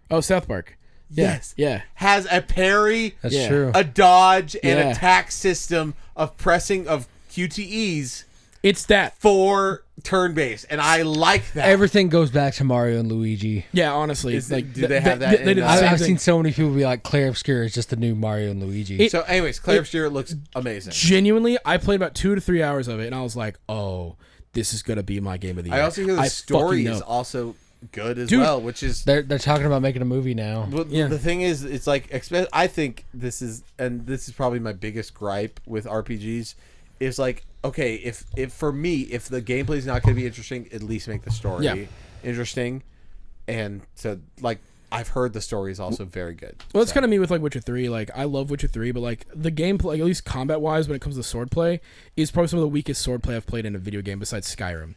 Oh, South Park. Yes. Yeah. Has a parry, That's true. a dodge, and attack system of pressing of QTEs. It's that for turn-based, and I like that. Everything goes back to Mario and Luigi. Yeah, honestly, do they have that? I've seen so many people be like, Claire Obscura is just the new Mario and Luigi. So, anyways, Claire Obscura looks amazing. Genuinely, I played about 2 to 3 hours of it, and I was like, oh, this is gonna be my game of the year. I also hear the story is also good as well, which is they're talking about making a movie now. Well, the thing is, it's like I think this is probably my biggest gripe with RPGs is like, okay, if for me, if the gameplay is not going to be interesting, at least make the story interesting. And so, like, I've heard the story is also very good. Well, that's kind of me with like Witcher 3. Like, I love Witcher 3, but like the gameplay, like, at least combat wise, when it comes to swordplay, is probably some of the weakest swordplay I've played in a video game besides Skyrim.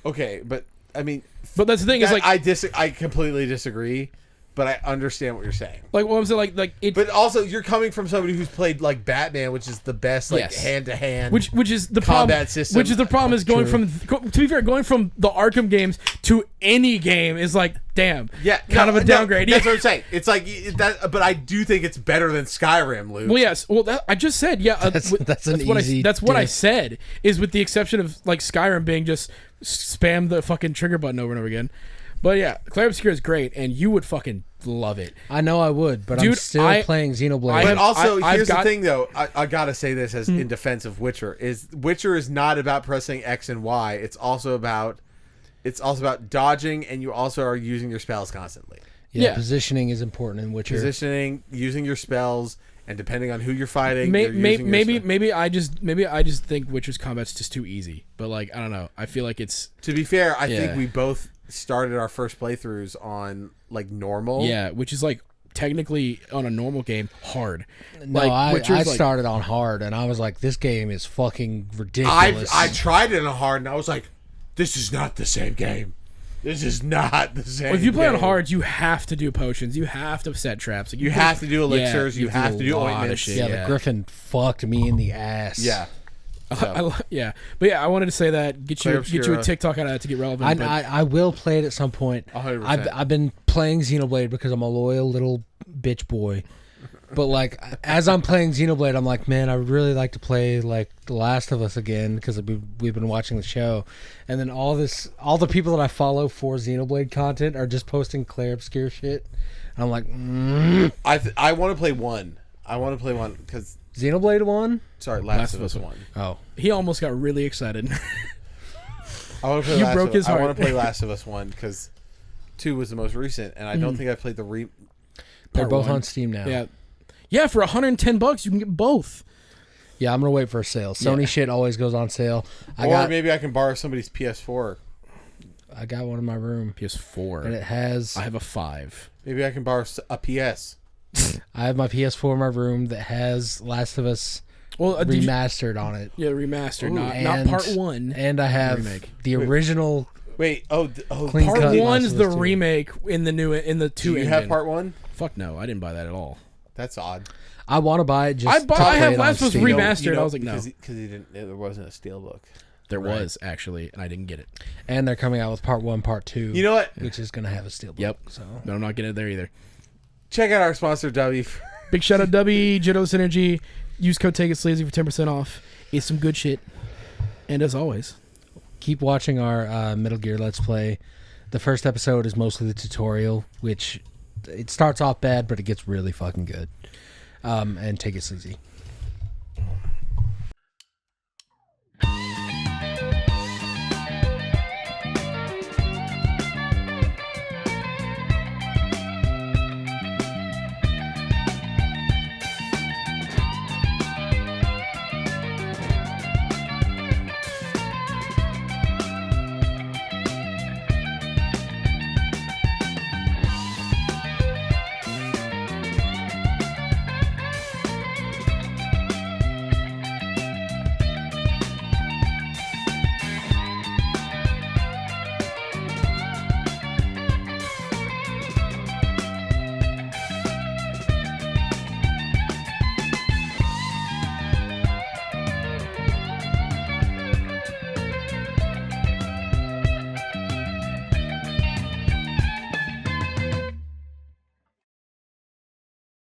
Okay, but I mean, but that's the thing is like I completely disagree, but I understand what you're saying. Like, what I'm saying, like it. But also, you're coming from somebody who's played like Batman, which is the best like hand to hand, which is the combat problem, system. Which is the problem is going from to be fair, going from the Arkham games to any game is like, damn, kind of a downgrade. That's what I'm saying. It's like that, but I do think it's better than Skyrim, Luke. Well, yes. Well, I just said, that's what I said is with the exception of like Skyrim being just spam the fucking trigger button over and over again. But yeah, Claire Obscura is great, and you would fucking love it. I know I would, but I'm still playing Xenoblade. But also, here's the thing, though. I gotta say this as in defense of Witcher is not about pressing X and Y. It's also about dodging, and you also are using your spells constantly. Yeah, positioning is important in Witcher. Positioning, using your spells, and depending on who you're fighting, maybe I just think Witcher's combat's just too easy. But like, I don't know. I feel like it's. To be fair, I think we both started our first playthroughs on like normal. Yeah, which is like technically on a normal game hard. No, like, I started on hard, and I was like, this game is fucking ridiculous. I tried it on hard, and I was like, this is not the same game. This is not the same. Well, if you play game. on hard, you have to do potions. You have to set traps. Like, you have to do elixirs. you have to do ointments. Shit, the Griffin fucked me in the ass. Yeah. So. But I wanted to say that get you a TikTok out of that to get relevant. I will play it at some point. 100%. I've been playing Xenoblade because I'm a loyal little bitch boy. But like as I'm playing Xenoblade, I'm like, man, I would really like to play like The Last of Us again because we've been watching the show, and then all the people that I follow for Xenoblade content are just posting Claire Obscura shit. And I'm like, I want to play one. I want to play one because. Xenoblade 1? Sorry, Last of Us 1. Oh. He almost got really excited. I want to play broke his heart. I want to play Last of Us 1 because 2 was the most recent, and I don't think I played the They're both on Steam now. Yeah, for $110 you can get both. Yeah, I'm going to wait for a sale. Sony shit always goes on sale. Maybe I can borrow somebody's PS4. I got one in my room. PS4. And it has... I have a 5. Maybe I can borrow a PS. I have my PS4 in my room that has Last of Us remastered on it. Yeah, remastered, not part 1. And I have the original. Wait, part 1's the remake in the 2 engine. Do you have part 1? Fuck no, I didn't buy that at all. That's odd. I want to buy it. Just I have Last of Us remastered. I was like, no, because there wasn't a steelbook. There was actually, and I didn't get it. And they're coming out with part 1, part 2. You know what? Which is going to have a steelbook. Yep. So, but I'm not getting it there either. Check out our sponsor, W. Big shout out, W, Jitto Synergy. Use code Take It Sleazy for 10% off. It's some good shit. And as always, keep watching our Metal Gear Let's Play. The first episode is mostly the tutorial, which it starts off bad, but it gets really fucking good. And take it sleazy.